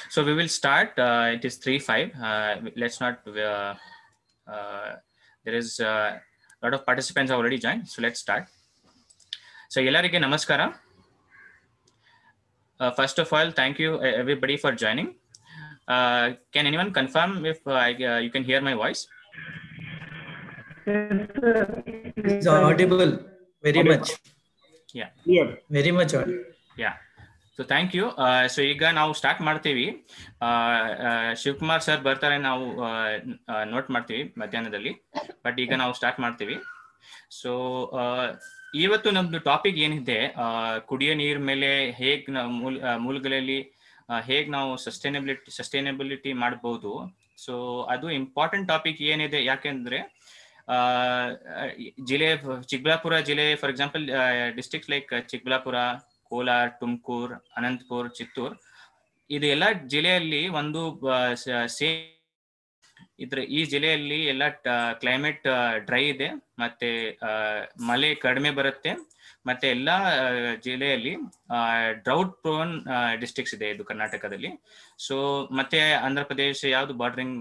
So we will start. It is 3:05. Let's not. There is a lot of participants already joined. So let's start. So ಎಲ್ಲರಿಗೆ ನಮಸ್ಕಾರ. First of all, thank you everybody for joining. Can anyone confirm if you can hear my voice? It's audible very much. Yeah. Yeah. Very much audible. Yeah. So thank you. So ಈಗ ನಾವು start ಮಾಡ್ತೀವಿ. Shivakumar sir ಬರ್ತಾರೆ, ನಾವು note ಮಾಡ್ತೀವಿ ಮಧ್ಯಾಹ್ನದಲ್ಲಿ, but ಈಗ ನಾವು start ಮಾಡ್ತೀವಿ. So ಇವತ್ತು ನಮ್ದು ಟಾಪಿಕ್ ಏನಿದೆ, ಕುಡಿಯೋ ನೀರ್ ಮೇಲೆ ಹೇಗ್ ಮೂಲಗಳಲ್ಲಿ ಹೇಗ್ ನಾವು ಸಸ್ಟೈನಬಿಲಿಟಿ ಮಾಡಬಹುದು. ಸೊ ಅದು ಇಂಪಾರ್ಟೆಂಟ್ ಟಾಪಿಕ್ ಏನಿದೆ, ಯಾಕೆಂದ್ರೆ ಜಿಲ್ಲೆ ಚಿಕ್ಕಬಳ್ಳಾಪುರ ಜಿಲ್ಲೆ, for example district like Chikkaballapur, Kolar, Tumakuru, Anantapur, Chittoor, ಇದು ಎಲ್ಲ ಜಿಲ್ಲೆಯಲ್ಲಿ ಒಂದು ಈ ಜಿಲ್ಲೆಯಲ್ಲಿ ಎಲ್ಲ ಕ್ಲೈಮೇಟ್ ಡ್ರೈ ಇದೆ, ಮತ್ತೆ ಮಳೆ ಕಡಿಮೆ ಬರುತ್ತೆ, ಮತ್ತೆ ಎಲ್ಲ ಜಿಲ್ಲೆಯಲ್ಲಿ ಡ್ರೌಟ್ ಪ್ರೋನ್ ಡಿಸ್ಟ್ರಿಕ್ಟ್ಸ್ ಇದೆ ಇದು ಕರ್ನಾಟಕದಲ್ಲಿ. ಸೊ ಮತ್ತೆ ಆಂಧ್ರ ಪ್ರದೇಶ ಯಾವ್ದು ಬಾರ್ಡರಿಂಗ್,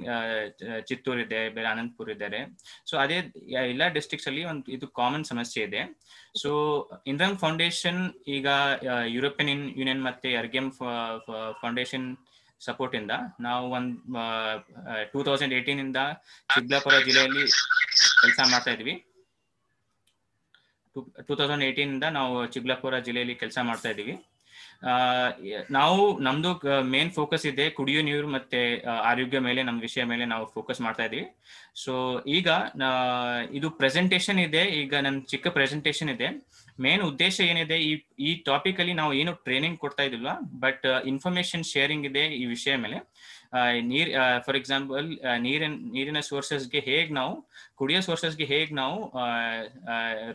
ಚಿತ್ತೂರ್ ಇದೆ, ಬೇರೆ ಅನಂತಪುರ್ ಇದ್ದಾರೆ. ಸೊ ಅದೇ ಎಲ್ಲ ಡಿಸ್ಟ್ರಿಕ್ಟ್ಸ್ ಅಲ್ಲಿ ಒಂದು ಇದು ಕಾಮನ್ ಸಮಸ್ಯೆ ಇದೆ. ಸೊ ಇಂದ್ರಮ್ ಫೌಂಡೇಶನ್ ಈಗ ಯುರೋಪಿಯನ್ ಯೂನಿಯನ್ ಮತ್ತೆ ಅರ್ಗೆಮ್ ಫೌಂಡೇಶನ್ ಸಪೋರ್ಟ್ ಇಂದ ನಾವು 2018 ಇಂದ ಚಿಕ್ಕಬಳ್ಳಾಪುರ ಜಿಲ್ಲೆಯಲ್ಲಿ ಕೆಲಸ ಮಾಡ್ತಾ ಇದ್ವಿ. 2018 ಇಂದ ನಾವು ಚಿಕ್ಕಬಳ್ಳಾಪುರ ಜಿಲ್ಲೆಯಲ್ಲಿ ಕೆಲಸ ಮಾಡ್ತಾ ಇದ್ದೀವಿ. ನಾವು ನಮ್ದು ಮೇನ್ ಫೋಕಸ್ ಇದೆ ಕುಡಿಯೋ ನೀರು ಮತ್ತೆ ಆರೋಗ್ಯ ಮೇಲೆ, ನಮ್ಮ ವಿಷಯ ಮೇಲೆ ನಾವು ಫೋಕಸ್ ಮಾಡ್ತಾ ಇದೀವಿ. ಸೊ ಈಗ ಇದು ಪ್ರೆಸೆಂಟೇಶನ್ ಇದೆ, ಈಗ ನನ್ನ ಚಿಕ್ಕ ಪ್ರೆಸೆಂಟೇಶನ್ ಇದೆ. ಮೇನ್ ಉದ್ದೇಶ ಏನಿದೆ, ಈ ಟಾಪಿಕ್ ಅಲ್ಲಿ ನಾವು ಏನು ಟ್ರೈನಿಂಗ್ ಕೊಡ್ತಾ ಇದಿಲ್ವಾ, ಬಟ್ ಇನ್ಫಾರ್ಮೇಶನ್ ಶೇರಿಂಗ್ ಇದೆ ಈ ವಿಷಯ ಮೇಲೆ. ಫಾರ್ ಎಕ್ಸಾಂಪಲ್ ನೀರಿನ ಸೋರ್ಸಸ್ಗೆ ಹೇಗ್ ನಾವು, ಕುಡಿಯೋ ಸೋರ್ಸಸ್ಗೆ ಹೇಗ್ ನಾವು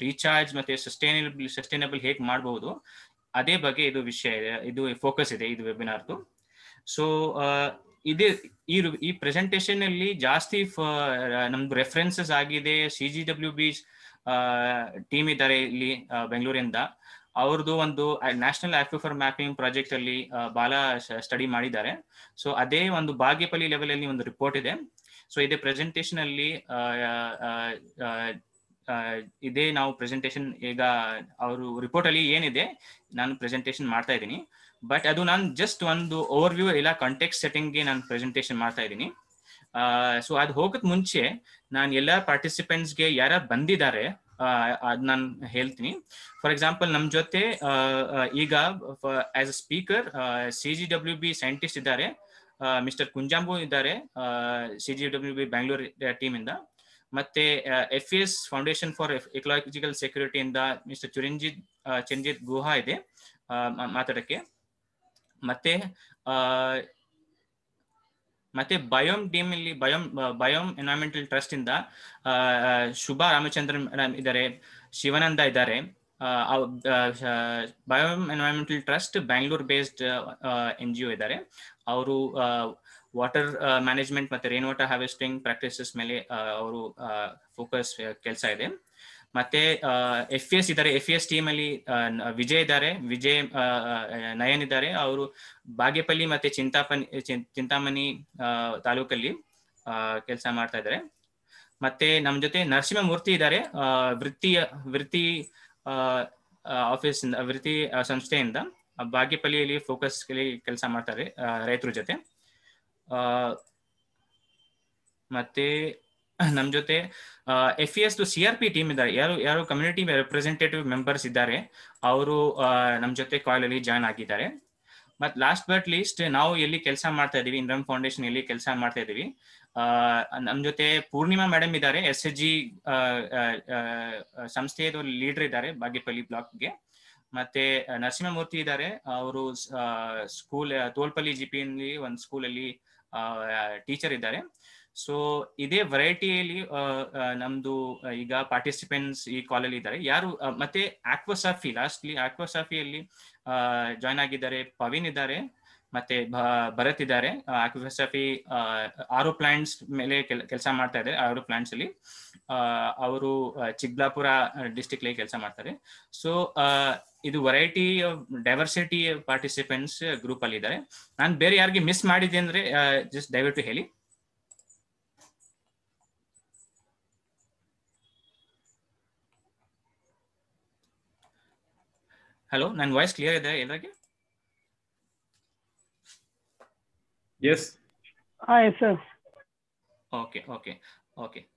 ರೀಚಾರ್ಜ್ ಮತ್ತೆ ಸಸ್ಟೈನಬಲ್ ಹೇಗ್ ಮಾಡಬಹುದು, ಅದೇ ಬಗ್ಗೆ ಇದು ವಿಷಯ ಇದೆ, ಇದು ಫೋಕಸ್ ಇದೆ ಇದು ವೆಬಿನಾರ್ದು. ಸೊ ಈ ಪ್ರೆಸೆಂಟೇಶನ್ ಅಲ್ಲಿ ಜಾಸ್ತಿ ನಮ್ದು ರೆಫರೆನ್ಸಸ್ ಆಗಿದೆ. CGWB ಟೀಮ್ ಇದ್ದಾರೆ ಇಲ್ಲಿ ಬೆಂಗಳೂರಿಂದ, ಅವ್ರದ್ದು ಒಂದು ನ್ಯಾಷನಲ್ ಆಕ್ವಿಫರ್ ಮ್ಯಾಪಿಂಗ್ ಪ್ರಾಜೆಕ್ಟ್ ಅಲ್ಲಿ ಬಹಳ ಸ್ಟಡಿ ಮಾಡಿದ್ದಾರೆ. ಸೊ ಅದೇ ಒಂದು ಬಾಗೇಪಲ್ಲಿ ಲೆವೆಲ್ ಅಲ್ಲಿ ಒಂದು ರಿಪೋರ್ಟ್ ಇದೆ. ಸೊ ಇದೇ ಪ್ರೆಸೆಂಟೇಶನ್ ಅಲ್ಲಿ ಇದೇ ನಾವು ಪ್ರೆಸೆಂಟೇಶನ್ ಈಗ ಅವರು ರಿಪೋರ್ಟ್ ಅಲ್ಲಿ ಏನಿದೆ ನಾನು ಪ್ರೆಸೆಂಟೇಶನ್ ಮಾಡ್ತಾ ಇದ್ದೀನಿ. ಬಟ್ ಅದು ನಾನು ಜಸ್ಟ್ ಒಂದು ಓವರ್ ವ್ಯೂ ಇಲ್ಲ ಕಾಂಟೆಕ್ಸ್ಟ್ ಸೆಟ್ಟಿಂಗ್ಗೆ ನಾನು ಪ್ರೆಸೆಂಟೇಶನ್ ಮಾಡ್ತಾ ಇದ್ದೀನಿ. ಸೊ ಅದು ಹೋಗಕ್ ಮುಂಚೆ ನಾನು ಎಲ್ಲ ಪಾರ್ಟಿಸಿಪೆಂಟ್ಸ್ಗೆ ಯಾರು ಬಂದಿದ್ದಾರೆ ಅದ್ ನಾನು ಹೇಳ್ತೀನಿ. ಫಾರ್ ಎಕ್ಸಾಂಪಲ್ ನಮ್ ಜೊತೆ ಈಗ as a speaker CGWB scientist ಇದ್ದಾರೆ, ಮಿಸ್ಟರ್ ಕುಂಜಾಂಬು ಇದ್ದಾರೆ CGWB ಬ್ಯಾಂಗ್ಳೂರ್ ಟೀಮ್ ಇಂದ. ಮತ್ತೆ FES foundation for ecological security ಇಂದ ಮಿಸ್ಟರ್ ಚರಂಜಿತ್ ಗುಹಾ ಇದೆ ಮಾತಾಡಕ್ಕೆ. ಮತ್ತೆ ಬಯೋಮ್ ಟೀಮ್ ಇಲ್ಲಿ ಬಯೋಮ್ ಎನ್ವೈರನ್ಮೆಂಟಲ್ ಟ್ರಸ್ಟ್ ಇಂದ ಶುಭಾ ರಾಮಚಂದ್ರನ್ ಮೇಡಮ್ ಇದ್ದಾರೆ, ಶಿವಾನಂದ ಇದ್ದಾರೆ. Biome environmental trust Bangalore based NGO ಇದ್ದಾರೆ. ಅವರು ವಾಟರ್ ಮ್ಯಾನೇಜ್ಮೆಂಟ್ ಮತ್ತೆ ರೈನ್ ವಾಟರ್ ಹಾರ್ವೆಸ್ಟಿಂಗ್ ಪ್ರಾಕ್ಟೀಸಸ್ ಮೇಲೆ ಅವರು ಫೋಕಸ್ ಕೆಲಸ ಇದೆ. ಮತ್ತೆ FES ಇದ್ದಾರೆ, FES ಟೀಮ್ ಅಲ್ಲಿ ವಿಜಯ್ ಇದ್ದಾರೆ, ನಯನ್ ಇದ್ದಾರೆ. ಅವರು ಬಾಗೇಪಲ್ಲಿ ಮತ್ತೆ ಚಿಂತಾಮಣಿ ತಾಲೂಕಲ್ಲಿ ಕೆಲಸ ಮಾಡ್ತಾ ಇದ್ದಾರೆ. ಮತ್ತೆ ನಮ್ ಜೊತೆ ನರಸಿಂಹಮೂರ್ತಿ ಇದ್ದಾರೆ, ವೃತ್ತಿ ಆಫೀಸ್ ವೃತ್ತಿ ಸಂಸ್ಥೆಯಿಂದ ಬಾಗೇಪಲ್ಲಿಯಲ್ಲಿ ಫೋಕಸ್ ಕೆಲಸ ಮಾಡ್ತಾರೆ ರೈತರ ಜೊತೆ. ಮತ್ತೆ ನಮ್ ಜೊತೆ FES CRP ಟೀಮ್ ಇದ್ದಾರೆ, ಯಾರು ಕಮ್ಯುನಿಟಿ ರೆಪ್ರೆಸೆಂಟೇಟಿವ್ ಮೆಂಬರ್ಸ್ ಇದ್ದಾರೆ, ಅವರು ನಮ್ ಜೊತೆ ಕಾಲ್ ಅಲ್ಲಿ ಜಾಯ್ನ್ ಆಗಿದ್ದಾರೆ. ಮತ್ ಲಾಸ್ಟ್ ಬಟ್ ಲೀಸ್ಟ್ ನಾವು ಎಲ್ಲಿ ಕೆಲಸ ಮಾಡ್ತಾ ಇದೀವಿ, ಇಂದ್ರಮ್ ಫೌಂಡೇಶನ್ ಎಲ್ಲಿ ಕೆಲಸ ಮಾಡ್ತಾ ಇದೀವಿ, ನಮ್ ಜೊತೆ ಪೂರ್ಣಿಮಾ ಮೇಡಮ್ ಇದ್ದಾರೆ, SHG ಸಂಸ್ಥೆಯ ಲೀಡರ್ ಇದ್ದಾರೆ ಬಾಗೇಪಲ್ಲಿ ಬ್ಲಾಕ್ಗೆ. ಮತ್ತೆ ನರಸಿಂಹಮೂರ್ತಿ ಇದ್ದಾರೆ, ಅವರು ಸ್ಕೂಲ್ ತೋಲ್ಪಲ್ಲಿ GP ಒಂದು ಸ್ಕೂಲಲ್ಲಿ ಟೀಚರ್ ಇದ್ದಾರೆ. ಸೊ ಇದೇ ವೆರೈಟಿಯಲ್ಲಿ ನಮ್ದು ಈಗ ಪಾರ್ಟಿಸಿಪೆಂಟ್ಸ್ ಈ ಕಾಲಲ್ಲಿ ಇದ್ದಾರೆ ಯಾರು. ಮತ್ತೆ ಆಕ್ವಾಸಾಫಿ ಲಾಸ್ಟ್ಲಿ ಆಕ್ವಾಸಾಫಿಯಲ್ಲಿ ಜಾಯ್ನ್ ಆಗಿದ್ದಾರೆ, ಪವಿನ್ ಇದ್ದಾರೆ, ಮತ್ತೆ ಭರತ್ ಇದ್ದಾರೆ, ಆಕ್ವಿಫರ್ಸ್ಟ್ರಫಿ 6 ಪ್ಲಾಂಟ್ಸ್ ಮೇಲೆ ಕೆಲಸ ಮಾಡ್ತಾ ಇದ್ದಾರೆ. 6 ಪ್ಲಾಂಟ್ಸ್ ಅಲ್ಲಿ ಅವರು ಚಿಕ್ಕಬಳ್ಳಾಪುರ ಡಿಸ್ಟಿಕ್ ಅಲ್ಲಿ ಕೆಲಸ ಮಾಡ್ತಾರೆ. ಸೊ ಇದು ವೆರೈಟಿ ಡೈವರ್ಸಿಟಿ ಪಾರ್ಟಿಸಿಪೆಂಟ್ಸ್ ಗ್ರೂಪ್ ಅಲ್ಲಿ ಇದ್ದಾರೆ. ನಾನು ಬೇರೆ ಯಾರಿಗೆ ಮಿಸ್ ಮಾಡಿದೆ ಅಂದ್ರೆ ಜಸ್ಟ್ ದಯವಿಟ್ಟು ಹೇಳಿ. ಹಲೋ, ನನ್ನ ವಾಯ್ಸ್ ಕ್ಲಿಯರ್ ಇದೆ ಎಲ್ಲರಿಗೆ? Yes. Yes, sir. Okay,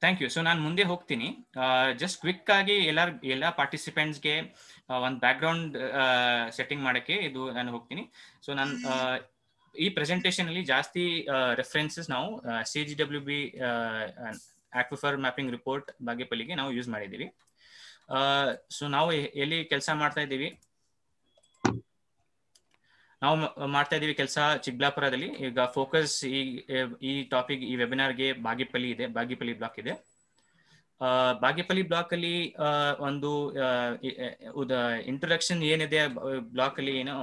thank you. So ನಾನು ಮುಂದೆ ಹೋಗ್ತೀನಿ. ಜಸ್ಟ್ ಕ್ವಿಕ್ ಆಗಿ ಎಲ್ಲ ಪಾರ್ಟಿಸಿಪೆಂಟ್ಸ್ಗೆ ಒಂದು ಬ್ಯಾಕ್ಗ್ರೌಂಡ್ ಸೆಟ್ಟಿಂಗ್ ಮಾಡೋಕ್ಕೆ ಇದು ನಾನು ಹೋಗ್ತೀನಿ. ಸೊ ನಾನು ಈ ಪ್ರೆಸೆಂಟೇಷನ್ ಅಲ್ಲಿ ಜಾಸ್ತಿ ರೆಫರೆನ್ಸಸ್ ನಾವು CGWB ಆಕ್ವಿಫರ್ ಮ್ಯಾಪಿಂಗ್ ರಿಪೋರ್ಟ್ ಬಾಗೇಪಲ್ಲಿಗೆ ನಾವು ಯೂಸ್ ಮಾಡಿದ್ದೀವಿ. ಸೊ ನಾವು ಎಲ್ಲಿ ಕೆಲಸ ಮಾಡ್ತಾ ಇದ್ದೀವಿ? ನಾವು ಮಾಡ್ತಾ ಇದೀವಿ ಕೆಲಸ ಚಿಕ್ಕಬಳ್ಳಾಪುರದಲ್ಲಿ. ಈಗ ಫೋಕಸ್ ಈ ಟಾಪಿಕ್, ಈ ವೆಬಿನಾರ್ಗೆ ಬಾಗೇಪಲ್ಲಿ ಇದೆ, ಬಾಗೇಪಲ್ಲಿ ಬ್ಲಾಕ್ ಇದೆ. ಬಾಗೇಪಲ್ಲಿ ಬ್ಲಾಕ್ ಅಲ್ಲಿ ಒಂದು ಇಂಟ್ರೊಡಕ್ಷನ್ ಏನಿದೆ ಬ್ಲಾಕ್ ಅಲ್ಲಿ ಏನೋ.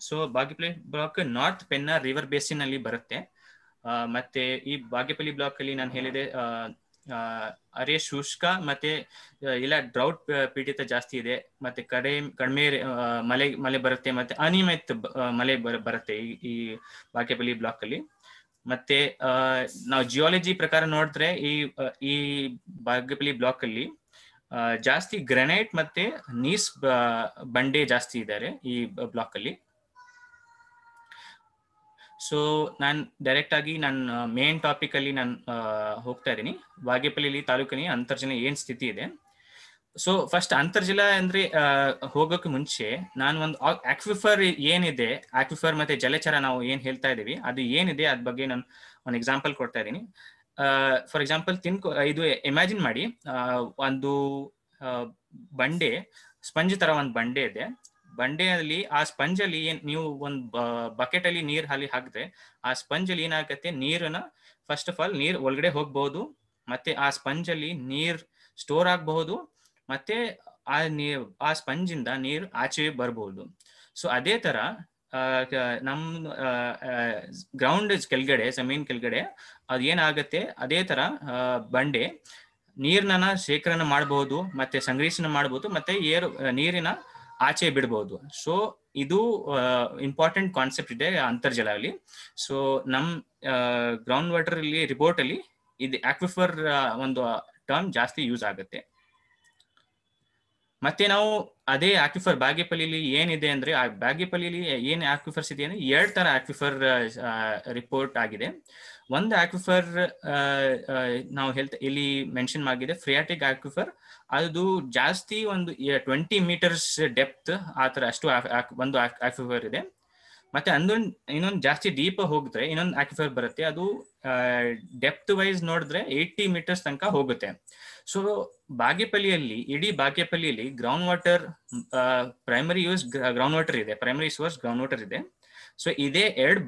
So Bagepalli block north Penna river basin ಅಲ್ಲಿ ಬರುತ್ತೆ. ಮತ್ತೆ ಈ ಬಾಗೇಪಲ್ಲಿ ಬ್ಲಾಕ್ ಅಲ್ಲಿ ನಾನು ಹೇಳಿದೆ ಅರೆ ಶುಷ್ಕ ಮತ್ತೆ ಇಲ್ಲ ಡ್ರೌಟ್ ಪೀಡಿತ ಜಾಸ್ತಿ ಇದೆ. ಮತ್ತೆ ಕಡಿಮೆ ಮಳೆ ಬರುತ್ತೆ, ಮತ್ತೆ ಅನಿಯಮಿತ ಮಳೆ ಬರುತ್ತೆ ಈ ಬಾಗೇಪಲ್ಲಿ ಬ್ಲಾಕ್ ಅಲ್ಲಿ. ಮತ್ತೆ ನಾವು ಜಿಯಾಲಜಿ ಪ್ರಕಾರ ನೋಡಿದ್ರೆ ಈ ಬಾಗೇಪಲ್ಲಿ ಬ್ಲಾಕ್ ಅಲ್ಲಿ ಜಾಸ್ತಿ ಗ್ರಾನೈಟ್ ಮತ್ತೆ ನೀಸ್ ಬಂಡೆ ಜಾಸ್ತಿ ಇದ್ದಾರೆ ಈ ಬ್ಲಾಕ್ ಅಲ್ಲಿ. ಸೊ ನಾನು ಡೈರೆಕ್ಟ್ ಆಗಿ ನನ್ನ ಮೇನ್ ಟಾಪಿಕ್ ಅಲ್ಲಿ ನಾನು ಹೋಗ್ತಾ ಇದ್ದೀನಿ. ಬಾಗೇಪಲ್ಲಿ ತಾಲೂಕಿನ ಅಂತರ್ಜಲ ಏನ್ ಸ್ಥಿತಿ ಇದೆ. ಸೊ ಫಸ್ಟ್ ಅಂತರ್ಜಲ ಅಂದ್ರೆ ಹೋಗೋಕೆ ಮುಂಚೆ ನಾನು ಒಂದು ಆಕ್ವಿಫರ್ ಏನಿದೆ, ಆಕ್ವಿಫರ್ ಮತ್ತೆ ಜಲಚರ ನಾವು ಏನ್ ಹೇಳ್ತಾ ಇದೀವಿ ಅದು ಏನಿದೆ ಅದ್ರ ಬಗ್ಗೆ ನಾನು ಒಂದು ಎಕ್ಸಾಂಪಲ್ ಕೊಡ್ತಾ ಇದ್ದೀನಿ. ಫಾರ್ ಎಕ್ಸಾಂಪಲ್ ಇದು ಇಮ್ಯಾಜಿನ್ ಮಾಡಿ, ಒಂದು ಬಂಡೆ, ಸ್ಪಂಜ್ ತರ ಒಂದು ಬಂಡೆ ಇದೆ. ಬಂಡೆಯಲ್ಲಿ ಆ ಸ್ಪಂಜ್ ಅಲ್ಲಿ ನೀವು ಒಂದು ಬಕೆಟ್ ಅಲ್ಲಿ ನೀರ್ ಹಾಕಿದ್ರೆ ಆ ಸ್ಪಂಜ್ ಅಲ್ಲಿ ಏನಾಗುತ್ತೆ, ನೀರನ್ನ ಫಸ್ಟ್ ಆಫ್ ಆಲ್ ನೀರ್ ಒಳಗಡೆ ಹೋಗ್ಬಹುದು, ಮತ್ತೆ ಆ ಸ್ಪಂಜ್ ಅಲ್ಲಿ ನೀರ್ ಸ್ಟೋರ್ ಆಗಬಹುದು, ಮತ್ತೆ ಆ ಸ್ಪಂಜ್ ಇಂದ ನೀರ್ ಆಚೆ ಬರಬಹುದು. ಸೊ ಅದೇ ತರ ನಮ್ ಗ್ರೌಂಡ್ ಕೆಳಗಡೆ, ಜಮೀನ್ ಕೆಳಗಡೆ ಅದು ಏನಾಗುತ್ತೆ, ಅದೇ ತರ ಬಂಡೆ ನೀರ್ನ ಶೇಖರಣೆ ಮಾಡಬಹುದು, ಮತ್ತೆ ಸಂಗ್ರಹಣೆ ಮಾಡಬಹುದು, ಮತ್ತೆ ನೀರಿನ ಆಚೆ ಬಿಡಬಹುದು. ಸೊ ಇದು ಇಂಪಾರ್ಟೆಂಟ್ ಕಾನ್ಸೆಪ್ಟ್ ಇದೆ ಅಂತರ್ಜಲ ಅಲ್ಲಿ. ಸೊ ನಮ್ ಗ್ರೌಂಡ್ ವಾಟರ್ ಅಲ್ಲಿ ರಿಪೋರ್ಟ್ ಅಲ್ಲಿ ಇದು ಆಕ್ವಿಫರ್ ಒಂದು ಟರ್ಮ್ ಜಾಸ್ತಿ ಯೂಸ್ ಆಗುತ್ತೆ. ಮತ್ತೆ ನಾವು ಅದೇ ಆಕ್ವಿಫರ್ ಬಾಗೇಪಲ್ಲಿಲಿ ಏನಿದೆ ಅಂದ್ರೆ, ಆ ಬಾಗೇಪಲ್ಲಿಲಿ ಏನ್ ಆಕ್ವಿಫರ್ಸ್ ಇದೆ ಅಂದ್ರೆ 2 ತರ ಆಕ್ವಿಫರ್ ರಿಪೋರ್ಟ್ ಆಗಿದೆ. ಒಂದು ಆಕ್ವಿಫರ್ ನಾವು ಇಲ್ಲಿ ಮೆನ್ಷನ್ ಆಗಿದೆ ಫ್ರಿಯಾಟಿಕ್ ಆಕ್ವಿಫರ್. ಅದು ಜಾಸ್ತಿ ಒಂದು 20 ಮೀಟರ್ಸ್ ಡೆಪ್ತ್ ಆತರ ಅಷ್ಟು ಒಂದು ಆಕ್ವಿಫರ್ ಇದೆ. ಮತ್ತೆ ಇನ್ನೊಂದು ಜಾಸ್ತಿ ಡೀಪ್ ಹೋಗಿದ್ರೆ ಇನ್ನೊಂದು ಆಕ್ವಿಫರ್ ಬರುತ್ತೆ. ಅದು ಡೆಪ್ತ್ ವೈಸ್ ನೋಡಿದ್ರೆ 80 ಮೀಟರ್ಸ್ ತನಕ ಹೋಗುತ್ತೆ. ಸೊ ಬಾಗೇಪಲ್ಲಿಯಲ್ಲಿ, ಇಡೀ ಬಾಗೇಪಲ್ಲಿಯಲ್ಲಿ ground water primary use ground water ಇದೆ, ಪ್ರೈಮರಿ ಸೋರ್ಸ್ ಗ್ರೌಂಡ್ ವಾಟರ್ ಇದೆ. ಸೊ ಇದೇ 2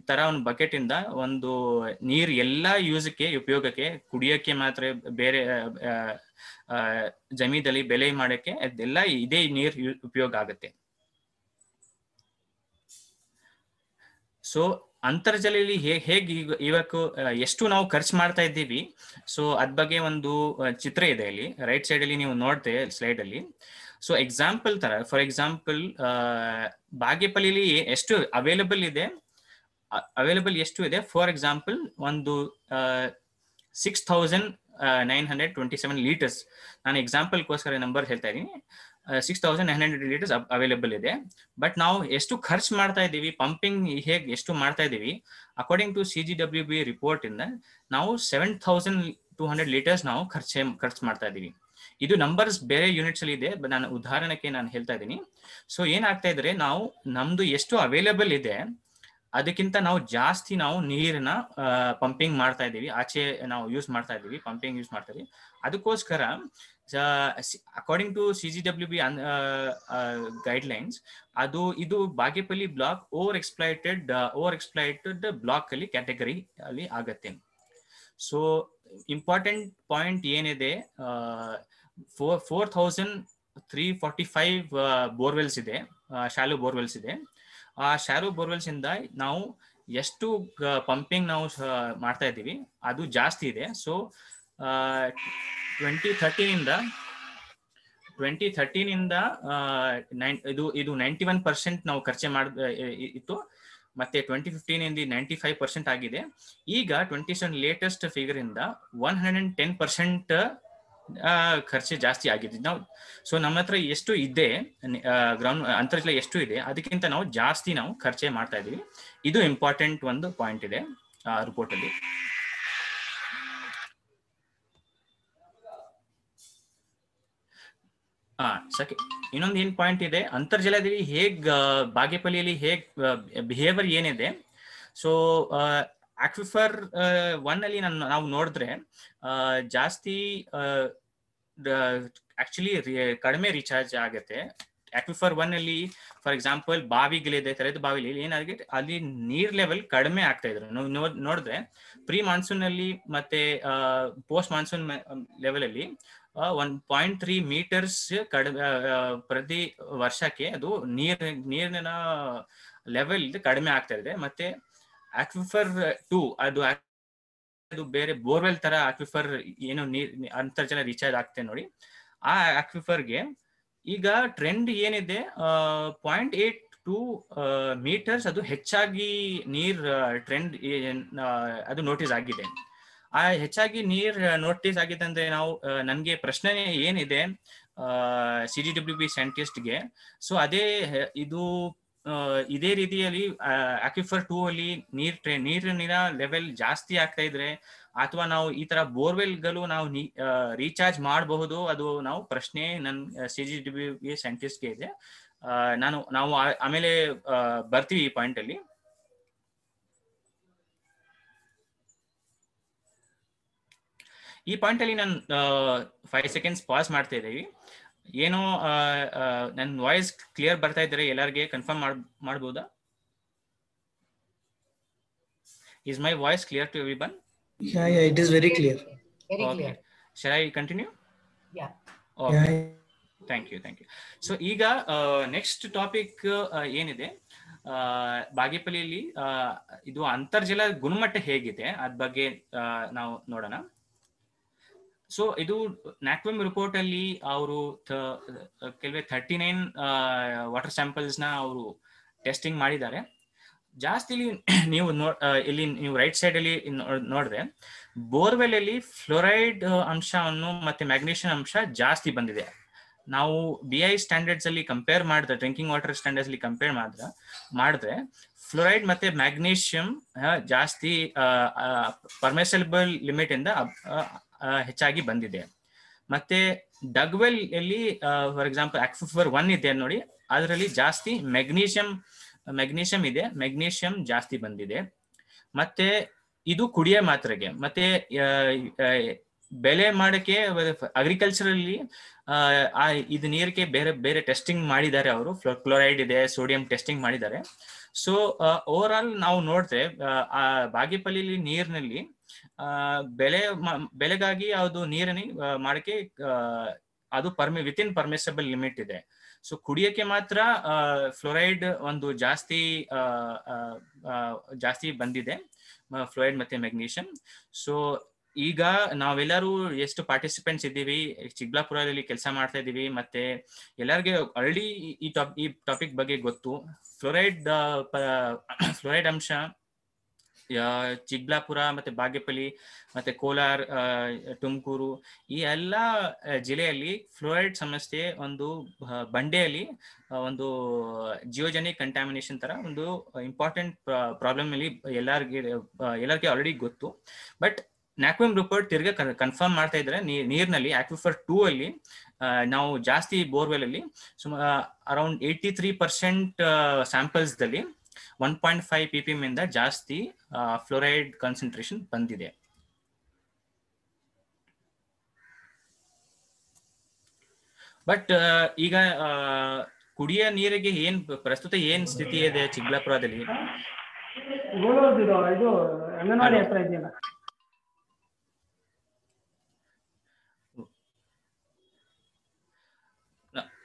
ತರ ಒಂದು ಬಕೆಟ್ ಇಂದ ಒಂದು ನೀರ್ ಎಲ್ಲಾ ಯೂಸ್ಗೆ, ಉಪಯೋಗಕ್ಕೆ, ಕುಡಿಯೋಕೆ ಮಾತ್ರ, ಬೇರೆ ಜಮೀನಲ್ಲಿ ಬೆಳೆ ಮಾಡಕ್ಕೆ ಅದೆಲ್ಲ ಇದೇ ನೀರ್ ಉಪಯೋಗ ಆಗುತ್ತೆ. ಸೊ ಅಂತರ್ಜಲದಲ್ಲಿ ಹೇಗೆ ಇವತ್ತು ಎಷ್ಟು ನಾವು ಖರ್ಚು ಮಾಡ್ತಾ ಇದ್ದೀವಿ, ಸೊ ಅದ್ ಬಗ್ಗೆ ಒಂದು ಚಿತ್ರ ಇದೆ ಇಲ್ಲಿ ರೈಟ್ ಸೈಡ್ ಅಲ್ಲಿ ನೀವು ನೋಡ್ತೆ ಸ್ಲೈಡ್ ಅಲ್ಲಿ. ಸೊ ಎಕ್ಸಾಂಪಲ್ ತರ, ಫಾರ್ ಎಕ್ಸಾಂಪಲ್ ಬಾಗೇಪಲ್ಲಿಲಿ ಎಷ್ಟು ಅವೈಲಬಲ್ ಎಷ್ಟು ಇದೆ. ಫಾರ್ ಎಕ್ಸಾಂಪಲ್ ಒಂದು 6,927 ಲೀಟರ್ಸ್, ನಾನು ಎಕ್ಸಾಂಪಲ್ಗೋಸ್ಕರ ನಂಬರ್ ಹೇಳ್ತಾ ಇದ್ದೀನಿ. 6,900 ಲೀಟರ್ಸ್ ಅವೈಲೇಬಲ್ ಇದೆ. ಬಟ್ ನಾವು ಎಷ್ಟು ಖರ್ಚು ಮಾಡ್ತಾ ಇದ್ದೀವಿ, ಪಂಪಿಂಗ್ ಹೇಗೆ ಎಷ್ಟು ಮಾಡ್ತಾ ಇದ್ದೀವಿ, ಅಕಾರ್ಡಿಂಗ್ ಟು CGWB ರಿಪೋರ್ಟ್ ಇಂದ ನಾವು 7,200 ಲೀಟರ್ಸ್ ನಾವು ಖರ್ಚು ಮಾಡ್ತಾ ಇದ್ದೀವಿ. ಇದು ನಂಬರ್ಸ್ ಬೇರೆ ಯೂನಿಟ್ಸ್ ಅಲ್ಲಿ ಇದೆ, ನಾನು ಉದಾಹರಣೆಗೆ ನಾನು ಹೇಳ್ತಾ ಇದ್ದೀನಿ. ಸೊ ಏನಾಗ್ತಾ ಇದ್ರೆ, ನಾವು ನಮ್ದು ಎಷ್ಟು ಅವೈಲೇಬಲ್ ಇದೆ ಅದಕ್ಕಿಂತ ನಾವು ಜಾಸ್ತಿ ನಾವು ನೀರನ್ನ ಪಂಪಿಂಗ್ ಮಾಡ್ತಾ ಇದ್ದೀವಿ, ಆಚೆ ನಾವು ಯೂಸ್ ಮಾಡ್ತಾ ಇದ್ದೀವಿ, ಪಂಪಿಂಗ್ ಯೂಸ್ ಮಾಡ್ತಾ ಇದೀವಿ. ಅದಕ್ಕೋಸ್ಕರ ಅಕಾರ್ಡಿಂಗ್ ಟು CGWB ಗೈಡ್ಲೈನ್ಸ್ ಇದು Bagepalli block over exploited block ಅಲ್ಲಿ ಕ್ಯಾಟಗರಿ ಅಲ್ಲಿ ಆಗತ್ತೆ. ಸೊ ಇಂಪಾರ್ಟೆಂಟ್ ಪಾಯಿಂಟ್ ಏನಿದೆ, 4,345 ಬೋರ್ವೆಲ್ಸ್ ಇದೆ, ಶಾಲೋ ಬೋರ್ವೆಲ್ಸ್ ಇದೆ. ಆ ಶಾರೋ ಬೋರ್ವೆಲ್ಸ್ ಇಂದ ನಾವು ಎಷ್ಟು ಪಂಪಿಂಗ್ ನಾವು ಮಾಡ್ತಾ ಇದ್ದೀವಿ ಅದು ಜಾಸ್ತಿ ಇದೆ. ಸೊ 2013 ಇಂದ ಇದು 91% ನಾವು ಖರ್ಚು ಇತ್ತು. ಮತ್ತೆ 2015 ಇಂದ 95% ಆಗಿದೆ. ಈಗ 27 ಲೇಟೆಸ್ಟ್ ಫಿಗರ್ ಇಂದ 110% ಖರ್ಚು ಜಾಸ್ತಿ ಆಗಿದೆ ನಾವು. ಸೊ ನಮ್ಮ ಹತ್ರ ಎಷ್ಟು ಇದೆ ಗ್ರೌಂಡ್ ಅಂತರ್ಜಲ ಎಷ್ಟು ಇದೆ ಅದಕ್ಕಿಂತ ನಾವು ಜಾಸ್ತಿ ನಾವು ಖರ್ಚೆ ಮಾಡ್ತಾ ಇದೀವಿ. ಇದು ಇಂಪಾರ್ಟೆಂಟ್ ಒಂದು ಪಾಯಿಂಟ್ ಇದೆ ರಿಪೋರ್ಟ್ ಅಲ್ಲಿ. ಇನ್ನೊಂದು ಏನ್ ಪಾಯಿಂಟ್ ಇದೆ, ಅಂತರ್ಜಲದಲ್ಲಿ ಬಾಗೇಪಲ್ಲಿಯಲ್ಲಿ ಬಿಹೇವಿಯರ್ ಏನಿದೆ. ಸೊ ಆಕ್ವಿಫರ್ 1 ಅಲ್ಲಿ ನಾವು ನೋಡಿದ್ರೆ ಜಾಸ್ತಿ ಆಕ್ಚುಲಿ ಕಡಿಮೆ ರೀಚಾರ್ಜ್ ಆಗುತ್ತೆ. ಆಕ್ವಿಫರ್ 1 ಅಲ್ಲಿ ಫಾರ್ ಎಕ್ಸಾಂಪಲ್ ಬಾವಿಗಳಿದೆ, ತೆರೆದ ಬಾವಿಲಿ ಏನಾಗಿದೆ ಅಲ್ಲಿ ನೀರ್ ಲೆವೆಲ್ ಕಡಿಮೆ ಆಗ್ತಾ ಇದ್ರು. ನೋಡಿದ್ರೆ ಪ್ರೀ ಮಾನ್ಸೂನ್ ಅಲ್ಲಿ ಮತ್ತೆ ಪೋಸ್ಟ್ ಮಾನ್ಸೂನ್ ಲೆವೆಲ್ ಅಲ್ಲಿ 1.3 ಮೀಟರ್ಸ್ ಕಡಿಮೆ ಪ್ರತಿ ವರ್ಷಕ್ಕೆ ಅದು ನೀರಿನ ಲೆವೆಲ್ ಕಡಿಮೆ ಆಗ್ತಾ ಇದೆ. ಮತ್ತೆ ಆಕ್ವಿಫರ್ 2 ಅದು ಬೇರೆ ಬೋರ್ವೆಲ್ ತರ ಆಕ್ವಿಫರ್ ಏನು ಅಂತರ್ಜಲ ರೀಚಾರ್ಜ್ ಆಗ್ತದೆ ನೋಡಿ. ಆ ಆಕ್ವಿಫರ್ಗೆ ಈಗ ಟ್ರೆಂಡ್ ಏನಿದೆ 0.82 ಮೀಟರ್ಸ್ ಅದು ಹೆಚ್ಚಾಗಿ ನೀರ್ ಟ್ರೆಂಡ್ ಅದು ನೋಟಿಸ್ ಆಗಿದೆ. ಆ ಹೆಚ್ಚಾಗಿ ನೀರ್ ನೋಟಿಸ್ ಆಗಿದೆ ಅಂದ್ರೆ ನನ್ಗೆ ಪ್ರಶ್ನೆ ಏನಿದೆ CGWB ಸೈಂಟಿಸ್ಟ್ಗೆ. ಸೊ ಇದೇ ರೀತಿಯಲ್ಲಿ ಆಕ್ವಿಫರ್ 2 ಅಲ್ಲಿ ನೀರಿನ ಲೆವೆಲ್ ಜಾಸ್ತಿ ಆಗ್ತಾ ಇದ್ರೆ ಅಥವಾ ನಾವು ಈ ತರ ಬೋರ್ವೆಲ್ಗಳು ನಾವು ರೀಚಾರ್ಜ್ ಮಾಡಬಹುದು, ಅದು ನಾವು ಪ್ರಶ್ನೆ ನನ್ನ CGWB ಸೈಂಟಿಸ್ಟ್ಗೆ ಇದೆ. ನಾವು ಆಮೇಲೆ ಬರ್ತೀವಿ ಈ ಪಾಯಿಂಟ್ ಅಲ್ಲಿ. ಈ ಪಾಯಿಂಟ್ ಅಲ್ಲಿ ನಾನು 5 ಸೆಕೆಂಡ್ಸ್ ಪಾಸ್ ಮಾಡ್ತಾ ಇದ್ದೀವಿ. ಏನೋ ನನ್ನ ವಾಯ್ಸ್ ಕ್ಲಿಯರ್ ಬರ್ತಾ ಇದ್ರೆ ಎಲ್ಲರಿಗೆ ಕನ್ಫರ್ಮ್ ಮಾಡಬಹುದಾ? Is my voice clear to everyone? Yeah, it is very clear. Very Okay. clear. Shall I continue? Yeah. Okay. Yeah. Thank you. So ಈಗ ನೆಕ್ಸ್ಟ್ ಟಾಪಿಕ್ ಏನಿದೆ, ಬಾಗೇಪಲ್ಲಿಯಲ್ಲಿ ಇದು ಅಂತರ್ಜಲ ಗುಣಮಟ್ಟ ಹೇಗಿದೆ ಅದ್ ಬಗ್ಗೆ ನಾವು ನೋಡೋಣ. ಸೊ ಇದು ನ್ಯಾಕ್ವಿಮ್ ರಿಪೋರ್ಟ್ ಅಲ್ಲಿ ಅವರು ಕೆಲವೇ 39 ವಾಟರ್ ಸ್ಯಾಂಪಲ್ಸ್ ನ ಅವರು ಟೆಸ್ಟಿಂಗ್ ಮಾಡಿದ್ದಾರೆ. ಜಾಸ್ತಿ ಇಲ್ಲಿ ನೀವು ರೈಟ್ ಸೈಡ್ ಅಲ್ಲಿ ನೋಡಿದ್ರೆ ಬೋರ್ವೆಲ್ ಅಲ್ಲಿ ಫ್ಲೋರೈಡ್ ಅಂಶವನ್ನು ಮತ್ತೆ ಮ್ಯಾಗ್ನೀಷಿಯಂ ಅಂಶ ಜಾಸ್ತಿ ಬಂದಿದೆ. ನಾವು BI ಸ್ಟ್ಯಾಂಡರ್ಡ್ಸ್ ಅಲ್ಲಿ ಕಂಪೇರ್ ಮಾಡಿದ್ರೆ, ಡ್ರಿಂಕಿಂಗ್ ವಾಟರ್ ಸ್ಟ್ಯಾಂಡರ್ಡ್ಸ್ ಅಲ್ಲಿ ಕಂಪೇರ್ ಮಾಡಿದ್ರೆ ಫ್ಲೋರೈಡ್ ಮತ್ತೆ ಮ್ಯಾಗ್ನೀಷಿಯಂ ಜಾಸ್ತಿ ಪರ್ಮಿಸಿಬಲ್ ಲಿಮಿಟ್ ಇಂದ ಹೆಚ್ಚಾಗಿ ಬಂದಿದೆ. ಮತ್ತೆ ಡಗ್ವೆಲ್ ಅಲ್ಲಿ ಫಾರ್ ಎಕ್ಸಾಂಪಲ್ ಆಕ್ವಿಫರ್ 1 ಇದೆ ನೋಡಿ, ಅದರಲ್ಲಿ ಜಾಸ್ತಿ ಮೆಗ್ನೀಷಿಯಂ ಇದೆ, ಮೆಗ್ನೀಷಿಯಂ ಜಾಸ್ತಿ ಬಂದಿದೆ. ಮತ್ತೆ ಇದು ಕುಡಿಯ ಮಾತ್ರೆಗೆ ಮತ್ತೆ ಬೆಳೆ ಮಾಡಕ್ಕೆ ಅಗ್ರಿಕಲ್ಚರಲ್ಲಿ ಇದು ನೀರಿಗೆ ಬೇರೆ ಬೇರೆ ಟೆಸ್ಟಿಂಗ್ ಮಾಡಿದ್ದಾರೆ ಅವರು. ಕ್ಲೋರೈಡ್ ಇದೆ, ಸೋಡಿಯಂ ಟೆಸ್ಟಿಂಗ್ ಮಾಡಿದ್ದಾರೆ. ಸೊ ಓವರ್ ಆಲ್ ನಾವು ನೋಡಿದ್ರೆ ಬಾಗೇಪಲ್ಲಿ ನೀರಿನಲ್ಲಿ ಬೆಳೆಗಾಗಿ ಅದು ನೀರನ್ನು ಮಾಡಕ್ಕೆ ಅದು ವಿತಿನ್ ಪರ್ಮಿಸಬಲ್ ಲಿಮಿಟ್ ಇದೆ. ಸೊ ಕುಡಿಯಕ್ಕೆ ಮಾತ್ರ ಫ್ಲೋರೈಡ್ ಒಂದು ಜಾಸ್ತಿ ಬಂದಿದೆ, ಫ್ಲೋರೈಡ್ ಮತ್ತೆ ಮೆಗ್ನೀಷಿಯಂ. ಸೊ ಈಗ ನಾವೆಲ್ಲರೂ ಎಷ್ಟು ಪಾರ್ಟಿಸಿಪೆಂಟ್ಸ್ ಇದ್ದೀವಿ, ಚಿಕ್ಕಬಳ್ಳಾಪುರದಲ್ಲಿ ಕೆಲಸ ಮಾಡ್ತಾ ಇದ್ದೀವಿ, ಮತ್ತೆ ಎಲ್ಲರಿಗೆ ಆಲ್ರೆಡಿ ಈ ಟಾಪಿಕ್ ಬಗ್ಗೆ ಗೊತ್ತು. ಫ್ಲೋರೈಡ್ ಅಂಶ ಚಿಕ್ಕಬಳ್ಳಾಪುರ ಮತ್ತೆ ಬಾಗೇಪಲ್ಲಿ ಮತ್ತೆ ಕೋಲಾರ, ತುಮಕೂರು ಈ ಎಲ್ಲ ಜಿಲ್ಲೆಯಲ್ಲಿ ಫ್ಲೋರೈಡ್ ಸಮಸ್ಯೆ ಒಂದು ಬಂಡೆಯಲ್ಲಿ ಒಂದು ಜಿಯೋಜೆನಿಕ್ ಕಂಟಾಮಿನೇಷನ್ ತರ ಒಂದು ಇಂಪಾರ್ಟೆಂಟ್ ಪ್ರಾಬ್ಲಮ್ ಅಲ್ಲಿ ಎಲ್ಲರಿಗೆ ಆಲ್ರೆಡಿ ಗೊತ್ತು. ಬಟ್ ನ್ಯಾಕ್ವಿಮ್ ರಿಪೋರ್ಟ್ ತಿರ್ಗಾ ಕನ್ಫರ್ಮ್ ಮಾಡ್ತಾ ಇದ್ರೆ ನೀರಿನಲ್ಲಿ ಆಕ್ವಿಫರ್ 2 ಅಲ್ಲಿ ನಾವು ಜಾಸ್ತಿ ಬೋರ್ವೆಲ್ ಅಲ್ಲಿ ಅರೌಂಡ್ 83% ಸ್ಯಾಂಪಲ್ಸ್ ದಲ್ಲಿ 1.5 ppm ಇಂದ ಜಾಸ್ತಿ ಫ್ಲೋರೈಡ್ ಕಾನ್ಸಂಟ್ರೇಷನ್ ಬಂದಿದೆ. ಬಟ್ ಈಗ ಕುಡಿಯ ನೀರಿಗೆ ಪ್ರಸ್ತುತ ಏನ್ ಸ್ಥಿತಿ ಇದೆ ಚಿಕ್ಕಬಳ್ಳಾಪುರದಲ್ಲಿ?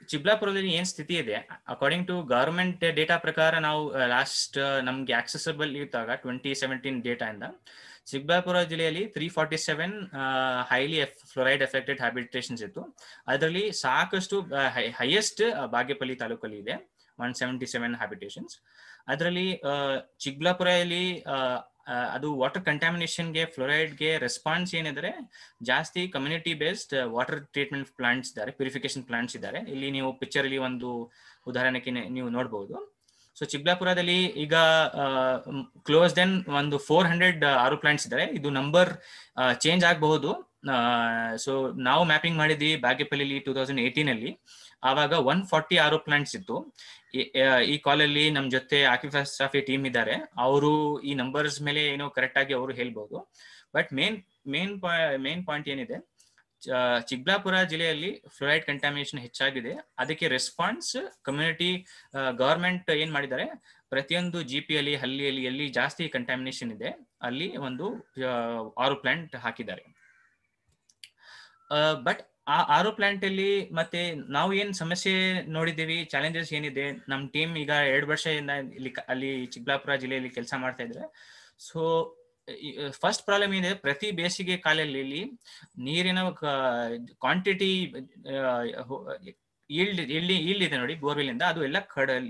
ಚಿಕ್ಕಬಳ್ಳಾಪುರದಲ್ಲಿ ಏನ್ ಸ್ಥಿತಿ ಇದೆ, ಅಕಾರ್ಡಿಂಗ್ ಟು ಗವರ್ಮೆಂಟ್ ಡೇಟಾ ಪ್ರಕಾರ ನಾವು ಲಾಸ್ಟ್ ನಮ್ಗೆ ಆಕ್ಸೆಸಬಲ್ ಇದ್ದಾಗ 2017 ಡೇಟಾ ಇಂದ ಚಿಕ್ಕಬಳ್ಳಾಪುರ ಜಿಲ್ಲೆಯಲ್ಲಿ 347 ಹೈಲಿ ಫ್ಲೋರೈಡ್ ಎಫೆಕ್ಟೆಡ್ ಹ್ಯಾಬಿಟೇಷನ್ಸ್ ಇತ್ತು. ಅದರಲ್ಲಿ ಸಾಕಷ್ಟು ಹೈಯೆಸ್ಟ್ ಬಾಗೇಪಲ್ಲಿ ತಾಲೂಕಲ್ಲಿ ಇದೆ 177 ಹ್ಯಾಬಿಟೇಷನ್ಸ್. ಅದರಲ್ಲಿ ಚಿಕ್ಕಬಳ್ಳಾಪುರಲ್ಲಿ ಅದು ವಾಟರ್ ಕಂಟ್ಯಾಮಿನೇಷನ್ಗೆ ಫ್ಲೋರೈಡ್ಗೆ ರೆಸ್ಪಾನ್ಸ್ ಏನಿದ್ರೆ ಜಾಸ್ತಿ community based water treatment plants ಇದ್ದಾರೆ, ಪ್ಯೂರಿಫಿಕೇಶನ್ ಪ್ಲಾಂಟ್ಸ್ ಇದ್ದಾರೆ. ಇಲ್ಲಿ ನೀವು ಪಿಕ್ಚರ್ ಅಲ್ಲಿ ಒಂದು ಉದಾಹರಣೆಗೆ ನೀವು ನೋಡಬಹುದು. ಸೊ ಚಿಕ್ಕಬಳ್ಳಾಪುರದಲ್ಲಿ ಈಗ ಕ್ಲೋಸ್ ದೆನ್ ಒಂದು 400 ಆರು ಪ್ಲಾಂಟ್ಸ್ ಇದ್ದಾರೆ. ಇದು ನಂಬರ್ ಚೇಂಜ್ ಆಗಬಹುದು. ಸೊ ನಾವು ಮ್ಯಾಪಿಂಗ್ ಮಾಡಿದ್ವಿ ಬಾಗೇಪಲ್ಲಿ 2018 ಅಲ್ಲಿ. ಆವಾಗ 140 ಆರು ಪ್ಲಾಂಟ್ಸ್ ಇತ್ತು. ಈ ಕಾಲಲ್ಲಿ ನಮ್ ಜೊತೆ ಆಕಿಫ್ ಅಸ್ರಾಫಿ ಟೀಮ್ ಇದ್ದಾರೆ. ಅವರು ಈ ನಂಬರ್ಸ್ ಮೇಲೆ ಏನೋ ಕರೆಕ್ಟ್ ಆಗಿ ಅವರು ಹೇಳ್ಬಹುದು. ಬಟ್ ಮೇನ್ ಪಾಯಿಂಟ್ ಏನಿದೆ, ಚಿಕ್ಕಬಳ್ಳಾಪುರ ಜಿಲ್ಲೆಯಲ್ಲಿ ಫ್ಲೋರೈಡ್ ಕಂಟ್ಯಾಮಿನೇಷನ್ ಹೆಚ್ಚಾಗಿದೆ. ಅದಕ್ಕೆ ರೆಸ್ಪಾನ್ಸ್ ಕಮ್ಯುನಿಟಿ ಗವರ್ಮೆಂಟ್ ಏನ್ ಮಾಡಿದ್ದಾರೆ, ಪ್ರತಿಯೊಂದು GP-ಯಲ್ಲಿ ಹಳ್ಳಿಯಲ್ಲಿ ಎಲ್ಲಿ ಜಾಸ್ತಿ ಕಂಟ್ಯಾಮಿನೇಷನ್ ಇದೆ ಅಲ್ಲಿ ಒಂದು 6 ಪ್ಲಾಂಟ್ ಹಾಕಿದ್ದಾರೆ. ಬಟ್ ಆ 6 ಪ್ಲಾಂಟ್ ಅಲ್ಲಿ ಮತ್ತೆ ನಾವು ಏನ್ ಸಮಸ್ಯೆ ನೋಡಿದ್ದೀವಿ, ಚಾಲೆಂಜಸ್ ಏನಿದೆ, ನಮ್ ಟೀಮ್ ಈಗ 2 ವರ್ಷದಿಂದ ಅಲ್ಲಿ ಚಿಕ್ಕಬಳ್ಳಾಪುರ ಜಿಲ್ಲೆಯಲ್ಲಿ ಕೆಲಸ ಮಾಡ್ತಾ ಇದ್ರೆ. ಸೊ ಫಸ್ಟ್ ಪ್ರಾಬ್ಲಮ್ ಏನಿದೆ, ಪ್ರತಿ ಬೇಸಿಗೆ ಕಾಲದಲ್ಲಿ ನೀರಿನ ಕ್ವಾಂಟಿಟಿ ಈಲ್ಡ್ ಇದೆ ನೋಡಿ ಬೋರ್ವೆಲ್ ಇಂದ, ಅದು ಎಲ್ಲ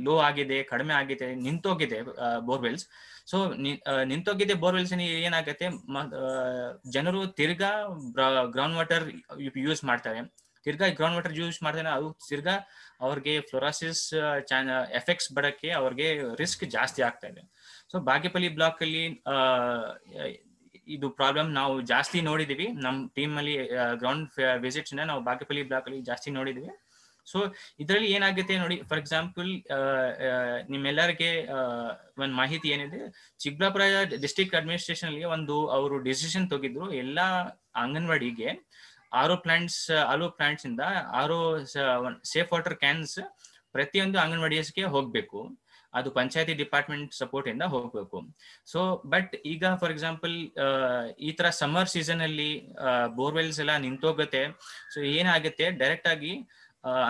ಲೋ ಆಗಿದೆ, ಕಡಿಮೆ ಆಗಿದೆ, ನಿಂತೋಗಿದೆ ಬೋರ್ವೆಲ್ಸ್. ಸೊ ನಿಂತೋಗಿದೆ ಬೋರ್ವೆಲ್ಸ್ ಏನಾಗುತ್ತೆ, ಜನರು ತಿರ್ಗಾ ಗ್ರೌಂಡ್ ವಾಟರ್ ಯೂಸ್ ಮಾಡ್ತಾರೆ. ತಿರ್ಗಾ ಗ್ರೌಂಡ್ ವಾಟರ್ ಯೂಸ್ ಮಾಡ್ತಾರೆ, ಅದು ತಿರ್ಗಾ ಅವ್ರಿಗೆ ಫ್ಲೋರಾಸಿಸ್ ಎಫೆಕ್ಟ್ಸ್ ಬರಕ್ಕೆ ಅವ್ರಿಗೆ ರಿಸ್ಕ್ ಜಾಸ್ತಿ ಆಗ್ತಾ ಇದೆ. ಸೊ ಬಾಗೇಪಲ್ಲಿ ಬ್ಲಾಕ್ ಅಲ್ಲಿ ಇದು ಪ್ರಾಬ್ಲಮ್ ನಾವು ಜಾಸ್ತಿ ನೋಡಿದೀವಿ. ನಮ್ಮ ಟೀಮ್ ಅಲ್ಲಿ ಗ್ರೌಂಡ್ ವಿಸಿಟ್ಸ್ ನಾವು ಬಾಗೇಪಲ್ಲಿ ಬ್ಲಾಕ್ ಅಲ್ಲಿ ಜಾಸ್ತಿ ನೋಡಿದೀವಿ. ಸೊ ಇದರಲ್ಲಿ ಏನಾಗುತ್ತೆ ನೋಡಿ, ಫಾರ್ ಎಕ್ಸಾಂಪಲ್ ನಿಮ್ಮೆಲ್ಲರಿಗೆ ಒಂದು ಮಾಹಿತಿ ಏನಿದೆ, ಚಿಕ್ಕಬಳ್ಳಾಪುರ ಡಿಸ್ಟ್ರಿಕ್ಟ್ ಅಡ್ಮಿನಿಸ್ಟ್ರೇಷನ್ ಅಲ್ಲಿ ಅವರು ಡಿಸಿಷನ್ ತಗಿದ್ರು, ಎಲ್ಲಾ ಅಂಗನವಾಡಿಗೆ 6 ಪ್ಲಾಂಟ್ಸ್ ಇಂದ 6 ಸೇಫ್ ವಾಟರ್ ಕ್ಯಾನ್ಸ್ ಪ್ರತಿಯೊಂದು ಅಂಗನವಾಡಿಗೆ ಹೋಗ್ಬೇಕು. ಅದು ಪಂಚಾಯತಿ ಡಿಪಾರ್ಟ್ಮೆಂಟ್ ಸಪೋರ್ಟ್ ಇಂದ ಹೋಗ್ಬೇಕು. ಸೊ ಬಟ್ ಈಗ ಫಾರ್ ಎಕ್ಸಾಂಪಲ್ ಈ ತರ ಸಮ್ಮರ್ ಸೀಸನ್ ಅಲ್ಲಿ ಬೋರ್ವೆಲ್ಸ್ ಎಲ್ಲ ನಿಂತೋಗುತ್ತೆ. ಸೊ ಏನಾಗುತ್ತೆ, ಡೈರೆಕ್ಟ್ ಆಗಿ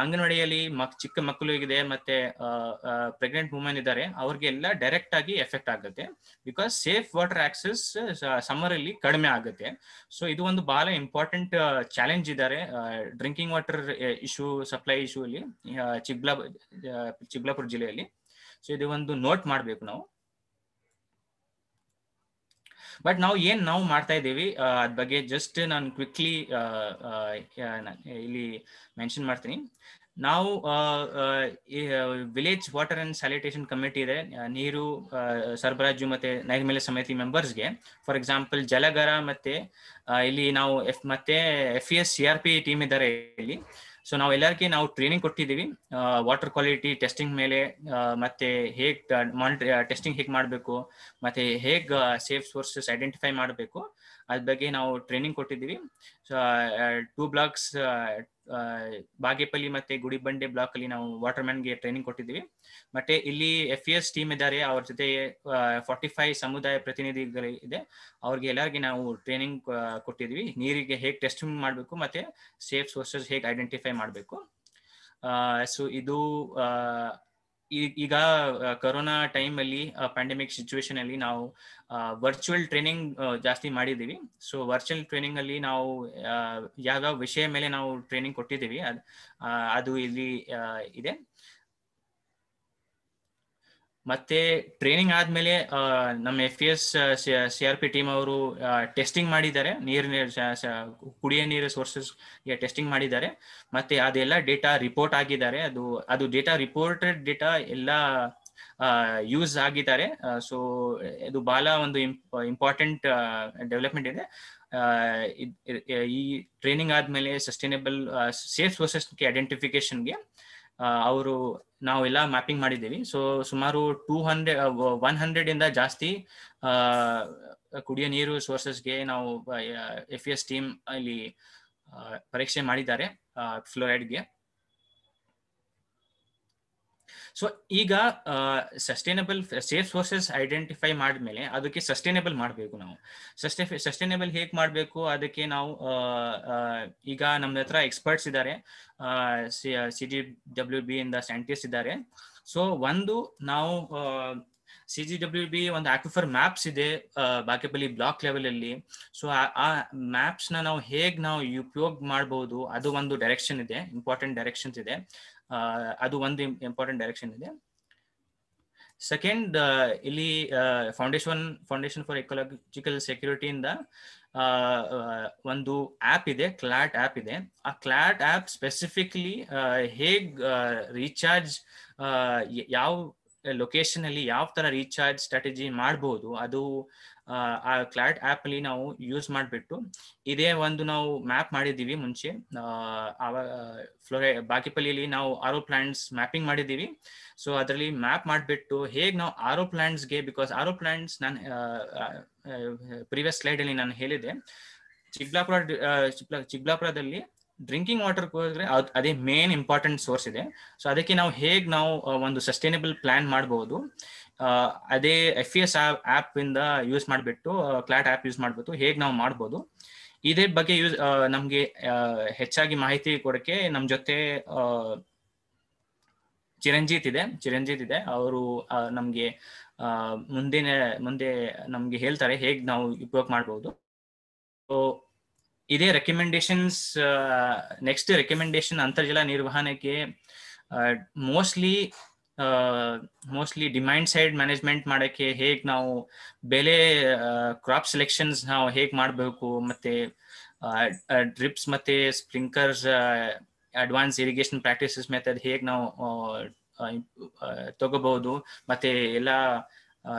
ಅಂಗನವಾಡಿಯಲ್ಲಿ ಚಿಕ್ಕ ಮಕ್ಕಳು ಇದೆ, ಮತ್ತೆ ಪ್ರೆಗ್ನೆಂಟ್ ವುಮೆನ್ ಇದ್ದಾರೆ, ಅವ್ರಿಗೆಲ್ಲ ಡೈರೆಕ್ಟ್ ಆಗಿ ಎಫೆಕ್ಟ್ ಆಗುತ್ತೆ. Because safe water access summer ಅಲ್ಲಿ ಕಡಿಮೆ ಆಗುತ್ತೆ. ಸೊ ಇದು ಒಂದು ಬಹಳ ಇಂಪಾರ್ಟೆಂಟ್ ಚಾಲೆಂಜ್ ಇದ್ದಾರೆ drinking water issue, supply issue ಅಲ್ಲಿ ಚಿಕ್ಕಬಳ್ಳಾಪುರ ಜಿಲ್ಲೆಯಲ್ಲಿ. ಸೊ ಇದು ಒಂದು ನೋಟ್ ಮಾಡ್ಬೇಕು ನಾವು. ಬಟ್ ನಾವು ಮಾಡ್ತಾ ಇದ್ದೀವಿ ಅದ್ ಬಗ್ಗೆ ಜಸ್ಟ್ ನಾನು ಕ್ವಿಕ್ಲಿ ಇಲ್ಲಿ ಮೆನ್ಷನ್ ಮಾಡ್ತೀನಿ. ನಾವು village water and sanitation committee ಇದೆ, ನೀರು ಸರಬರಾಜು ಮತ್ತೆ ನೈರ್ಮಲ್ಯ ಸಮಿತಿ ಮೆಂಬರ್ಸ್ಗೆ. ಫಾರ್ ಎಕ್ಸಾಂಪಲ್ ಜಲಗರ ಮತ್ತೆ ಇಲ್ಲಿ ನಾವು FES CRP ಟೀಮ್ ಇದ್ದಾರೆ ಇಲ್ಲಿ. ಸೊ ನಾವು ಎಲ್ಲರಿಗೆ ನಾವು ಟ್ರೈನಿಂಗ್ ಕೊಟ್ಟಿದ್ದೀವಿ ವಾಟರ್ ಕ್ವಾಲಿಟಿ ಟೆಸ್ಟಿಂಗ್ ಮೇಲೆ, ಮತ್ತೆ ಹೇಗ್ ಟೆಸ್ಟಿಂಗ್ ಹೇಗೆ ಮಾಡಬೇಕು, ಮತ್ತೆ ಹೇಗ್ ಸೇಫ್ ಸೋರ್ಸಸ್ ಐಡೆಂಟಿಫೈ ಮಾಡಬೇಕು, ಅದ್ರ ಬಗ್ಗೆ ನಾವು ಟ್ರೈನಿಂಗ್ ಕೊಟ್ಟಿದ್ದೀವಿ. 2 ಬ್ಲಾಕ್ಸ್ ಬಾಗೇಪಲ್ಲಿ ಮತ್ತೆ ಗುಡಿಬಂಡೆ ಬ್ಲಾಕ್ ಅಲ್ಲಿ ನಾವು ವಾಟರ್ ಮ್ಯಾನ್ಗೆ ಟ್ರೈನಿಂಗ್ ಕೊಟ್ಟಿದ್ದೀವಿ. ಮತ್ತೆ ಇಲ್ಲಿ FES ಟೀಮ್ ಇದ್ದಾರೆ, ಅವ್ರ ಜೊತೆ 45 ಸಮುದಾಯ ಪ್ರತಿನಿಧಿಗಳು ಇದೆ, ಅವ್ರಿಗೆ ಎಲ್ಲರಿಗೆ ನಾವು ಟ್ರೈನಿಂಗ್ ಕೊಟ್ಟಿದ್ದೀವಿ. ನೀರಿಗೆ ಹೇಗೆ ಟೆಸ್ಟಿಂಗ್ ಮಾಡಬೇಕು ಮತ್ತೆ ಸೇಫ್ ಸೋರ್ಸಸ್ ಹೇಗೆ ಐಡೆಂಟಿಫೈ ಮಾಡಬೇಕು. ಸೊ ಇದು ಈಗ ಕೊರೋನಾ ಟೈಮ್ ಅಲ್ಲಿ ಪ್ಯಾಂಡಮಿಕ್ ಸಿಚುವೇಶನ್ ಅಲ್ಲಿ ನಾವು ವರ್ಚುವಲ್ ಟ್ರೈನಿಂಗ್ ಜಾಸ್ತಿ ಮಾಡಿದ್ದೀವಿ. ಸೊ ವರ್ಚುವಲ್ ಟ್ರೈನಿಂಗ್ ಅಲ್ಲಿ ನಾವು ಯಾವ್ಯಾವ ವಿಷಯ ಮೇಲೆ ನಾವು ಟ್ರೈನಿಂಗ್ ಕೊಟ್ಟಿದ್ದೀವಿ ಅದು ಇಲ್ಲಿ ಇದೆ. ಮತ್ತೆ ಟ್ರೈನಿಂಗ್ ಆದ್ಮೇಲೆ ನಮ್ಮ FES CRP ಟೀಮ್ ಅವರು ಟೆಸ್ಟಿಂಗ್ ಮಾಡಿದ್ದಾರೆ, ಕುಡಿಯೋ ನೀರು ಸೋರ್ಸಸ್ ಟೆಸ್ಟಿಂಗ್ ಮಾಡಿದ್ದಾರೆ. ಮತ್ತೆ ಅದೆಲ್ಲ ಡೇಟಾ ರಿಪೋರ್ಟ್ ಆಗಿದ್ದಾರೆ, ಅದು ಡೇಟಾ ರಿಪೋರ್ಟೆಡ್ ಡೇಟಾ ಎಲ್ಲ ಯೂಸ್ ಆಗಿದ್ದಾರೆ. ಸೊ ಇದು ಬಹಳ ಒಂದು ಇಂಪಾರ್ಟೆಂಟ್ ಡೆವಲಪ್ಮೆಂಟ್ ಇದೆ. ಈ ಟ್ರೈನಿಂಗ್ ಆದ್ಮೇಲೆ ಸಸ್ಟೈನೇಬಲ್ ಸೇಫ್ ಸೋರ್ಸಸ್ಗೆ ಐಡೆಂಟಿಫಿಕೇಶನ್ಗೆ ನಾವೆಲ್ಲ ಮ್ಯಾಪಿಂಗ್ ಮಾಡಿದ್ದೀವಿ. ಸೊ ಸುಮಾರು 100 ಇಂದ ಜಾಸ್ತಿ ಕುಡಿಯೋ ನೀರು ಸೋರ್ಸಸ್ಗೆ ನಾವು FES ಟೀಮ್ ಅಲ್ಲಿ ಪರೀಕ್ಷೆ ಮಾಡಿದ್ದಾರೆ ಫ್ಲೋರೈಡ್ಗೆ. ಸೊ ಈಗ ಸಸ್ಟೈನಬಲ್ ಸೇಫ್ ಸೋರ್ಸಸ್ ಐಡೆಂಟಿಫೈ ಮಾಡಿದ್ಮೇಲೆ ಅದಕ್ಕೆ ಸಸ್ಟೈನೇಬಲ್ ಮಾಡಬೇಕು ನಾವು. ಸಸ್ಟೈನೇಬಲ್ ಹೇಗೆ ಮಾಡಬೇಕು ಅದಕ್ಕೆ ನಾವು ಈಗ ನಮ್ಮ ಹತ್ರ ಎಕ್ಸ್ಪರ್ಟ್ಸ್ ಇದ್ದಾರೆ, CGWB ಇಂದ ಸೈಂಟಿಸ್ಟ್ ಇದ್ದಾರೆ. ಸೊ ಒಂದು ನಾವು CGWB ಒಂದು ಆಕ್ವಿಫರ್ ಮ್ಯಾಪ್ಸ್ ಇದೆ ಬಾಗೇಪಲ್ಲಿ ಬ್ಲಾಕ್ ಲೆವೆಲ್ ಅಲ್ಲಿ. ಸೊ ಆ ಮ್ಯಾಪ್ಸ್ ನಾವು ಹೇಗೆ ನಾವು ಉಪಯೋಗ ಮಾಡಬಹುದು, ಅದು ಒಂದು ಡೈರೆಕ್ಷನ್ ಇದೆ, ಇಂಪಾರ್ಟೆಂಟ್ ಡೈರೆಕ್ಷನ್ಸ್ ಇದೆ. ಅದು ಒಂದು ಇಂಪಾರ್ಟೆಂಟ್ ಡೈರೆಕ್ಷನ್ ಇದೆ. ಸೆಕೆಂಡ್, ಇಲ್ಲಿ ಫೌಂಡೇಶನ್ ಫಾರ್ ಎಕಾಲಜಿಕಲ್ ಸೆಕ್ಯೂರಿಟಿ ಇಂದ ಒಂದು ಆಪ್ ಇದೆ, ಕ್ಲಾಟ್ ಆಪ್ ಇದೆ. ಆ ಕ್ಲಾಟ್ ಆಪ್ ಸ್ಪೆಸಿಫಿಕ್ಲಿ ಹೇಗ್ ರೀಚಾರ್ಜ್, ಯಾವ ಲೊಕೇಶನ್ ಅಲ್ಲಿ ಯಾವ ತರ ರೀಚಾರ್ಜ್ ಸ್ಟ್ರಾಟಜಿ ಮಾಡಬಹುದು, ಅದು ಆ ಕ್ಲಾಟ್ ಆಪ್ ಅಲ್ಲಿ ನಾವು ಯೂಸ್ ಮಾಡಿಬಿಟ್ಟು ಇದೇ ಒಂದು ನಾವು ಮ್ಯಾಪ್ ಮಾಡಿದ್ದೀವಿ ಮುಂಚೆ. ಬಾಗೇಪಲ್ಲಿಯಲ್ಲಿ ನಾವು RO ಪ್ಲಾಂಟ್ಸ್ ಮ್ಯಾಪಿಂಗ್ ಮಾಡಿದ್ದೀವಿ. ಸೊ ಅದರಲ್ಲಿ ಮ್ಯಾಪ್ ಮಾಡಿಬಿಟ್ಟು ಹೇಗೆ ನಾವು RO ಪ್ಲಾಂಟ್ಸ್ಗೆ, ಬಿಕಾಸ್ RO ಪ್ಲಾಂಟ್ಸ್ ನಾನು ಪ್ರೀವಿಯಸ್ ಸ್ಲೈಡ್ ಅಲ್ಲಿ ನಾನು ಹೇಳಿದೆ, ಚಿಕ್ಕಬಳ್ಳಾಪುರದಲ್ಲಿ ಡ್ರಿಂಕಿಂಗ್ ವಾಟರ್ ಹೋದ್ರೆ ಅದೇ ಮೇನ್ ಇಂಪಾರ್ಟೆಂಟ್ ಸೋರ್ಸ್ ಇದೆ. ಸೊ ಅದಕ್ಕೆ ನಾವು ಹೇಗೆ ನಾವು ಒಂದು ಸಸ್ಟೈನೇಬಲ್ ಪ್ಲಾನ್ ಮಾಡಬಹುದು, ಅದೇ FES ಆಪ್ ಇಂದ ಯೂಸ್ ಮಾಡಿಬಿಟ್ಟು ಕ್ಲಾಟ್ ಆಪ್ ಯೂಸ್ ಮಾಡ್ಬಿಟ್ಟು ಹೇಗೆ ನಾವು ಮಾಡ್ಬೋದು, ಇದೇ ಬಗ್ಗೆ ನಮ್ಗೆ ಹೆಚ್ಚಾಗಿ ಮಾಹಿತಿ ಕೊಡಕ್ಕೆ ನಮ್ಮ ಜೊತೆ ಚಿರಂಜಿತ್ ಇದೆ. ಅವರು ನಮ್ಗೆ ಮುಂದೆ ನಮ್ಗೆ ಹೇಳ್ತಾರೆ ಹೇಗೆ ನಾವು ಉಪಯೋಗ ಮಾಡ್ಬೋದು. ಸೊ ಇದೇ ರೆಕಮೆಂಡೇಶನ್ಸ್. ನೆಕ್ಸ್ಟ್ ರೆಕಮೆಂಡೇಶನ್ ಅಂತರ್ಜಲ ನಿರ್ವಹಣೆಗೆ ಮೋಸ್ಟ್ಲಿ ಡಿಮ್ಯಾಂಡ್ ಸೈಡ್ ಮ್ಯಾನೇಜ್ಮೆಂಟ್ ಮಾಡಕ್ಕೆ ಹೇಗೆ ನಾವು ಬೆಲೆ ಕ್ರಾಪ್ ಸೆಲೆಕ್ಷನ್ಸ್ ನಾವು ಹೇಗೆ ಮಾಡಬೇಕು, ಮತ್ತೆ ಡ್ರಿಪ್ಸ್ ಮತ್ತೆ ಸ್ಪ್ರಿಂಕರ್ಸ್ ಅಡ್ವಾನ್ಸ್ ಇರಿಗೇಷನ್ ಪ್ರಾಕ್ಟೀಸಸ್ ಮೆಥಡ್ ಹೇಗೆ ನಾವು ತಗೋಬಹುದು, ಮತ್ತೆ ಎಲ್ಲ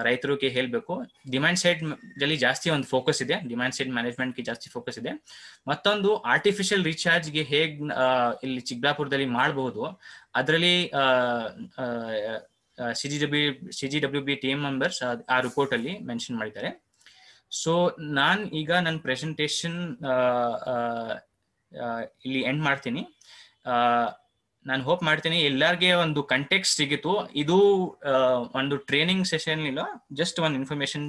ರೈತರಿಗೆ ಹೇಳ್ಬೇಕು. ಡಿಮ್ಯಾಂಡ್ ಸೈಡ್ ಅಲ್ಲಿ ಜಾಸ್ತಿ ಒಂದು ಫೋಕಸ್ ಇದೆ, ಡಿಮ್ಯಾಂಡ್ ಸೈಡ್ ಮ್ಯಾನೇಜ್ಮೆಂಟ್ಗೆ ಜಾಸ್ತಿ ಫೋಕಸ್ ಇದೆ. ಮತ್ತೊಂದು ಆರ್ಟಿಫಿಷಿಯಲ್ ರೀಚಾರ್ಜ್ಗೆ ಹೇಗೆ ಇಲ್ಲಿ ಚಿಕ್ಕಬಳ್ಳಾಪುರದಲ್ಲಿ ಮಾಡಬಹುದು, ಅದರಲ್ಲಿ CGWB ಟೀಮ್ ಮೆಂಬರ್ಸ್ ಆ ರಿಪೋರ್ಟ್ ಅಲ್ಲಿ ಮೆನ್ಷನ್ ಮಾಡಿದ್ದಾರೆ. ಸೊ ನಾನು ಈಗ ನನ್ನ ಪ್ರೆಸೆಂಟೇಶನ್ ಇಲ್ಲಿ ಎಂಡ್ ಮಾಡ್ತೀನಿ. ನಾನು ಹೋಪ್ ಮಾಡ್ತೀನಿ ಎಲ್ಲರಿಗೆ ಒಂದು ಕಂಟೆಕ್ಸ್ಟ್ ಸಿಗಿತು. ಇದು ಒಂದು ಟ್ರೈನಿಂಗ್ ಸೆಷನ್ ಇಲ್ಲ, ಜಸ್ಟ್ ಒಂದು ಇನ್ಫಾರ್ಮೇಶನ್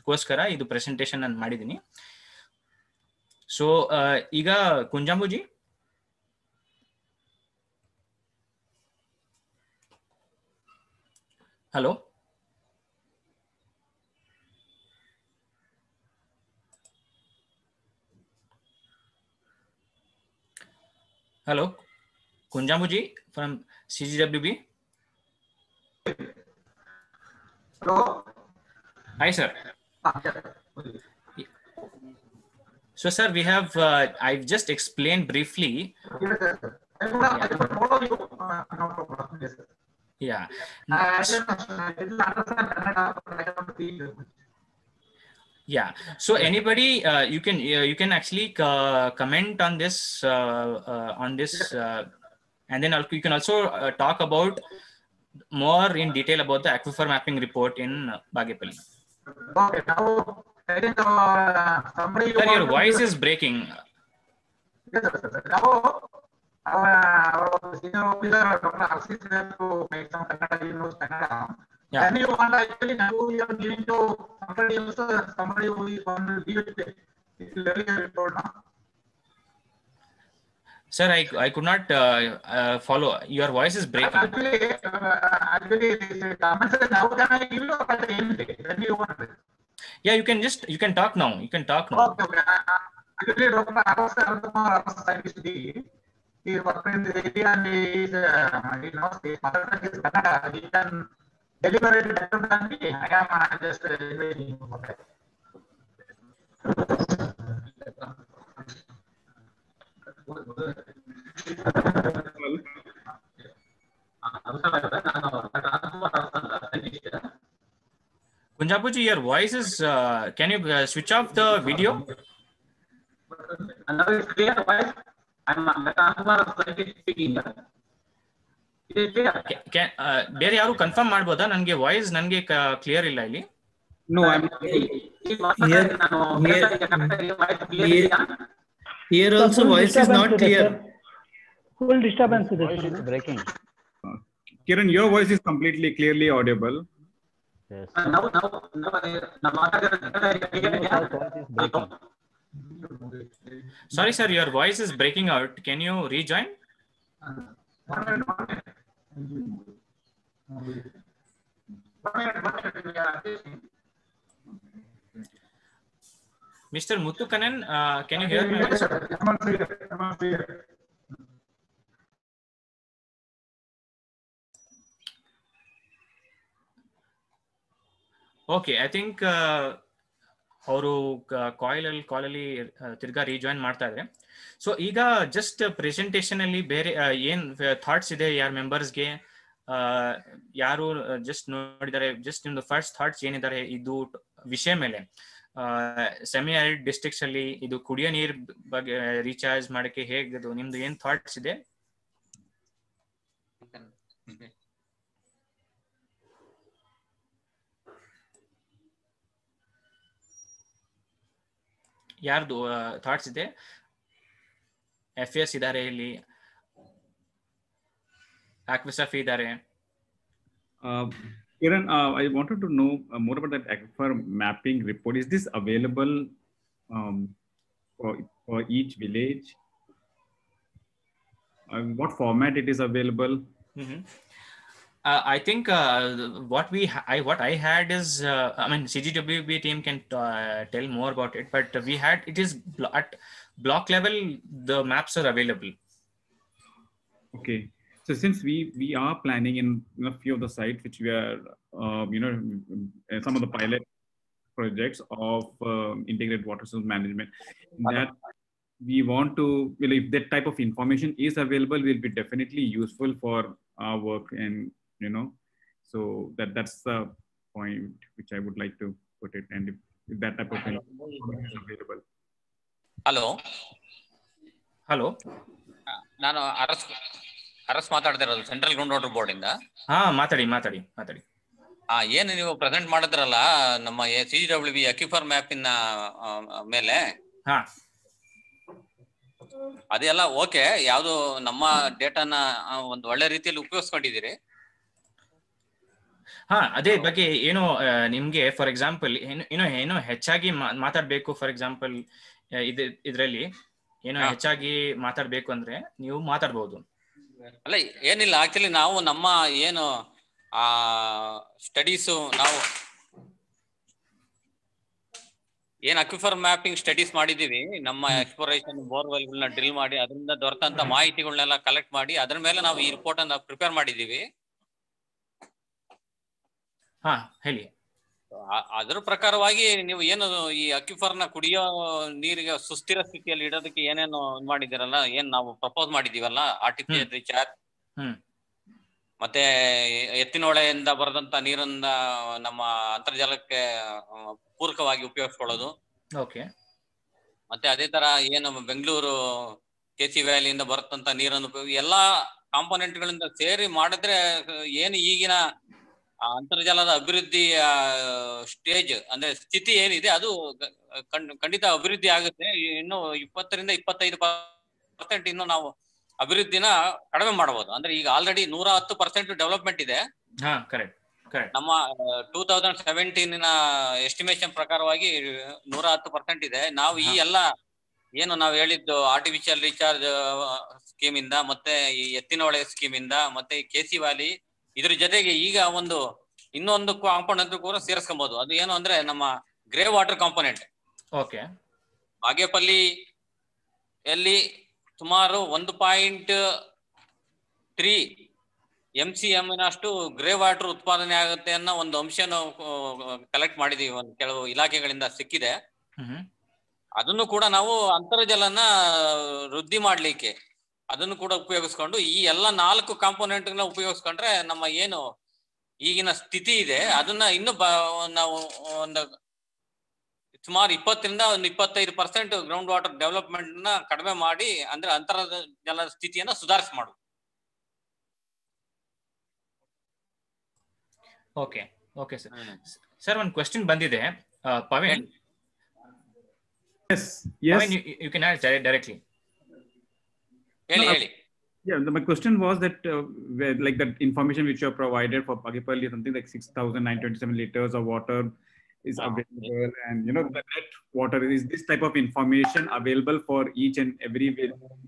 ಗೋಸ್ಕರ ಇದು ಪ್ರೆಸೆಂಟೇಶನ್ ನಾನು ಮಾಡಿದ್ದೀನಿ. ಸೊ ಈಗ ಕುಂಜಾಂಬುಜಿ, hello. Hello, Kunjambuji from CGWB. Hello. Hi, sir. So, sir, we have, I've just explained briefly. Yes, sir. I will follow you. No problem. Yes, sir. Yeah. I didn't understand Kannada, but I don't feel it. Yeah. So anybody, you can actually comment on this, and then you can also talk about more in detail about the aquifer mapping report in Bagepalli. Okay. Now I think somebody. Sir, your voice is breaking. Yes, sir. Now our senior officer, Dr. Ashish, to make some Kannada, he knows Kannada. Yeah. Then you want actually now you are giving to somebody else, somebody who is going to give it. It's very report now. Sir, I could not follow. Your voice is breaking. Actually, now can I give you at the end? Then you want it. Yeah, you can talk now. You can talk now. Okay. Actually, Dr. Abbas scientist, he is working in this area and he knows the mother tongue is Kannada. He can deliver it better than me. I am just waiting for that. Kunjabuji, your voice is, can you switch off the video? Now it's clear, right? I'm speaking. It is clear. ಬೇರೆ ಯಾರು confirm ಮಾಡ್ಬೋದಾ? ನನಗೆ voice ನನಗೆ clear ಇಲ್ಲ ಇಲ್ಲಿ. No, I'm here also voice is not clear. Full disturbance is breaking. Kiran, your voice is completely clearly audible. Yes. Now, Sorry, sir, your voice is breaking out. Can you rejoin? Mr. Muthukanan, can you hear me? Okay, I think ಅವರು ಕಾಲಲ್ಲಿ ತಿರ್ಗಾ rejoin ಮಾಡ್ತಾ ಇದ್ದಾರೆ. So ಈಗ just presentation ಅಲ್ಲಿ ಬೇರೆ ಏನ್ thoughts ಇದೆ ಯಾರ ಮೆಂಬರ್ಸ್ಗೆ, ಯಾರು ಜಸ್ಟ್ ನೋಡಿದ್ದಾರೆ, ಜಸ್ಟ್ ನಿಮ್ದು ಫಸ್ಟ್ ಥಾಟ್ಸ್ ಏನಿದ್ದಾರೆ ಇದು ವಿಷಯ ಮೇಲೆ, ಸೆಮಿ ಆರಿಡ್ ಡಿಸ್ಟ್ರಿಕ್ಟ್ಸ್ ಅಲ್ಲಿ ಇದು ಕುಡಿಯೋ ನೀರ್ ಬಗ್ಗೆ ರೀಚಾರ್ಜ್ ಮಾಡಕ್ಕೆ ಹೇಗದು ನಿಮ್ದು ಏನ್ ಥಾಟ್ಸ್ ಇದೆ? ಯಾರ್ದು ಥಾಟ್ಸ್ ಇದೆ? FS ಇದ್ದಾರೆ, ಇಲ್ಲಿ ಆಕ್ವಿಸಫ್ ಇದ್ದಾರೆ. Kiran, I wanted to know more about that aquifer mapping report. Is this available for each village? What format it is available? I think what I had is, I mean, CGWB team can tell more about it, but it is at block level, the maps are available. Okay. So since we are planning in a few of the sites which we are, some of the pilot projects of integrated water resource management, that we want to, if that type of information is available, will be definitely useful for our work, and so that's the point which I would like to put it. And if that type of information is available. Hello. ನಾನು ಅರಸ್ ಮಾತಾಡ್ತಿರೋದು central ground water board ಇಂದ. ಮಾತಾಡಿ. ಏನು ನೀವು present ಮಾಡಿದ್ರಲ್ಲ ನಮ್ಮ CGWB ಅಕ್ಯುಫರ್ ಮ್ಯಾಪಿನ ಮೇಲೆ, ಅದೆಲ್ಲ ಓಕೆ, ಯಾವ್ದು ನಮ್ಮ ಡೇಟಾನ ಒಂದು ಒಳ್ಳೆ ರೀತಿಯಲ್ಲಿ ಉಪಯೋಗಿಸ್ಕೊಂಡಿದ್ದೀರಿ. ಅದೇ ಬಗ್ಗೆ ಏನೋ ನಿಮ್ಗೆ ಫಾರ್ ಎಕ್ಸಾಂಪಲ್ ಏನೋ ಹೆಚ್ಚಾಗಿ ಮಾತಾಡ್ಬೇಕು, ಫಾರ್ ಎಕ್ಸಾಂಪಲ್ ಇದ್ರಲ್ಲಿ ಏನೋ ಹೆಚ್ಚಾಗಿ ಮಾತಾಡ್ಬೇಕು ಅಂದ್ರೆ ನೀವು ಮಾತಾಡ್ಬಹುದು. ಅಲ್ಲ ಏನಿಲ್ಲ, ಆಕ್ಚುಲಿ ನಾವು ನಮ್ಮ ಏನು ಸ್ಟಡೀಸು, ನಾವು ಏನ್ ಅಕ್ವಿಫರ್ ಮ್ಯಾಪಿಂಗ್ ಸ್ಟಡೀಸ್ ಮಾಡಿದೀವಿ, ನಮ್ಮ ಎಕ್ಸ್ಪ್ಲೋರೇಷನ್ ಬೋರ್ವೆಲ್ಗಳನ್ನ ಡ್ರಿಲ್ ಮಾಡಿ ಅದರಿಂದ ದೊರೆತಂತ ಮಾಹಿತಿಗಳನ್ನೆಲ್ಲ ಕಲೆಕ್ಟ್ ಮಾಡಿ ಅದ್ರ ಮೇಲೆ ನಾವು ಈ ರಿಪೋರ್ಟ್ ಅನ್ನ ಪ್ರಿಪೇರ್ ಮಾಡಿದೀವಿ. ಹೇಳಿ. ಅದ್ರ ಪ್ರಕಾರವಾಗಿ ನೀವು ಏನು ಈ ಅಕ್ಯುಫರ್ ನ ಕುಡಿಯೋ ನೀರಿಗೆ ಸುಸ್ಥಿರ ಸ್ಥಿತಿಯಲ್ಲಿ ಇಡೋದಕ್ಕೆ ಏನೇನು ಮಾಡಿದಿರಲ್ಲ, ಏನ್ ನಾವು ಪ್ರಪೋಸ್ ಮಾಡಿದೀವಲ್ಲ, ಆರ್ಟಿಫಿಷಿಯಲ್ ರಿಚಾರ್ಜ್, ಮತ್ತೆ ಎತ್ತಿನೊಳೆಯಿಂದ ಬರದಂತ ನೀರನ್ನ ನಮ್ಮ ಅಂತರ್ಜಾಲಕ್ಕೆ ಪೂರಕವಾಗಿ ಉಪಯೋಗಿಸ್ಕೊಳ್ಳೋದು. ಮತ್ತೆ ಅದೇ ತರ ಏನು ಬೆಂಗಳೂರು KC ವ್ಯಾಲಿಯಿಂದ ಬರತಂತ ನೀರನ್ನು ಎಲ್ಲಾ ಕಾಂಪೋನೆಂಟ್ ಗಳಿಂದ ಸೇರಿ ಮಾಡಿದ್ರೆ ಏನು ಈಗಿನ ಅಂತರ್ಜಾಲದ ಅಭಿವೃದ್ಧಿ ಸ್ಟೇಜ್ ಅಂದ್ರೆ ಸ್ಥಿತಿ ಏನಿದೆ ಅದು ಖಂಡಿತ ಅಭಿವೃದ್ಧಿ ಆಗುತ್ತೆ. ಇನ್ನು 20 to 25% ಇನ್ನು ನಾವು ಅಭಿವೃದ್ಧಿನ ಕಡಿಮೆ ಮಾಡಬಹುದು. ಅಂದ್ರೆ ಈಗ ಆಲ್ರೆಡಿ 110% ಡೆವಲಪ್ಮೆಂಟ್ ಇದೆ. ನಮ್ಮ 2017 ಎಸ್ಟಿಮೇಷನ್ ಪ್ರಕಾರವಾಗಿ 110% ಇದೆ. ನಾವು ಈ ಎಲ್ಲ ಏನು ನಾವು ಹೇಳಿದ್ದು ಆರ್ಟಿಫಿಷಿಯಲ್ ರಿಚಾರ್ಜ್ ಸ್ಕೀಮ್ ಇಂದ, ಮತ್ತೆ ಈ ಎತ್ತಿನಹೊಳೆ ಸ್ಕೀಮ್ ಇಂದ, ಮತ್ತೆ KC ವ್ಯಾಲಿ, ಇದ್ರ ಜೊತೆಗೆ ಈಗ ಇನ್ನೊಂದು ಕಾಂಪೋನೆಂಟ್ ಕೂಡ ಸೇರಿಸ್ಕೊಬಹುದು. ಅದು ಏನು ಅಂದ್ರೆ ನಮ್ಮ ಗ್ರೇ ವಾಟರ್ ಕಾಂಪೋನೆಂಟ್. ಬಾಗೇಪಲ್ಲಿಯಲ್ಲಿ ಸುಮಾರು 1.3 MCM ಗ್ರೇ ವಾಟರ್ ಉತ್ಪಾದನೆ ಆಗುತ್ತೆ ಅನ್ನೋ ಒಂದು ಅಂಶನ ಕಲೆಕ್ಟ್ ಮಾಡಿದೀವಿ, ಒಂದು ಕೆಲವು ಇಲಾಖೆಗಳಿಂದ ಸಿಕ್ಕಿದೆ. ಅದನ್ನು ಕೂಡ ನಾವು ಅಂತರ್ಜಲನ ವೃದ್ಧಿ ಮಾಡ್ಲಿಕ್ಕೆ ಅದನ್ನು ಕೂಡ ಉಪಯೋಗಿಸ್ಕೊಂಡು ಈ ಎಲ್ಲ 4 ಕಾಂಪೋನೆಂಟ್ ಉಪಯೋಗಿಸ್ಕೊಂಡ್ರೆ ನಮ್ಮ ಏನು ಈಗಿನ ಸ್ಥಿತಿ ಇದೆ ಅದನ್ನ ಇನ್ನು ನಾವು ಒಂದು ಸುಮಾರು 20 to 25% ಗ್ರೌಂಡ್ ವಾಟರ್ ಡೆವಲಪ್ಮೆಂಟ್ ನ ಕಡಿಮೆ ಮಾಡಿ, ಅಂದ್ರೆ ಅಂತರ್ಜಲ ಸ್ಥಿತಿಯನ್ನ ಸುಧಾರಿಸ ಮಾಡುದು. ಓಕೆ ಸರ್, ಒಂದು ಕ್ವೆಶ್ಚನ್ ಬಂದಿದೆ. Pawan, yes you can ask directly. ಹೇಳಿ. Yeah, my question was that like that information which you have provided for Bagepalli, something like 6,927 liters of water is available, and the net water, is this type of information available for each and every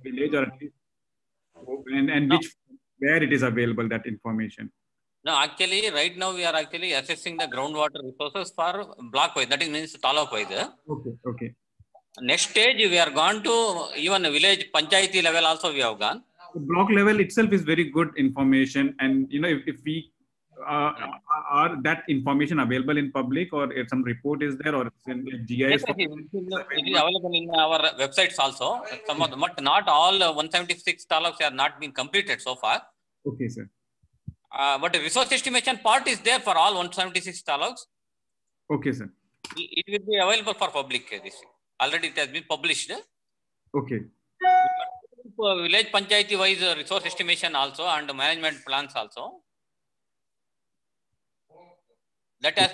village, or at least, and No. where it is available, that information? No, actually, right now we are actually assessing the groundwater resources for block wise. That means taluk wise. Okay. Next stage, we are gone to even village panchayati level also we have gone. The block level itself is very good information, and if we are that information available in public, or if some report is there, or it's in like GIS? Yes, it is available in our websites also. Some of them, but not all 176 taluks are not been completed so far. Okay, sir. But the resource estimation part is there for all 176 taluks. Okay, sir. It will be available for public. This already it has been published. Okay. Village panchayati wise resource estimation also and management plans also. That has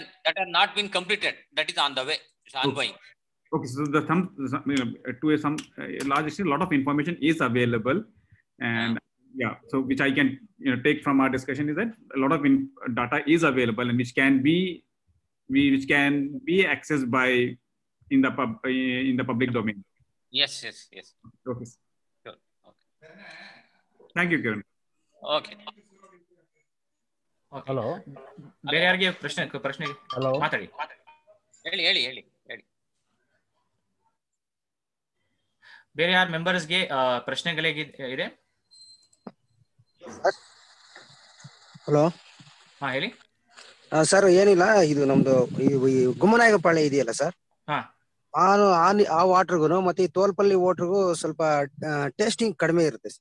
not been completed. That is on the way. It's ongoing. Okay, so to some large extent, a lot of information is available, and yeah, so which I can take from our discussion is that a lot of data is available, and which can be accessed by in the public domain. Yes. Okay. Sure. Okay. Thank you, Kiran. Okay. Hello, ಬೇರೆ ಯಾರಿಗೆ ಪ್ರಶ್ನೆ ಮಾತಾಡಿ. ಹೇಳಿ. ಬೇರೆ ಯಾರ ಮೆಂಬರ್ಸ್ಗೆ ಪ್ರಶ್ನೆಗಳಿದೆ? Hello, ಹಾ ಹೇಳಿ. Sir ಏನಿಲ್ಲ, ಇದು ನಮ್ದು ಈ ಗುಮ್ಮನಾಯಕಪಾಳ್ಯ ಇದೆಯಲ್ಲ ಸರ್, ಆ ವಾಟರ್ಗೂ ಮತ್ತೆ ಈ ತೋಲ್ಪಲ್ಲಿ ವಾಟರ್ಗೂ ಸ್ವಲ್ಪ ಟೇಸ್ಟಿಂಗ್ ಕಡಿಮೆ ಇರುತ್ತೆ.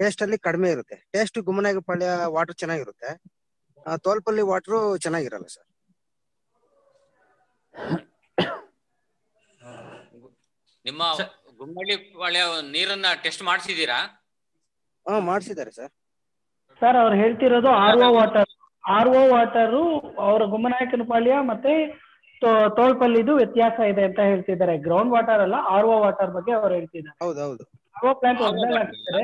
ಟೇಸ್ಟ್ ಅಲ್ಲಿ ಕಡಿಮೆ ಇರುತ್ತೆ. ಟೇಸ್ಟ್ ಗುಮ್ಮನಾಯಕಪಾಳ್ಯ ವಾಟರ್ ಚೆನ್ನಾಗಿರುತ್ತೆ, ತೋಲ್ಪಲ್ಲಿ ವಾಟರ್ ಚೆನ್ನಾಗಿರಲ್ಲ ಸರ್. ನಿಮ್ಮ ಗುಮ್ಮನಹಳ್ಳಿ ನೀರನ್ನ ಟೆಸ್ಟ್ ಮಾಡಿಸಿದೀರಾ? ಮಾಡಿಸಿದ್ದಾರೆ ಸರ್. ಸರ್ ಅವ್ರು ಹೇಳ್ತಿರೋದು ಆರ್ ಒ ವಾಟರು ಅವರ ಗುಮ್ಮನಾಯಕನಪಾಳ್ಯ ಮತ್ತೆ ತೋಳ್ಪಲ್ಲಿದು ವ್ಯತ್ಯಾಸ ಇದೆ ಅಂತ ಹೇಳ್ತಿದ್ದಾರೆ. ಗ್ರೌಂಡ್ ವಾಟರ್ ಅಲ್ಲ, ಆರ್ ಒ ವಾಟರ್ ಬಗ್ಗೆ ಅವ್ರು ಹೇಳ್ತಿದ್ದಾರೆ. ಹೌದೌದು. ಆರ್ ಒ ಪ್ಲಾಂಟ್ ಹಾಕ್ತಿದ್ದಾರೆ.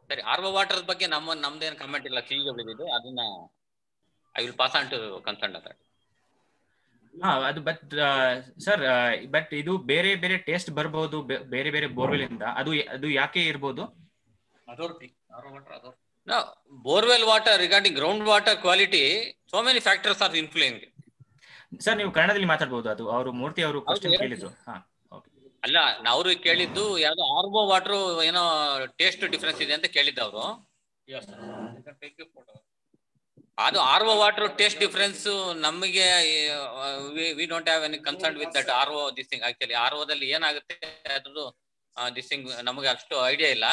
ಸರಿ, ಆರ್ ಒ ವಾಟರ್ ಬಗ್ಗೆ ನಮ್ದೇನು ಕಮೆಂಟ್ ಇಲ್ಲ, ತಿಳಿದು ಅದನ್ನ I will pass on to concern authority. ಅದು ಬಟ್ ಇದು ಬೇರೆ ಬೇರೆ ಟೇಸ್ಟ್ ಬರಬಹುದು ಬೇರೆ ಬೇರೆ ಬೋರ್ವೆಲ್ ಇಂದ. ಅದು ಯಾಕೆ ಇರಬಹುದು? Borewell water regarding ground water quality, so many factors are influencing. Sir ನೀವು ಕನ್ನಡದಲ್ಲಿ ಮಾತಾಡಬಹುದು. ಅದು ಅವರು ಮೂರ್ತಿ ಅವರು ಕ್ವಶ್ಚನ್ ಕೇಳಿದ್ರು. ಅಲ್ಲ, ಅವರು ಕೇಳಿದ್ದು ಯಾವ್ದು ಆರ್ ಒ ವಾಟರ್ ಏನೋ ಟೇಸ್ಟ್ ಡಿಫರೆನ್ಸ್ ಇದೆ ಅಂತ ಕೇಳಿದ್ದ ಅವರು. ಅದು R O water taste difference ನಮಗೆ we don't have any concern with that R O this thing. Actually R ಒದಲ್ಲಿ ಏನಾಗುತ್ತೆ ಅದ್ರದ್ದು ದಿಸ್ ಥಿಂಗ್ ನಮಗೆ ಅಷ್ಟು ಐಡಿಯಾ ಇಲ್ಲ.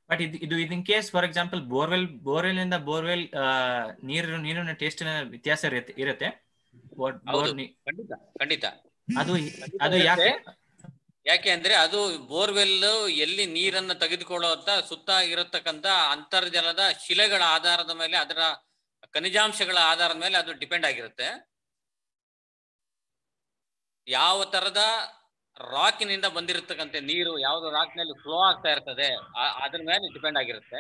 ಬಟ್ ಇದು in case for example borewell ಇಂದ ಬೋರ್ವೆಲ್ ನೀರಿನ ಟೇಸ್ಟ್ ವ್ಯತ್ಯಾಸ ಇರುತ್ತೆ. ಖಂಡಿತ. ಅದು ಯಾಕೆ ಅಂದ್ರೆ ಅದು ಬೋರ್ವೆಲ್ ಎಲ್ಲಿ ನೀರನ್ನು ತೆಗೆದುಕೊಳ್ಳುವಂತ ಸುತ್ತ ಇರತಕ್ಕಂತ ಅಂತರ್ಜಲದ ಶಿಲೆಗಳ ಆಧಾರದ ಮೇಲೆ, ಅದರ ಖನಿಜಾಂಶಗಳ ಆಧಾರದ ಮೇಲೆ ಅದು ಡಿಪೆಂಡ್ ಆಗಿರುತ್ತೆ. ಯಾವ ತರದ ರಾಕಿನಿಂದ ಬಂದಿರತಕ್ಕಂಥ ನೀರು ಯಾವ್ದು ರಾಕ್ ನಲ್ಲಿ ಫ್ಲೋ ಆಗ್ತಾ ಇರ್ತದೆ ಅದ್ರ ಮೇಲೆ ಡಿಪೆಂಡ್ ಆಗಿರುತ್ತೆ.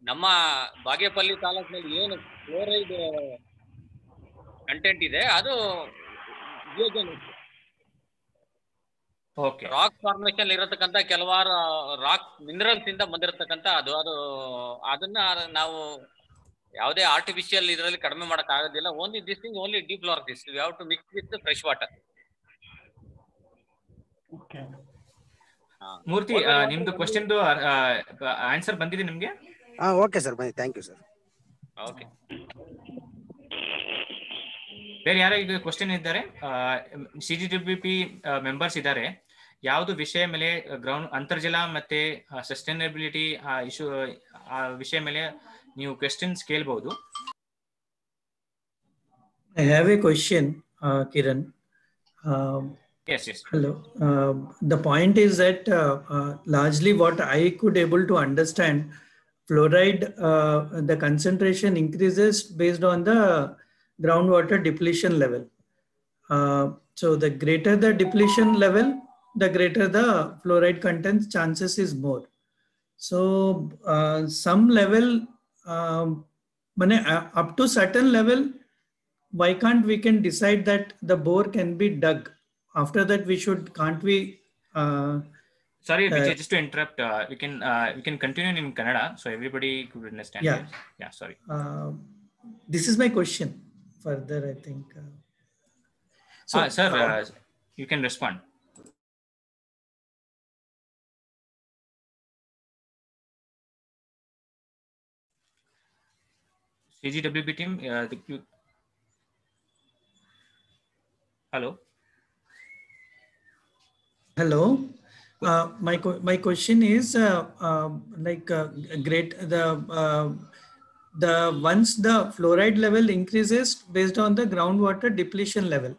ನಮ್ಮ ಬಾಗೇಪಲ್ಲಿ ತಾಲೂಕಿನಲ್ಲಿ ಏನು ಫ್ಲೋರೈಡ್ ಕಂಟೆಂಟ್ ಇದೆ ಅದು ರಾಕ್ ಫಾರ್ಮೇಶನ್ ಇರತಕ್ಕಂತ ಕೆಲವಾರು ರಾಕ್ ಮಿನರಲ್ಸ್ ಇಂದ ಬಂದಿರತಕ್ಕಂತ ಅದನ್ನ ನಾವು ಯಾವುದೇ ಆರ್ಟಿಫಿಷಿಯಲ್ ಇದರಲ್ಲಿ ಕಡಿಮೆ ಮಾಡಕ್ ಆಗೋದಿಲ್ಲ. ಓನ್ಲಿ ದಿಸ್ ಥಿಂಗ್ ಓನ್ಲಿ ಡಿಫ್ಲೋರಿಸ್ we have to mix with fresh water. Murthy, ನಿಮ್ದು ಕ್ವೆಶ್ಚನ್ ಆನ್ಸರ್ ಬಂದಿದೆ ನಿಮ್ಗೆ? ಓಕೆ ಸರ್, ಬನ್ನಿ. Thank you sir. ಓಕೆ, ಬೇರೆ ಯಾರು ಈಗ ಕ್ವೆಶ್ಚನ್ ಇದ್ದಾರೆ? CGWP ಮೆಂಬರ್ಸ್ ಇದ್ದಾರೆ. ಯಾವುದು ವಿಷಯ ಮೇಲೆ ಗ್ರೌಂಡ್ ಅಂತರ್ಜಲ ಮತ್ತೆ ಸಸ್ಟೈನಬಿಲಿಟಿ ಇಶ್ಯೂ ಆ ವಿಷಯ ಮೇಲೆ ನೀವು ಕ್ವೆಶ್ಚನ್ಸ್ ಕೇಳಬಹುದು. I have a question, Kiran. Yes. Hello. The point is that largely what I could able to understand, fluoride, the concentration increases based on the groundwater depletion level. So the greater the depletion level, the greater the fluoride content chances is more. So some level, up to certain level, why can't we can decide that the bore can be dug? After that, can't we? Sorry, Vijay, just to interrupt. We can continue in Kannada, so everybody could understand. Yeah. This. Yeah. Sorry. This is my question. Further, I think. Sir, you can respond. CGWB team, hello. Hello. My question is once the fluoride level increases based on the groundwater depletion level.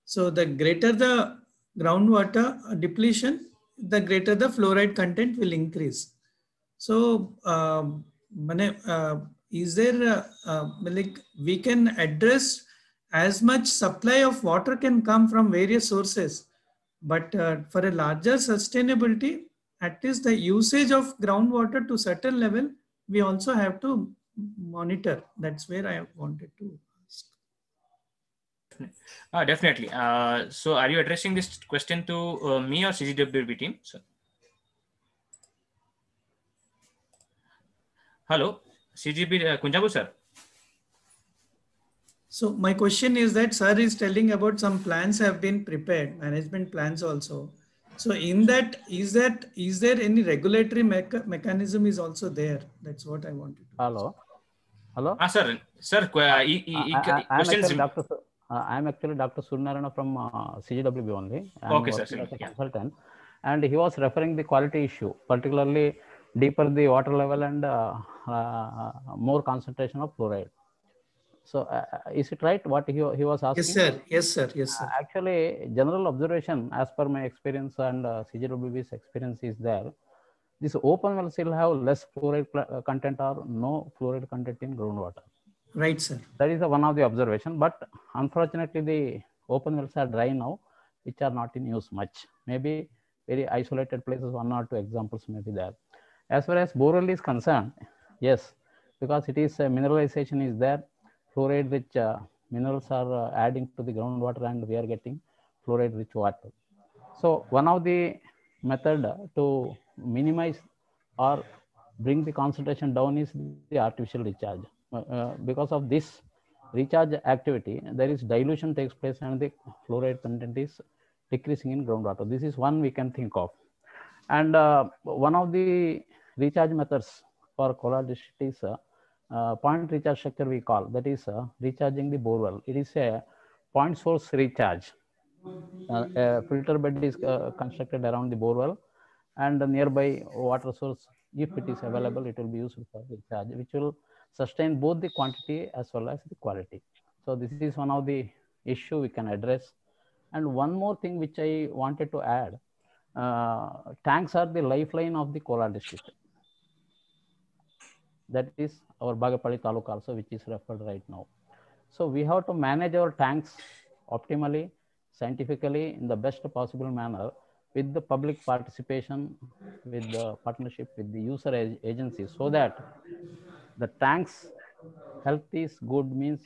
So the greater the groundwater depletion, the greater the fluoride content will increase. So is there we can address as much supply of water can come from various sources, but for a larger sustainability, at least the usage of groundwater to certain level, we also have to monitor. That's where I wanted to ask. Definitely. So are you addressing this question to me or CGWB team? Sir? Hello, CGB Kunjabu sir. So my question is that sir is telling about some plans have been prepared, management plans also. So in that, is there any regulatory mechanism is also there? That's what I wanted to ask. Hello. Sir. I'm actually Dr. Suryanarayana from CGWB only. I'm okay, sir. As a consultant, and he was referring the quality issue, particularly deeper the water level and more concentration of fluoride. So is it right what he was asking? Yes, sir. Actually, general observation as per my experience and CGWB's experience is there. This open wells will have less fluoride content or no fluoride content in groundwater. Right, sir. That is one of the observation. But unfortunately, the open wells are dry now, which are not in use much. Maybe very isolated places, 1 or 2 examples may be there. As far as borewell is concerned, yes, because it is mineralization is there. Fluoride rich minerals are adding to the groundwater and we are getting fluoride rich water. So one of the method to minimize or bring the concentration down is the artificial recharge. Because of this recharge activity, there is dilution takes place and the fluoride content is decreasing in groundwater. This is one we can think of. And one of the recharge methods for Kolar district is point recharge structure we call, that is recharging the borewell. It is a point source recharge. A filter bed is constructed around the borewell and the nearby water source, if it is available, it will be used for recharge, which will sustain both the quantity as well as the quality. So this is one of the issue we can address. And one more thing which I wanted to add, tanks are the lifeline of the Kolar district. That is our Bagapalli Taluk also, which is referred right now. So we have to manage our tanks optimally, scientifically, in the best possible manner, with the public participation, with the partnership with the user agencies, so that the tanks health is good, means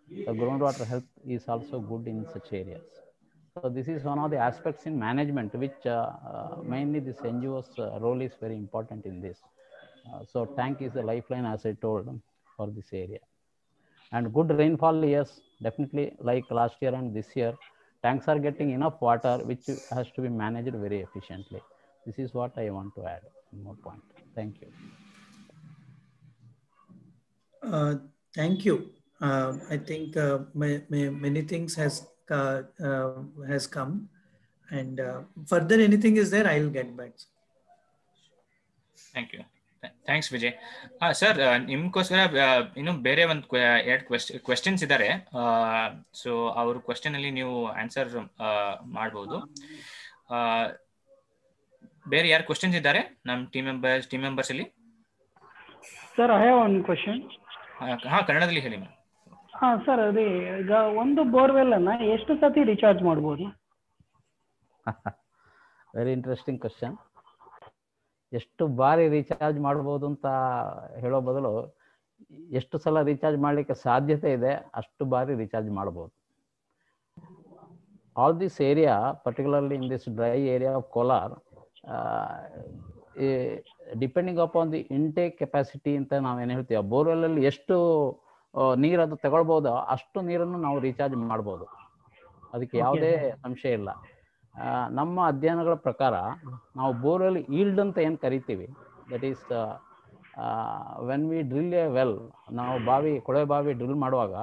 the groundwater health is also good in such areas. So this is one of the aspects in management, which mainly this NGO's role is very important in this. So tank is a lifeline, as I told, for this area. And good rainfall, yes, definitely, like last year and this year, tanks are getting enough water, which has to be managed very efficiently. This is what I want to add. One more point. Thank you. Thank you. I think many things has come, and further anything is there, I'll get back. Thank you. Thanks, Vijay. Sir, ನಿಮ್ಗೋಸ್ಕರ ಇನ್ನು ಬೇರೆ ಒಂದು 2 questions ಇದ್ದಾರೆ. So ಅವ್ರ question ಅಲ್ಲಿ ನೀವು answer ಮಾಡಬಹುದು. ಬೇರೆ ಯಾರು ಕ್ವೆಶ್ಚನ್ಸ್ ಇದ್ದಾರೆ ನಮ್ಮ ಟೀಮ್ ಮೆಂಬರ್ಸ್ ಅಲ್ಲಿ? Sir, I have one question. ಹಾ, ಕನ್ನಡದಲ್ಲಿ ಹೇಳಿ ಮ್ಯಾಮ್. ಹಾ ಸರ್, ಅದೇ ಈಗ ಒಂದು ಬೋರ್ವೆಲ್ ಅನ್ನ ಎಷ್ಟು ಸತಿ ರಿಚಾರ್ಜ್ ಮಾಡ್ಬೋದು? Very interesting question. ಎಷ್ಟು ಬಾರಿ ರೀಚಾರ್ಜ್ ಮಾಡ್ಬೋದು ಅಂತ ಹೇಳೋ ಬದಲು ಎಷ್ಟು ಸಲ ರೀಚಾರ್ಜ್ ಮಾಡಲಿಕ್ಕೆ ಸಾಧ್ಯತೆ ಇದೆ ಅಷ್ಟು ಬಾರಿ ರೀಚಾರ್ಜ್ ಮಾಡ್ಬೋದು. All this area, particularly in this dry area of Kolar, depending upon the intake capacity ಅಂತ ನಾವೇನು ಹೇಳ್ತೀವಿ, ಬೋರ್ವೆಲ್ಲಲ್ಲಿ ಎಷ್ಟು ನೀರು ಅದು ತಗೊಳ್ಬೋದು ಅಷ್ಟು ನೀರನ್ನು ನಾವು ರೀಚಾರ್ಜ್ ಮಾಡ್ಬೋದು. ಅದಕ್ಕೆ ಯಾವುದೇ ಸಂಶಯ ಇಲ್ಲ. ನಮ್ಮ ಅಧ್ಯಯನಗಳ ಪ್ರಕಾರ ನಾವು ಬೋರ್ವೆಲ್ ಈಲ್ಡ್ ಅಂತ ಏನು ಕರಿತೀವಿ, that is when we drill A well, ನಾವು ಕೊಳವೆ ಬಾವಿ ಡ್ರಿಲ್ ಮಾಡುವಾಗ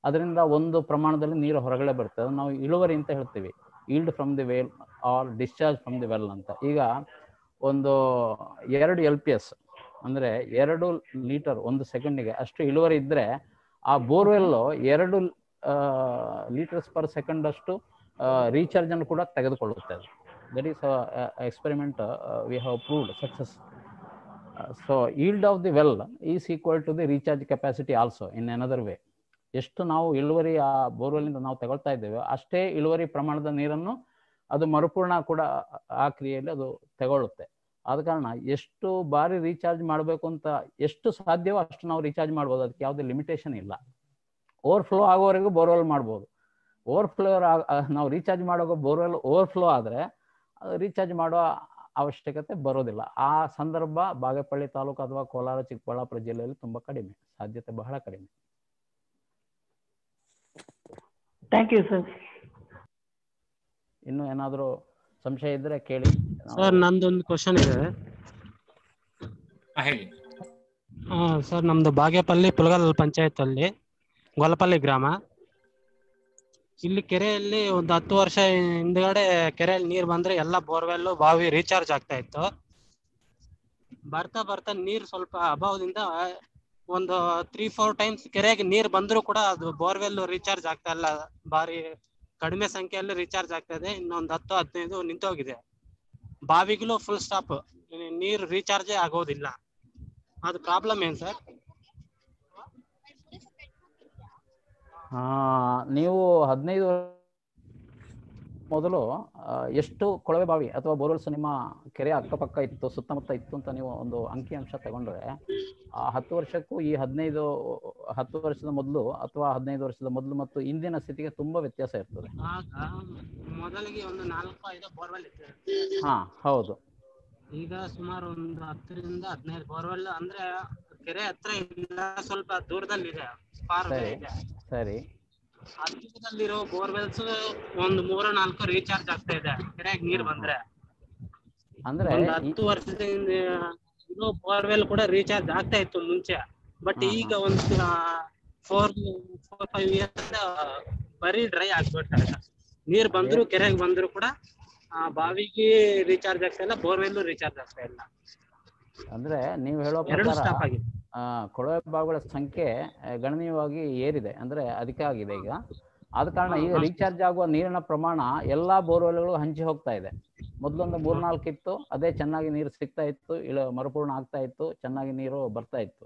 ಅದರಿಂದ ಒಂದು ಪ್ರಮಾಣದಲ್ಲಿ ನೀರು ಹೊರಗಡೆ ಬರ್ತದೆ, ಅದು ನಾವು ಇಳುವರಿ ಅಂತ ಹೇಳ್ತೀವಿ. Yield from the well or discharge from the well ಅಂತ. ಈಗ ಒಂದು 2 LPS ಅಂದರೆ 2 ಲೀಟರ್ 1 ಸೆಕೆಂಡಿಗೆ ಅಷ್ಟು ಇಳುವರಿ ಇದ್ದರೆ ಆ ಬೋರ್ವೆಲ್ಲು 2 ಲೀಟರ್ಸ್ ಪರ್ ಸೆಕೆಂಡ್ ಅಷ್ಟು ರೀಚಾರ್ಜ್ ಅನ್ನು ಕೂಡ ತೆಗೆದುಕೊಳ್ಳುತ್ತದೆ. That is experiment we have proved success. So yield of the well is equal to the recharge capacity also in another way. ಎಷ್ಟು ನಾವು ಇಳುವರಿ ಆ ಬೋರ್ವೆಲ್ನಿಂದ ನಾವು ತಗೊಳ್ತಾ ಇದ್ದೇವೆ ಅಷ್ಟೇ ಇಳುವರಿ ಪ್ರಮಾಣದ ನೀರನ್ನು ಅದು ಮರುಪೂರ್ಣ ಕೂಡ ಆ ಕ್ರಿಯೆಯಲ್ಲಿ ಅದು ತಗೊಳ್ಳುತ್ತೆ. ಆದ ಕಾರಣ ಎಷ್ಟು ಬಾರಿ ರೀಚಾರ್ಜ್ ಮಾಡಬೇಕು ಅಂತ ಎಷ್ಟು ಸಾಧ್ಯವೋ ಅಷ್ಟು ನಾವು ರೀಚಾರ್ಜ್ ಮಾಡ್ಬೋದು, ಅದಕ್ಕೆ ಯಾವುದೇ ಲಿಮಿಟೇಷನ್ ಇಲ್ಲ. ಓವರ್ಫ್ಲೋ ಆಗೋವರೆಗೂ ಬೋರ್ವೆಲ್ ಮಾಡ್ಬೋದು. ಓವರ್ಫ್ಲೋ ನಾವು ರೀಚಾರ್ಜ್ ಮಾಡೋ ಬೋರ್ವೆಲ್ ಓವರ್ಫ್ಲೋ ಆದರೆ ರೀಚಾರ್ಜ್ ಮಾಡೋ ಅವಶ್ಯಕತೆ ಬರೋದಿಲ್ಲ. ಆ ಸಂದರ್ಭ ಬಾಗೇಪಲ್ಲಿ ತಾಲೂಕು ಅಥವಾ ಕೋಲಾರ ಚಿಕ್ಕಬಳ್ಳಾಪುರ ಜಿಲ್ಲೆಯಲ್ಲಿ ತುಂಬ ಕಡಿಮೆ, ಸಾಧ್ಯತೆ ಬಹಳ ಕಡಿಮೆ. Thank you sir. ಇನ್ನು ಏನಾದರೂ ಸಂಶಯ ಇದ್ರೆ ಕೇಳಿ. ಸರ್ ನಂದೊಂದು ಕ್ವಶನ್ ಇದೆ. ಹೇಳಿ. ಸರ್ ನಮ್ದು ಬಾಗೇಪಲ್ಲಿ ಪುಲಗಲ್ ಪಂಚಾಯತ್ ಅಲ್ಲಿ ಗೊಲಪಲ್ಲಿ ಗ್ರಾಮ. ಇಲ್ಲಿ ಕೆರೆಯಲ್ಲಿ ಒಂದು 10 ವರ್ಷ ಹಿಂದ್ಗಡೆ ಕೆರೆಯಲ್ಲಿ ನೀರ್ ಬಂದ್ರೆ ಎಲ್ಲ ಬೋರ್ವೆಲ್ ಬಾವಿ ರೀಚಾರ್ಜ್ ಆಗ್ತಾ ಇತ್ತು. ಬರ್ತಾ ಬರ್ತಾ ನೀರ್ ಸ್ವಲ್ಪ ಅಭಾವದಿಂದ ಒಂದು 3-4 ಟೈಮ್ಸ್ ಕೆರೆಗೆ ನೀರ್ ಬಂದ್ರು ಕೂಡ ಅದು ಬೋರ್ವೆಲ್ ರೀಚಾರ್ಜ್ ಆಗ್ತಾ ಇಲ್ಲ. ಬಾರಿ ಕಡಿಮೆ ಸಂಖ್ಯೆಯಲ್ಲಿ ರೀಚಾರ್ಜ್ ಆಗ್ತಾ ಇದೆ. ಇನ್ನೊಂದು 10-15 ನಿಂತೋಗಿದೆ. ಬಾವಿಗಳು ಫುಲ್ ಸ್ಟಾಪ್, ನೀರು ರೀಚಾರ್ಜೇ ಆಗೋದಿಲ್ಲ. ಅದು ಪ್ರಾಬ್ಲಮ್ ಏನ್ ಸರ್? ನೀವು 15 ಮೊದಲು ಎಷ್ಟು ಕೊಳವೆ ಬಾವಿ ಅಥವಾ ಬೋರ್ವೆಲ್ಸ್ ನಿಮ್ಮ ಕೆರೆ ಅಕ್ಕಪಕ್ಕ ಇತ್ತು, ಸುತ್ತಮುತ್ತ ಇತ್ತು ಅಂತ ನೀವು ಒಂದು ಅಂಕಿಅಂಶ ತಗೊಂಡ್ರೆ ಆ 10 ವರ್ಷಕ್ಕೂ ಈ 10 ವರ್ಷದ ಮೊದಲು ಅಥವಾ 15 ವರ್ಷದ ಮೊದಲು ಮತ್ತು ಇಂದಿನ ಸ್ಥಿತಿಗೆ ತುಂಬಾ ವ್ಯತ್ಯಾಸ ಇರ್ತದೆ. ಮೊದಲಿಗೆ ಒಂದು 4-5 ಬೋರ್ವೆಲ್ ಇತ್ತು. ಹಾ ಹೌದು. ಈಗ ಸುಮಾರು ಒಂದು 10-15 ಬೋರ್ವೆಲ್ ಅಂದ್ರೆ ಕೆರೆ ಹತ್ರ ಇಲ್ಲ, ಸ್ವಲ್ಪ ದೂರದಲ್ಲಿ ಇದೆ. ಸರಿ. ಹತ್ತಿರದಲ್ಲಿರೋ ಬೋರ್ವೆಲ್ಸ್ ಒಂದು 3-4 ರೀಚಾರ್ಜ್ ಆಗ್ತಾ ಇದೆ ಕೆರೆಗೆ ನೀರ್ ಬಂದ್ರೆ. ಅಂದ್ರೆ 10 ವರ್ಷದಿಂದ ಇರೋ ಬೋರ್ವೆಲ್ ಕೂಡ ರೀಚಾರ್ಜ್ ಆಗ್ತಾ ಇತ್ತು ಮುಂಚೆ. ಬಟ್ ಈಗ ಒಂದು 4-5 ಇಯರ್ಸ್ ಬರೀ ಡ್ರೈ ಆಗ್ಬಿಡ್ತಾರೆ. ನೀರ್ ಬಂದ್ರು ಕೆರೆಗೆ ಬಂದ್ರು ಕೂಡ ಬಾವಿಗೆ ರೀಚಾರ್ಜ್ ಆಗ್ತಾ ಇಲ್ಲ, ಬೋರ್ವೆಲ್ ರೀಚಾರ್ಜ್ ಆಗ್ತಾ ಇಲ್ಲ. ಅಂದ್ರೆ ನೀವು ಹೇಳೋ ಪ್ರಕಾರ ಕೊಳವೆ ಬಾವಿಗಳ ಸಂಖ್ಯೆ ಗಣನೀಯವಾಗಿ ಏರಿದೆ, ಅಂದ್ರೆ ಅಧಿಕ ಆಗಿದೆ ಈಗ. ಆದ ಕಾರಣ ಈಗ ರೀಚಾರ್ಜ್ ಆಗುವ ನೀರಿನ ಪ್ರಮಾಣ ಎಲ್ಲಾ ಬೋರ್ವೆಲ್ಗಳು ಹಂಚಿ ಹೋಗ್ತಾ ಇದೆ. ಮೊದಲೊಂದು 3-4 ಇತ್ತು, ಅದೇ ಚೆನ್ನಾಗಿ ನೀರು ಸಿಗ್ತಾ ಇತ್ತು, ಮರುಪೂರ್ಣ ಆಗ್ತಾ ಇತ್ತು, ಚೆನ್ನಾಗಿ ನೀರು ಬರ್ತಾ ಇತ್ತು.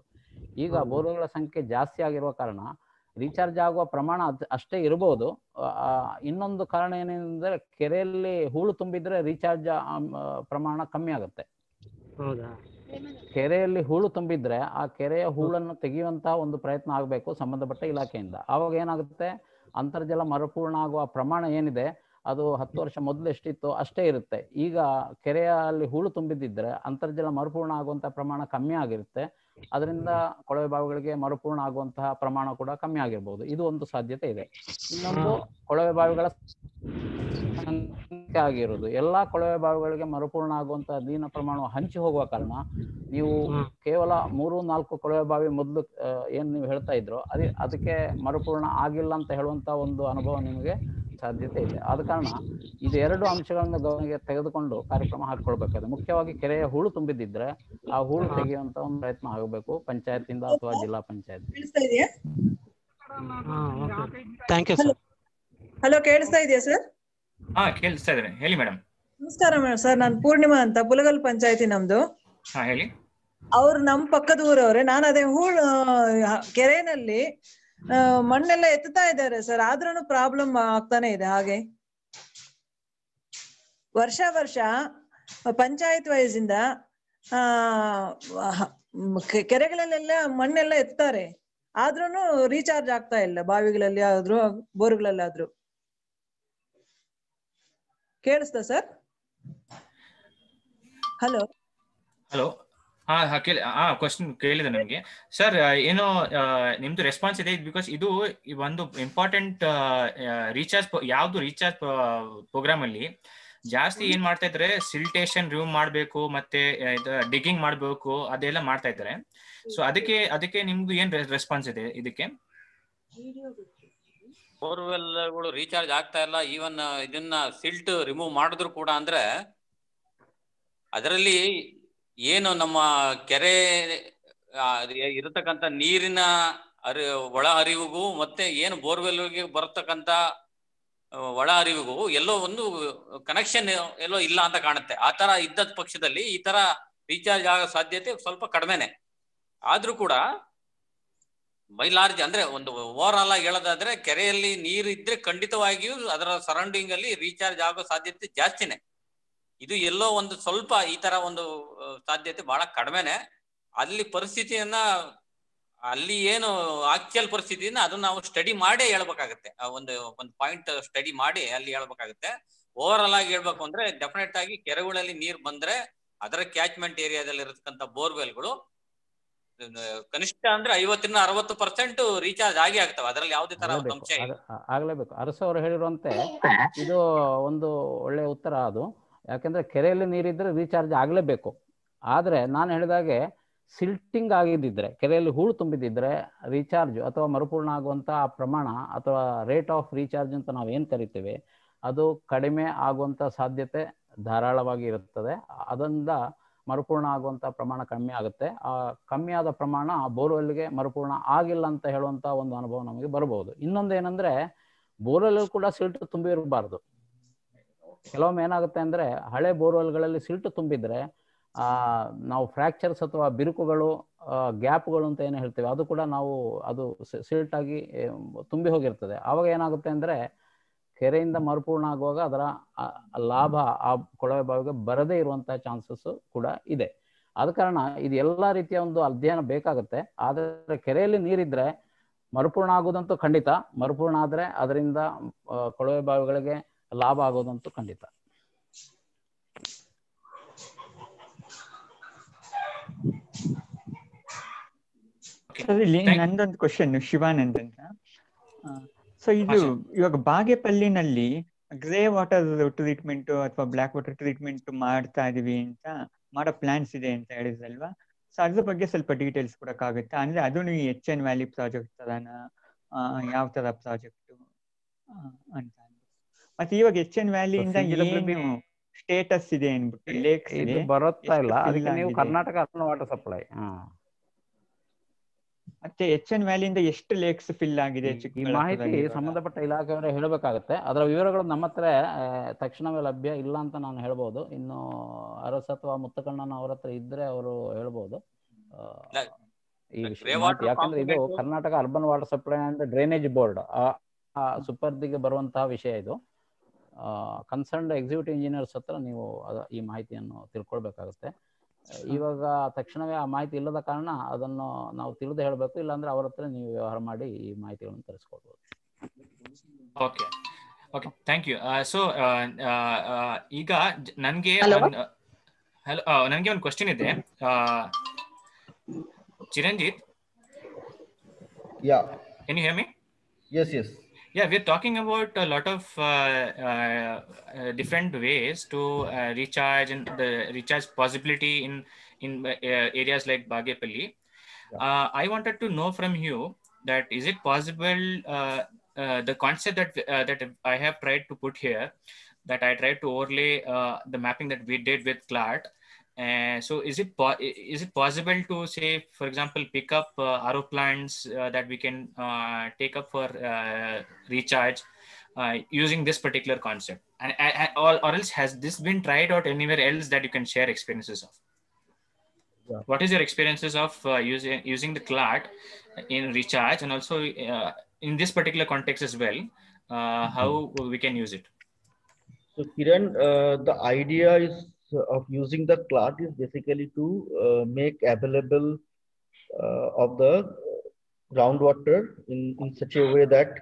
ಈಗ ಬೋರ್ವೆಲ್ಗಳ ಸಂಖ್ಯೆ ಜಾಸ್ತಿ ಆಗಿರುವ ಕಾರಣ ರೀಚಾರ್ಜ್ ಆಗುವ ಪ್ರಮಾಣ ಅಷ್ಟೇ ಇರಬಹುದು. ಇನ್ನೊಂದು ಕಾರಣ ಏನೆಂದ್ರೆ ಕೆರೆಯಲ್ಲಿ ಹೂಳು ತುಂಬಿದ್ರೆ ರೀಚಾರ್ಜ್ ಪ್ರಮಾಣ ಕಮ್ಮಿ ಆಗುತ್ತೆ. ಕೆರೆಯಲ್ಲಿ ಹೂಳು ತುಂಬಿದ್ರೆ ಆ ಕೆರೆಯ ಹೂಳನ್ನು ತೆಗೆಯುವಂತಹ ಒಂದು ಪ್ರಯತ್ನ ಆಗಬೇಕು ಸಂಬಂಧಪಟ್ಟ ಇಲಾಖೆಯಿಂದ. ಆವಾಗ ಏನಾಗುತ್ತೆ, ಅಂತರ್ಜಲ ಮರುಪೂರ್ಣ ಆಗುವ ಪ್ರಮಾಣ ಏನಿದೆ ಅದು 10 ವರ್ಷ ಮೊದಲು ಎಷ್ಟಿತ್ತು ಅಷ್ಟೇ ಇರುತ್ತೆ. ಈಗ ಕೆರೆಯಲ್ಲಿ ಹೂಳು ತುಂಬಿದ್ದಿದ್ರೆ ಅಂತರ್ಜಲ ಮರುಪೂರ್ಣ ಆಗುವಂತಹ ಪ್ರಮಾಣ ಕಮ್ಮಿ ಆಗಿರುತ್ತೆ. ಅದರಿಂದ ಕೊಳವೆ ಬಾವಿಗಳಿಗೆ ಮರುಪೂರ್ಣ ಆಗುವಂತಹ ಪ್ರಮಾಣ ಕೂಡ ಕಮ್ಮಿ ಆಗಿರ್ಬೋದು. ಇದು ಒಂದು ಸಾಧ್ಯತೆ ಇದೆ. ಇನ್ನೊಂದು ಕೊಳವೆ ಬಾವಿಗಳ ಸಂಖ್ಯೆ ಆಗಿರೋದು. ಎಲ್ಲಾ ಕೊಳವೆ ಬಾವಿಗಳಿಗೆ ಮರುಪೂರ್ಣ ಆಗುವಂತಹ ನೀರಿನ ಪ್ರಮಾಣ ಹಂಚಿ ಹೋಗುವ ಕಾರಣ ನೀವು ಕೇವಲ 3-4 ಕೊಳವೆ ಬಾವಿ ಮೊದಲು ಏನ್ ನೀವು ಹೇಳ್ತಾ ಇದ್ರು ಅದಕ್ಕೆ ಮರುಪೂರ್ಣ ಆಗಿಲ್ಲ ಅಂತ ಹೇಳುವಂತ ಒಂದು ಅನುಭವ ನಿಮಗೆ ಸಾಧ್ಯತೆ ಇದೆ. ಆದ ಕಾರಣ ಇದು 2 ಅಂಶಗಳನ್ನು ಗಮನಕ್ಕೆ ತೆಗೆದುಕೊಂಡು ಕಾರ್ಯಕ್ರಮ ಹಾಕೊಳ್ಬೇಕಾದ್ರೆ, ಮುಖ್ಯವಾಗಿ ಕೆರೆಯ ಹೂಳು ತುಂಬಿದ್ದಿದ್ರೆ ಆ ಹೂಳು ತೆಗೆಯುವಂತ ಒಂದು ಪ್ರಯತ್ನ ಆಗಬೇಕು ಪಂಚಾಯತಿಂದ ಅಥವಾ ಜಿಲ್ಲಾ ಪಂಚಾಯತ್. ಹಲೋ, ಕೇಳಿಸ್ತಾ ಇದೆಯಾ ಸರ್? ಹಾ ಕೇಳಿಸ್ತಾ ಇದೆ, ಹೇಳಿ ಮೇಡಮ್. ನಮಸ್ಕಾರ ಮೇಡಮ್. ಸರ್ ನಾನು ಪೂರ್ಣಿಮಾ ಅಂತ, ಪುಲಗಲ್ ಪಂಚಾಯತಿ ನಮ್ದು. ಹೇಳಿ. ಅವ್ರು ನಮ್ ಪಕ್ಕದ ಊರವ್ರೆ. ನಾನು ಅದೇ ಕೆರೆನಲ್ಲಿ ಮಣ್ಣೆಲ್ಲ ಎತ್ತುತ್ತಾ ಇದ್ದಾರೆ ಸರ್, ಆದ್ರೂ ಪ್ರಾಬ್ಲಮ್ ಆಗ್ತಾನೆ ಇದೆ. ಹಾಗೆ ವರ್ಷ ಪಂಚಾಯತ್ ವೈಸ್ ಇಂದ ಕೆರೆಗಳಲ್ಲೆಲ್ಲ ಮಣ್ಣೆಲ್ಲ ಎತ್ತಾರೆ, ಆದ್ರೂ ರೀಚಾರ್ಜ್ ಆಗ್ತಾ ಇಲ್ಲ. ಬಾವಿಗಳಲ್ಲಿ ಆದ್ರೂ ಬೋರ್ಗಳಲ್ಲಾದ್ರೂ. ಕೇಳಿಸ್ತಾ ಸರ್? ಹಲೋ ಹಲೋ, ಕ್ವಶನ್ ಕೇಳಿದೆ ನಿಮ್ಗೆ ಸರ್. ಏನೋ ನಿಮ್ದು ರೆಸ್ಪಾನ್ಸ್ ಇದೆ, ಬಿಕಾಸ್ ಇದು ಒಂದು ಇಂಪಾರ್ಟೆಂಟ್ ರೀಚಾರ್ಜ್, ಯಾವ್ದು ರೀಚಾರ್ಜ್ ಪ್ರೋಗ್ರಾಮ್ ಅಲ್ಲಿ ಜಾಸ್ತಿ ಏನ್ ಮಾಡ್ತಾ ಇದ್ರೆ ಸಿಲ್ಟೇಷನ್ ರಿಮೂವ್ ಮಾಡ್ಬೇಕು, ಮತ್ತೆ ಡಿಗ್ಗಿಂಗ್ ಮಾಡ್ಬೇಕು, ಅದೆಲ್ಲ ಮಾಡ್ತಾ ಇದ್ದಾರೆ. ಸೊ ಅದಕ್ಕೆ ನಿಮ್ದು ಏನ್ ರೆಸ್ಪಾನ್ಸ್ ಇದೆ ಇದಕ್ಕೆ? ಬೋರ್ವೆಲ್ಗಳು ರೀಚಾರ್ಜ್ ಆಗ್ತಾ ಇಲ್ಲ. ಈವನ್ ಇದನ್ನ ಸಿಲ್ಟ್ ರಿಮೂವ್ ಮಾಡಿದ್ರು ಕೂಡ ಅಂದ್ರೆ ಅದರಲ್ಲಿ ಏನು ನಮ್ಮ ಕೆರೆ ಇರತಕ್ಕಂತ ನೀರಿನ ಒಳ ಹರಿವಿಗೂ ಮತ್ತೆ ಏನು ಬೋರ್ವೆಲ್ಗೆ ಬರತಕ್ಕಂತ ಒಳ ಹರಿವಿಗೂ ಎಲ್ಲೋ ಒಂದು ಕನೆಕ್ಷನ್ ಎಲ್ಲೋ ಇಲ್ಲ ಅಂತ ಕಾಣುತ್ತೆ. ಆ ತರ ಇದ್ದದ ಪಕ್ಷದಲ್ಲಿ ಈ ತರ ರೀಚಾರ್ಜ್ ಆಗೋ ಸಾಧ್ಯತೆ ಸ್ವಲ್ಪ ಕಡಿಮೆನೆ. ಆದ್ರೂ ಕೂಡ ಬೈ ಲಾರ್ಜ್ ಅಂದ್ರೆ ಒಂದು ಓವರ್ ಆಲ್ ಆಗಿ ಹೇಳೋದಾದ್ರೆ ಕೆರೆಯಲ್ಲಿ ನೀರು ಇದ್ರೆ ಖಂಡಿತವಾಗಿಯೂ ಅದರ ಸರೌಂಡಿಂಗ್ ಅಲ್ಲಿ ರೀಚಾರ್ಜ್ ಆಗೋ ಸಾಧ್ಯತೆ ಜಾಸ್ತಿನೇ. ಇದು ಎಲ್ಲೋ ಒಂದು ಸ್ವಲ್ಪ ಈ ತರ ಒಂದು ಸಾಧ್ಯತೆ ಬಹಳ ಕಡಿಮೆನೆ. ಅಲ್ಲಿ ಪರಿಸ್ಥಿತಿಯನ್ನ, ಅಲ್ಲಿ ಏನು ಆಕ್ಚುಯಲ್ ಪರಿಸ್ಥಿತಿಯನ್ನ ಅದನ್ನ ನಾವು ಸ್ಟಡಿ ಮಾಡೇ ಹೇಳ್ಬೇಕಾಗತ್ತೆ. ಒಂದು ಪಾಯಿಂಟ್ ಸ್ಟಡಿ ಮಾಡಿ ಅಲ್ಲಿ ಹೇಳ್ಬೇಕಾಗತ್ತೆ. ಓವರ್ ಆಲ್ ಆಗಿ ಹೇಳ್ಬೇಕು ಅಂದ್ರೆ ಡೆಫಿನೆಟ್ ಆಗಿ ಕೆರೆಗಳಲ್ಲಿ ನೀರು ಬಂದ್ರೆ ಅದರ ಕ್ಯಾಚ್ಮೆಂಟ್ ಏರಿಯಾದಲ್ಲಿ ಇರತಕ್ಕಂಥ ಬೋರ್ವೆಲ್ಗಳು ಕನಿಷ್ಠ ಅಂದ್ರೆ 50-60% ರೀಚಾರ್ಜ್ ಆಗಿ ಆಗ್ತವೆ. ಅದರಲ್ಲಿ ಯಾವುದೇ ತರ ಸಂಶಯ ಇಲ್ಲ. ಆಗ್ಲೇಬೇಕು. ಅರಸು ಅವರು ಹೇಳಿರುವಂತೆ ಇದು ಒಂದು ಒಳ್ಳೆ ಉತ್ತರ ಅದು. ಯಾಕಂದ್ರೆ ಕೆರೆಯಲ್ಲಿ ನೀರಿದ್ರೆ ರೀಚಾರ್ಜ್ ಆಗ್ಲೇಬೇಕು. ಆದ್ರೆ ನಾನು ಹೇಳಿದಾಗೆ ಸಿಲ್ಟಿಂಗ್ ಆಗಿದ್ದಿದ್ರೆ, ಕೆರೆಯಲ್ಲಿ ಹೂಳು ತುಂಬಿದಿದ್ರೆ ರೀಚಾರ್ಜ್ ಅಥವಾ ಮರುಪೂರ್ಣ ಆಗುವಂತ ಪ್ರಮಾಣ ಅಥವಾ ರೇಟ್ ಆಫ್ ರೀಚಾರ್ಜ್ ಅಂತ ನಾವು ಏನ್ ಕರಿತೀವಿ ಅದು ಕಡಿಮೆ ಆಗುವಂತ ಸಾಧ್ಯತೆ ಧಾರಾಳವಾಗಿ ಇರುತ್ತದೆ. ಅದರಿಂದ ಮರುಪೂರ್ಣ ಆಗುವಂತ ಪ್ರಮಾಣ ಕಮ್ಮಿ ಆಗುತ್ತೆ. ಆ ಕಮ್ಮಿ ಆದ ಪ್ರಮಾಣ ಬೋರ್ವೆಲ್ಗೆ ಮರುಪೂರ್ಣ ಆಗಿಲ್ಲ ಅಂತ ಹೇಳುವಂತ ಒಂದು ಅನುಭವ ನಮಗೆ ಬರಬಹುದು. ಇನ್ನೊಂದು ಏನಂದ್ರೆ ಬೋರ್ವೆಲ್ ಕೂಡ ಸಿಲ್ಟ್ ತುಂಬಿ ಇರಬಾರ್ದು. ಕೆಲವೊಮ್ಮೆ ಏನಾಗುತ್ತೆ ಅಂದ್ರೆ ಹಳೆ ಬೋರ್ವೆಲ್ಗಳಲ್ಲಿ ಸಿಲ್ಟ್ ತುಂಬಿದ್ರೆ ನಾವು ಫ್ರಾಕ್ಚರ್ಸ್ ಅಥವಾ ಬಿರುಕುಗಳು, ಗ್ಯಾಪ್ಗಳು ಅಂತ ಏನು ಹೇಳ್ತೇವೆ ಅದು ಕೂಡ ಅದು ಸಿಲ್ಟ್ ಆಗಿ ತುಂಬಿ ಹೋಗಿರ್ತದೆ. ಆವಾಗ ಏನಾಗುತ್ತೆ ಅಂದ್ರೆ ಕೆರೆಯಿಂದ ಮರುಪೂರ್ಣ ಆಗುವಾಗ ಅದರ ಲಾಭ ಆ ಕೊಳವೆ ಬಾವಿಗೆ ಬರದೇ ಇರುವಂತಹ ಚಾನ್ಸಸ್ ಕೂಡ ಇದೆ. ಆದ ಕಾರಣ ಇದು ಎಲ್ಲ ರೀತಿಯ ಒಂದು ಅಧ್ಯಯನ ಬೇಕಾಗುತ್ತೆ. ಆದರೆ ಕೆರೆಯಲ್ಲಿ ನೀರಿದ್ರೆ ಮರುಪೂರ್ಣ ಆಗೋದಂತೂ ಖಂಡಿತ, ಮರುಪೂರ್ಣ ಆದ್ರೆ ಅದರಿಂದ ಕೊಳವೆ ಬಾವಿಗಳಿಗೆ ಲಾಭ ಆಗೋದಂತೂ ಖಂಡಿತ. ಇಲ್ಲಿ ನಂದೊಂದು ಕ್ವಶನ್, ಶಿವಾನಂದ್ ಅಂತ. ಸೊ ಇದು ಇವಾಗ ಬಾಗೇಪಲ್ಲಿನಲ್ಲಿ ಗ್ರೇ ವಾಟರ್ ಟ್ರೀಟ್ಮೆಂಟ್ ಅಥವಾ ಬ್ಲಾಕ್ ವಾಟರ್ ಟ್ರೀಟ್ಮೆಂಟ್ ಮಾಡ್ತಾ ಇದೀವಿ ಅಂತ, ಮಾಡೋ ಪ್ಲಾನ್ಸ್ ಇದೆ ಅಂತ ಹೇಳಿದ್ರಲ್ವಾ? ಸೊ ಅದ್ರ ಬಗ್ಗೆ ಸ್ವಲ್ಪ ಡೀಟೇಲ್ಸ್ ಕೊಡಕ್ಕಾಗುತ್ತಾ? ಅಂದ್ರೆ ಅದು ನೀವು HN ವ್ಯಾಲಿ ಪ್ರಾಜೆಕ್ಟ್ ತರಾನ, ಯಾವ ತರ ಪ್ರಾಜೆಕ್ಟ್ ಅಂತ. ಮತ್ತೆ ಇವಾಗ HN ವ್ಯಾಲಿಯಿಂದ ಏನು ಸ್ಟೇಟಸ್ ಇದೆ ಅನ್ಬಿಟ್ಟು ಲೇಕ್ಸ್ ಬರುತ್ತಾ ಇಲ್ಲ, ಅದಕ್ಕೆ ನೀವು ಕರ್ನಾಟಕ ಅರ್ಬನ್ ವಾಟರ್ ಸಪ್ಲೈ ಮತ್ತೆ HN ವ್ಯಾಲಿಯಿಂದ ಎಷ್ಟು ಲೇಕ್ಸ್ ಫಿಲ್ ಆಗಿದೆ ಈ ಮಾಹಿತಿ ಸಂಬಂಧಪಟ್ಟ ಇಲಾಖೆಯವರೇ ಹೇಳಬೇಕಾಗತ್ತೆ. ಅದರ ವಿವರಗಳು ನಮ್ಮ ಹತ್ರ ತಕ್ಷಣವೇ ಲಭ್ಯ ಇಲ್ಲ ಅಂತ ನಾನು ಹೇಳ್ಬೋದು. ಇನ್ನು ಅರಸ್ ಅಥವಾ ಮುತ್ತಕಣ್ಣನ ಅವ್ರ ಹತ್ರ ಇದ್ರೆ ಅವರು ಹೇಳ್ಬೋದು ಈ ವಿಷಯ. ಯಾಕಂದ್ರೆ ಇದು Karnataka urban water supply and drainage board ಸುಪರ್ದಿಗೆ ಬರುವಂತಹ ವಿಷಯ ಇದು. ಕನ್ಸರ್ನ್ಡ್ ಎಕ್ಸಿಕ್ಯೂಟಿವ್ ಇಂಜಿನಿಯರ್ಸ್ ಹತ್ರ ನೀವು ಈ ಮಾಹಿತಿಯನ್ನು ತಿಳ್ಕೊಳ್ಬೇಕಾಗುತ್ತೆ. ಇವಾಗ ತಕ್ಷಣವೇ ಆ ಮಾಹಿತಿ ಇಲ್ಲದ ಕಾರಣ ಅದನ್ನು ನಾವು ತಿಳಿದು ಹೇಳಬೇಕು, ಇಲ್ಲಾಂದ್ರೆ ಅವ್ರ ಹತ್ರ ನೀವು ವ್ಯವಹಾರ ಮಾಡಿ ಈ ಮಾಹಿತಿಗಳನ್ನು ತರಿಸ್ಕೊಳ್ಬೋದು. Okay okay, thank you. So ಈಗ ನನಗೆ ಒಂದು ಕ್ವಶನ್ ಇದೆ. Chiranjit, can you hear me? Yes. Yeah, we're talking about a lot of different ways to recharge and the recharge possibility in areas like Bagepalli. I wanted to know from you that is it possible the concept that I have tried to put here, that I tried to overlay the mapping that we did with CLART. So is it possible to say, for example, pick up RO plants that we can take up for recharge using this particular concept, or else has this been tried out anywhere else that you can share experiences of? What is your experiences of using the CLAT in recharge, and also in this particular context as well, how we can use it? So Kiran, the idea is of using the CLAT is basically to make available of the groundwater in such a way that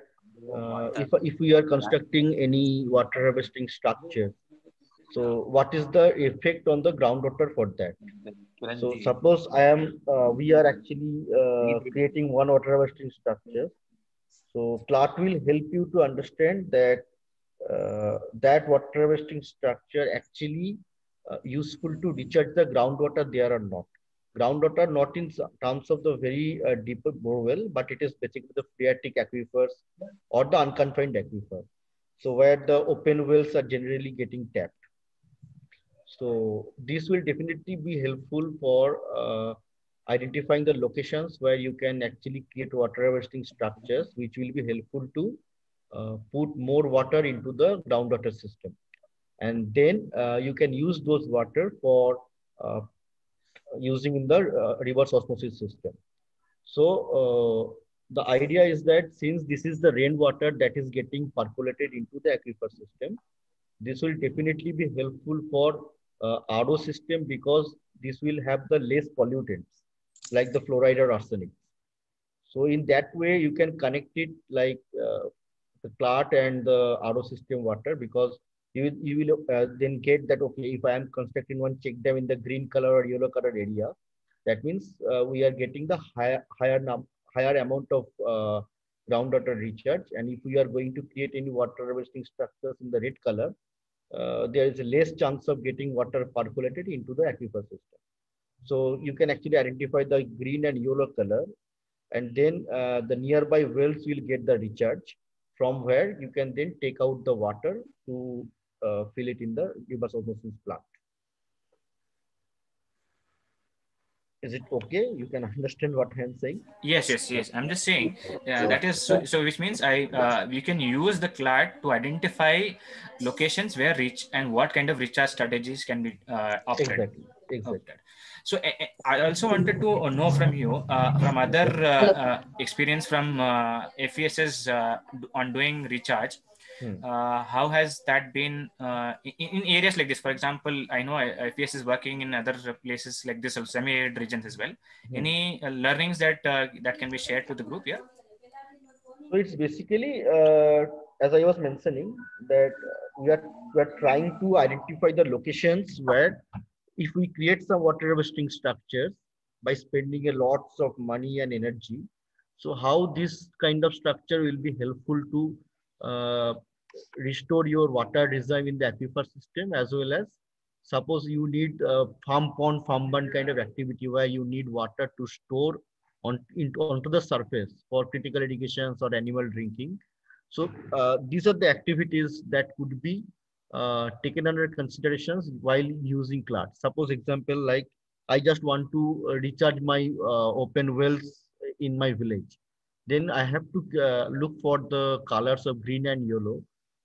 if we are constructing any water harvesting structure, so what is the effect on the groundwater for that? So suppose we are actually creating one water harvesting structure. So CLAT will help you to understand that that water harvesting structure actually useful to recharge the groundwater there or not. Groundwater not in terms of the very deeper bore well, but it is basically the phreatic aquifers or the unconfined aquifer. So where the open wells are generally getting tapped. So this will definitely be helpful for identifying the locations where you can actually create water harvesting structures, which will be helpful to put more water into the groundwater system. And then you can use those water for using in the reverse osmosis system. So the idea is that since this is the rainwater that is getting percolated into the aquifer system, this will definitely be helpful for RO system because this will have the less pollutants like the fluoride or arsenic. So in that way, you can connect it like the CLAT and the RO system water, because you will then get that, okay, if I am constructing one check dam in the green color or yellow color area, that means we are getting the higher amount of groundwater recharge. And if we are going to create any water harvesting structures in the red color, there is a less chance of getting water percolated into the aquifer system. So you can actually identify the green and yellow color, and then the nearby wells will get the recharge, from where you can then take out the water to fill it in the reverse osmosis plant. Is it okay? You can understand what I am saying? Yes. I'm just saying that is so which means we can use the CLAT to identify locations where what kind of recharge strategies can be opted. Exactly. So I also wanted to know from you, from other experience from FESs on doing recharge, how has that been in areas like this? For example, I know FES is working in other places like this, semi-arid regions as well. Any learnings that that can be shared to the group here? So it's basically, as I was mentioning, that we are trying to identify the locations where, if we create some water harvesting structures by spending a lots of money and energy, so how this kind of structure will be helpful to restore your water reserve in the aquifer system, as well as suppose you need farm pond, farm bund kind of activity where you need water to store onto the surface for critical irrigations or animal drinking. So these are the activities that could be taken under considerations while using CLAT. Suppose example, like I just want to recharge my open wells in my village. Then I have to look for the colors of green and yellow,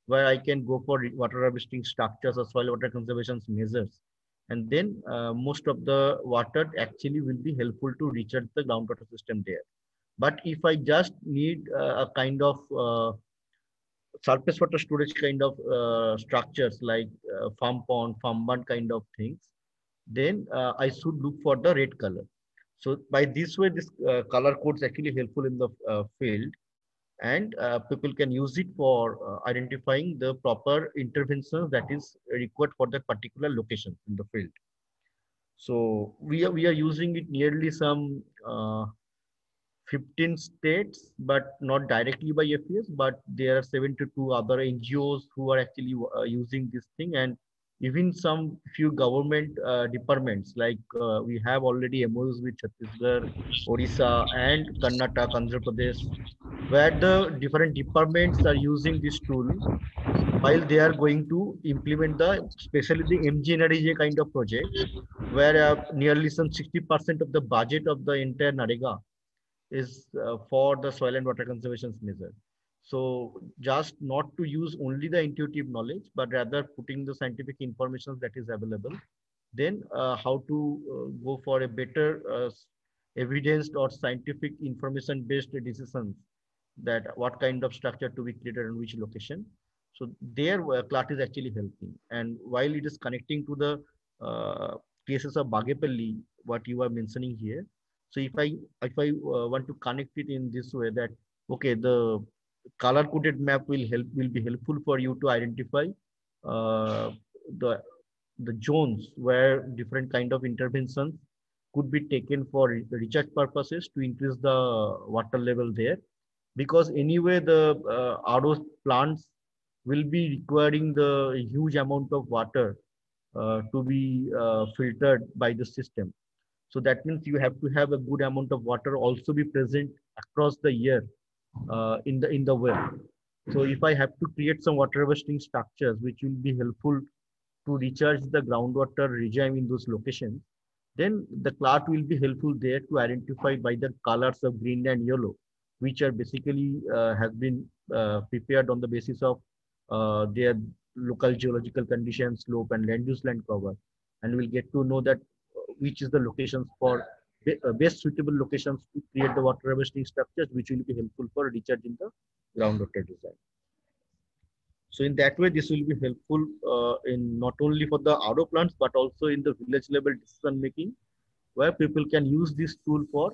where I can go for water harvesting structures or soil water conservation measures. And then most of the water actually will be helpful to recharge the groundwater system there. But if I just need a kind of surface water storage kind of structures like farm pond, farm bund kind of things, then I should look for the red color. So by this way, this color code is actually helpful in the field, and people can use it for identifying the proper interventions that is required for that particular location in the field. So we are using it nearly some 15 states, but not directly by FES, but there are 72 other NGOs who are actually using this thing, and even some few government departments, like we have already MOUs with Chhattisgarh, Odisha, and Karnataka, Andhra Pradesh, where the different departments are using this tool while they are going to implement especially the MGNREGA kind of project, where nearly some 60% of the budget of the entire NREGA is for the soil and water conservation measure. So just not to use only the intuitive knowledge, but rather putting the scientific information that is available then how to go for a better evidence or scientific information based decisions, that what kind of structure to be created in which location. So there CLART is actually helping. And while it is connecting to the cases of Bagepalli, what you are mentioning here, so if I want to connect it in this way, that okay, the color coded map will be helpful for you to identify the zones where different kind of interventions could be taken for recharge purposes to increase the water level there. Because anyway, the RO plants will be requiring the huge amount of water to be filtered by the system. So that means you have to have a good amount of water also be present across the year in the well. So if I have to create some water harvesting structures which will be helpful to recharge the groundwater regime in those locations, then the CLART will be helpful there to identify by the colors of green and yellow, which are basically has been prepared on the basis of their local geological conditions, slope, and land use land cover, and we'll get to know that which is the locations for best suitable locations to create the water harvesting structures, which will be helpful for recharging the groundwater design. So in that way, this will be helpful in not only for the RO plants, but also in the village level decision making, where people can use this tool for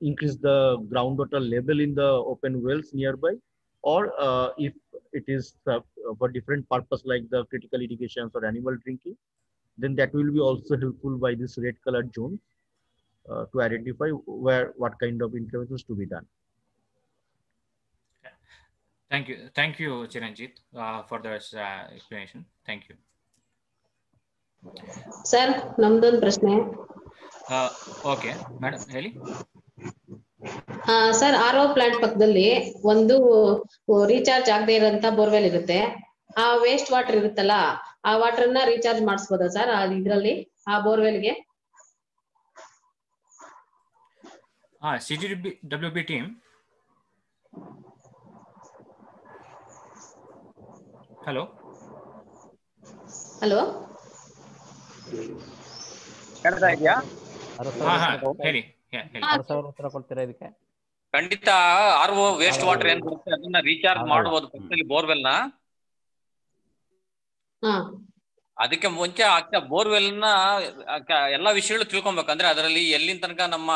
increase the groundwater level in the open wells nearby, or if it is for different purpose like the critical irrigations or animal drinking, then that will be also helpful by this red colored zones to identify what kind of interventions to be done. Thank you, Chiranjit, for this explanation. Thank you. Sir ನಮ್ದೊಂದು ಪ್ರಶ್ನೆ. Okay madam ಹೇಳಿ. Sir RO plant ಪಕ್ಕದಲ್ಲಿ ಒಂದು recharge ಆಗದೆ ಇರೋಂತ borewell ಇರುತ್ತೆ. ಆ waste water ಇರುತ್ತಲ್ಲ, ಆ ವಾಟರ್ ನ ರೀಚಾರ್ಜ್ ಮಾಡಿಸ್ಬೋದಾ ಸರ್ ಇದ್ರಲ್ಲಿ ಆ ಬೋರ್ವೆಲ್ಗೆ? CGWB team. ಹಲೋ ಕೇಳ್ತಾ ಇದೆಯಾ? ಹೇಳಿ. ಉತ್ತರ ಕೊಡ್ತೀರಾ ಇದಕ್ಕೆ? ಖಂಡಿತ RO ವೇಸ್ಟ್ ವಾಟರ್ ಏನ್ ಬರುತ್ತೆ ಅದನ್ನ ರೀಚಾರ್ಜ್ ಮಾಡಬಹುದು ಪಕ್ಕದಲ್ಲಿ ಬೋರ್ವೆಲ್ ನ. ಅದಕ್ಕೆ ಮುಂಚೆ ಬೋರ್ವೆಲ್ ನ ಎಲ್ಲಾ ವಿಷಯಗಳು ತಿಳ್ಕೊಬೇಕು. ಅಂದ್ರೆ ಅದರಲ್ಲಿ ಎಲ್ಲಿನ ತನಕ ನಮ್ಮ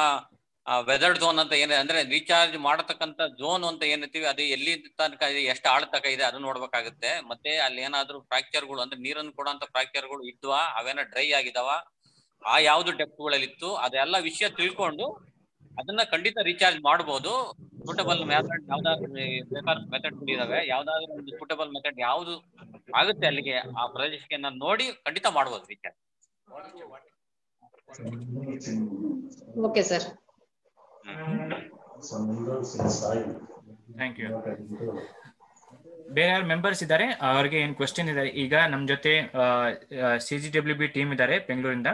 ವೆದರ್ಡ್ ಝೋನ್ ಅಂತ ಏನಿದೆ, ಅಂದ್ರೆ ರೀಚಾರ್ಜ್ ಮಾಡತಕ್ಕಂತ ಝೋನ್ ಅಂತ ಏನಿರ್ತೀವಿ ಅದು ಎಲ್ಲಿ ತನಕ ಇದೆ, ಎಷ್ಟು ಆಳ ತನಕ ಇದೆ ಅದನ್ನ ನೋಡ್ಬೇಕಾಗುತ್ತೆ. ಮತ್ತೆ ಅಲ್ಲಿ ಏನಾದ್ರು ಫ್ರಾಕ್ಚರ್ಗಳು ಅಂದ್ರೆ ನೀರನ್ನು ಕೊಡುವಂತ ಫ್ರಾಕ್ಚರ್ಗಳು ಇದ್ವಾ, ಅವೇನ ಡ್ರೈ ಆಗಿದಾವ, ಆ ಯಾವ್ದು ಡೆಪ್ತ್ಗಳಲ್ಲಿ ಇತ್ತು, ಅದೆಲ್ಲ ವಿಷಯ ತಿಳ್ಕೊಂಡು ಅದನ್ನ ಖಂಡಿತ ರೀಚಾರ್ಜ್ ಮಾಡಬಹುದು. ಸೂಟಬಲ್ ಮೆಥಡ್ ಯಾವ್ದಾದ್ರು ಬೇಕಾದ ಮೆಥಡ್ಗಳು ಇದಾವೆ, ಯಾವ್ದಾದ್ರು ಒಂದು ಸೂಟಬಲ್ ಮೆಥಡ್ ಯಾವ್ದು ಆಗುತ್ತೆ ಅಲ್ಲಿಗೆ ಆ ಪ್ರದೇಶಕ್ಕೆ ನಾನು ನೋಡಿ ಖಂಡಿತ ಮಾಡಬಹುದು recharge. Okay sir. Thank you. ಬೇರೆ ಯಾರು ಮೆಂಬರ್ಸ್ ಇದ್ದಾರೆ, ಅವ್ರಿಗೆ ಏನ್ ಕ್ವಶನ್ ಇದ್ದಾರೆ? ಈಗ ನಮ್ ಜೊತೆ CGWB ಟೀಮ್ ಇದ್ದಾರೆ ಬೆಂಗಳೂರಿಂದ.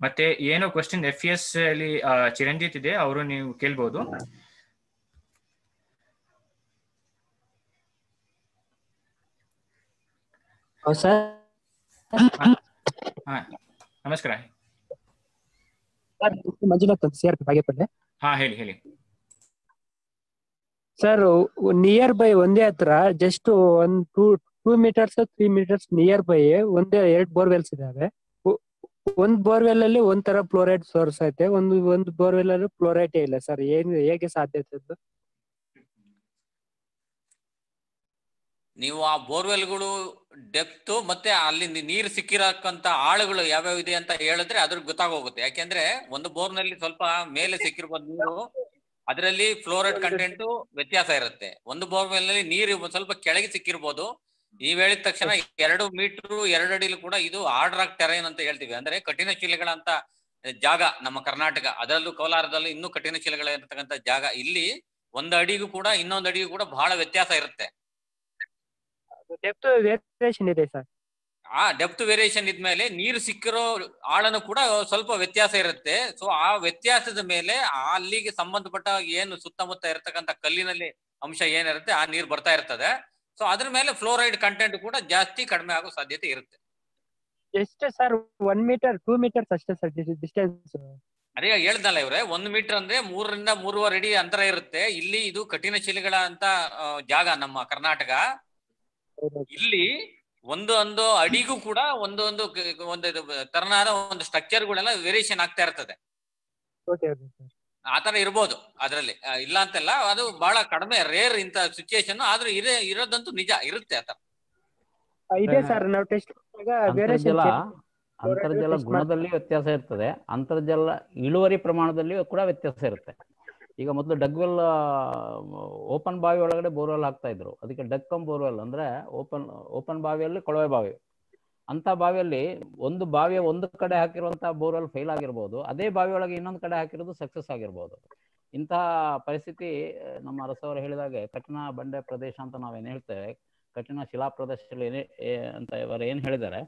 ಮತ್ತೆ ಏನೋ ಕ್ವಶನ್ FES ಅಲ್ಲಿ ಚಿರಂಜಿತ್ ಇದೆ, ಅವರು ನೀವು ಕೇಳ್ಬಹುದು. ನಮಸ್ಕಾರ ಮಂಜುನಾಥ್ CRP ಬಾಗೇಪಲ್ಲಿ. ಹೇಳಿ ಸರ್. ನಿಯರ್ ಬೈ ಒಂದೇ ಹತ್ರ ಜಸ್ಟ್ ಒಂದು 2 meters 3 meters ನಿಯರ್ ಬೈ ಒಂದೇ 2 ಬೋರ್ವೆಲ್ಸ್ ಇದಾವೆ. ಒಂದ್ ಬೋರ್ವೆಲ್ ಅಲ್ಲಿ ಒಂಥರ ಫ್ಲೋರೈಡ್ ಸೋರ್ಸ್ ಐತೆ, ಒಂದು ಬೋರ್ವೆಲ್ ಅಲ್ಲಿ ಫ್ಲೋರೈಡ್ ಇಲ್ಲ ಸರ್. ಹೇಗೆ ಸಾಧ್ಯತೆ? ನೀವು ಆ ಬೋರ್ವೆಲ್ಗಳು ಡೆಪ್ತ್ ಮತ್ತೆ ಅಲ್ಲಿ ನೀರು ಸಿಕ್ಕಿರಕ್ಕಂತ ಆಳುಗಳು ಯಾವ್ಯಾವ ಇದೆ ಅಂತ ಹೇಳಿದ್ರೆ ಅದ್ರ ಗೊತ್ತಾಗೋಗುತ್ತೆ. ಯಾಕೆಂದ್ರೆ ಒಂದು ಬೋರ್ನಲ್ಲಿ ಸ್ವಲ್ಪ ಮೇಲೆ ಸಿಕ್ಕಿರ್ಬೋದು ನೀರು, ಅದರಲ್ಲಿ ಫ್ಲೋರೈಡ್ ಕಂಟೆಂಟ್ ವ್ಯತ್ಯಾಸ ಇರುತ್ತೆ. ಒಂದು ಬೋರ್ವೆಲ್ ನಲ್ಲಿ ನೀರು ಸ್ವಲ್ಪ ಕೆಳಗೆ ಸಿಕ್ಕಿರ್ಬೋದು. ನೀವ್ ಹೇಳಿದ ತಕ್ಷಣ 2 ಮೀಟರ್ 2 ಅಡಿಲು ಕೂಡ ಇದು ಹಾರ್ಡ್ ರಾಕ್ ಟೆರೈನ್ ಅಂತ ಹೇಳ್ತೀವಿ. ಅಂದ್ರೆ ಕಠಿಣ ಶಿಲೆಗಳಂತ ಜಾಗ ನಮ್ಮ ಕರ್ನಾಟಕ, ಅದರಲ್ಲೂ ಕೋಲಾರದಲ್ಲಿ ಇನ್ನೂ ಕಠಿಣ ಶಿಲೆಗಳಿರ್ತಕ್ಕಂಥ ಜಾಗ. ಇಲ್ಲಿ 1 ಅಡಿಗೂ ಕೂಡ ಇನ್ನೊಂದು ಅಡಿಗೂ ಕೂಡ ಬಹಳ ವ್ಯತ್ಯಾಸ ಇರುತ್ತೆ. ಡೆಪ್ತ್ ವೇರಿಯೇಷನ್ ಇದೆ ಸರ್. ಡೆಪ್ತ್ ವೇರಿಯೇಷನ್ ಇದ್ಮೇಲೆ ನೀರು ಸಿಕ್ಕಿರೋ ಆಳನು ಕೂಡ ಸ್ವಲ್ಪ ವ್ಯತ್ಯಾಸ ಇರುತ್ತೆ. ಸೊ ಆ ವ್ಯತ್ಯಾಸದ ಮೇಲೆ ಅಲ್ಲಿಗೆ ಸಂಬಂಧಪಟ್ಟ ಏನು ಸುತ್ತಮುತ್ತ ಇರತಕ್ಕಂಥ ಕಲ್ಲಿನಲ್ಲಿ ಅಂಶ ಏನಿರುತ್ತೆ ಆ ನೀರು ಬರ್ತಾ ಇರ್ತದೆ. ಸೊ ಅದ್ರ ಮೇಲೆ ಫ್ಲೋರೈಡ್ ಕಂಟೆಂಟ್ ಕೂಡ ಜಾಸ್ತಿ ಕಡಿಮೆ ಆಗೋ ಸಾಧ್ಯತೆ ಇರುತ್ತೆ. ಎಷ್ಟು ಸರ್ 1 ಮೀಟರ್ 2 ಮೀಟರ್ಸ್ ಅಷ್ಟೇ ಸರ್ ಡಿಸ್ಟೆನ್ಸ್? ಅದೇ ಹೇಳ್ದಲ್ಲ ಇವ್ರೆ, 1 ಮೀಟರ್ ಅಂದ್ರೆ 3 ರಿಂದ 3.5 ಅಡಿ ಅಂತರ ಇರುತ್ತೆ. ಇಲ್ಲಿ ಇದು ಕಠಿಣ ಶಿಲೆಗಳ ಅಂತ ಜಾಗ ನಮ್ಮ ಕರ್ನಾಟಕ. ಇಲ್ಲಿ ಒಂದು ಅಡಿಗೂ ಕೂಡ ಒಂದು ತರನಾದ ಒಂದು ಸ್ಟ್ರಕ್ಚರ್ಗಳೆಲ್ಲ ವೇರಿಯೇಷನ್ ಆಗ್ತಾ ಇರ್ತದೆ. ಆತರ ಇರ್ಬೋದು ಅದ್ರಲ್ಲಿ, ಇಲ್ಲ ಅಂತಲ್ಲ. ಅದು ಬಹಳ ಕಡಿಮೆ, ರೇರ್ ಇಂತ ಸಿಚುಯೇಷನ್. ಆದ್ರೂ ಇರೋದಂತೂ ನಿಜ ಇರುತ್ತೆ ಆತರ. ಇದೆ ಸರ್, ನಾವು ಟೆಸ್ಟ್ ಅಂತರ್ಜಲ ಗುಣದಲ್ಲಿ ವ್ಯತ್ಯಾಸ ಇರ್ತದೆ, ಅಂತರ್ಜಲ ಇಳುವರಿ ಪ್ರಮಾಣದಲ್ಲಿ ಕೂಡ ವ್ಯತ್ಯಾಸ ಇರುತ್ತೆ. ಈಗ ಮೊದಲು ಡಗ್ವೆಲ್ ಓಪನ್ ಬಾವಿ ಒಳಗಡೆ ಬೋರ್ವೆಲ್ ಹಾಕ್ತಾ ಇದ್ರು, ಅದಕ್ಕೆ ಡಗ್ ಕಮ್ ಬೋರ್ವೆಲ್ ಅಂದ್ರೆ ಓಪನ್ ಬಾವಿಯಲ್ಲಿ ಕೊಳವೆ ಬಾವಿ. ಅಂತ ಬಾವಿಯಲ್ಲಿ ಒಂದು ಬಾವಿಯ ಒಂದು ಕಡೆ ಹಾಕಿರುವಂತಹ ಬೋರ್ವೆಲ್ ಫೇಲ್ ಆಗಿರ್ಬೋದು, ಅದೇ ಬಾವಿ ಒಳಗೆ ಇನ್ನೊಂದು ಕಡೆ ಹಾಕಿರೋದು ಸಕ್ಸಸ್ ಆಗಿರ್ಬೋದು. ಇಂತಹ ಪರಿಸ್ಥಿತಿ ನಮ್ಮ ಅರಸವರು ಹೇಳಿದಾಗೆ ಕಠಿಣ ಬಂಡೆ ಪ್ರದೇಶ ಅಂತ ನಾವೇನು ಹೇಳ್ತೇವೆ, ಕಠಿಣ ಶಿಲಾ ಪ್ರದೇಶದಲ್ಲಿ ಅಂತ ಇವರು ಏನು ಹೇಳಿದ್ದಾರೆ,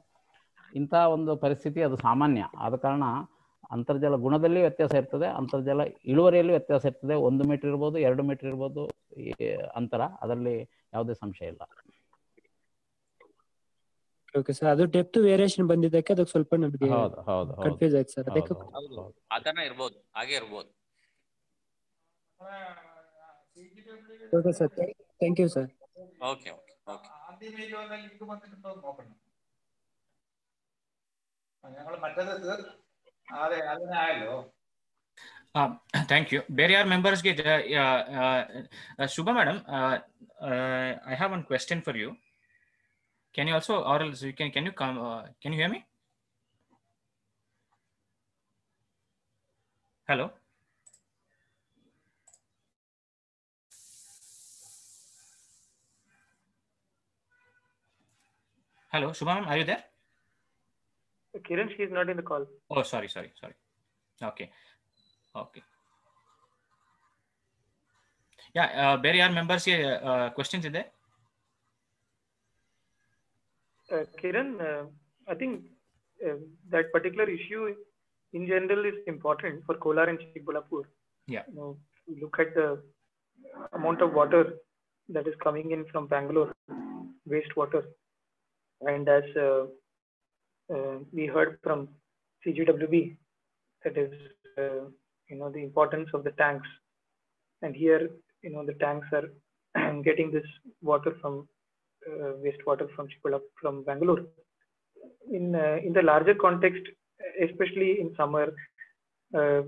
ಇಂಥ ಒಂದು ಪರಿಸ್ಥಿತಿ ಅದು ಸಾಮಾನ್ಯ. ಆದ ಕಾರಣ ಅಂತರ್ಜಲ ಗುಣದಲ್ಲಿ ವ್ಯತ್ಯಾಸ ಇರ್ತದೆ, ಅಂತರ್ಜಲ ಇಳುವರಿಯಲ್ಲಿ ವ್ಯತ್ಯಾಸ ಇರ್ತದೆ. 1 ಮೀಟರ್ ಇರ್ಬೋದು, 2 ಮೀಟರ್ ಇರ್ಬೋದು ಅಂತರ, ಅದರಲ್ಲಿ ಯಾವುದೇ ಸಂಶಯ ಇಲ್ಲ. ಓಕೆ ಸರ್, ಅದು ಡೆಪ್ತ್ ವೇರಿಯೇಷನ್ ಬಂದಿದ್ದಕ್ಕೆ ಅದಕ್ಕೆ ಸ್ವಲ್ಪ ನಮಗೆ ಕನ್ಫ್ಯೂಸ್ ಆಯ್ತು ಸರ್. ಅದಕ್ಕೆ ಆತನ ಇರ್ಬೋದು, ಹಾಗೆ ಇರ್ಬೋದು. Okay sir, thank you sir. Okay okay okay. Thank you. ಬೇರೆ ಯಾರು ಮೆಂಬರ್ಸ್ಗೆ? Shubha madam, I have one question for you. Can you also, or else can you come? Can you hear me? Hello. Hello, Shubha ma'am, are you there? Kiran, she is not in the call. Oh, sorry. Okay. Yeah, ಬೇರೆ ಯಾರು ಮೆಂಬರ್ಸ್ಗೆ questions ಇದೆ? Kiran, I think that particular issue in general is important for Kolar and Chikballapur. Yeah. Look at the amount of water that is coming in from Bangalore, wastewater. And as we heard from CGWB, that is, the importance of the tanks. And here, the tanks are getting this water from wastewater from Bangalore. In the larger context, especially in summer,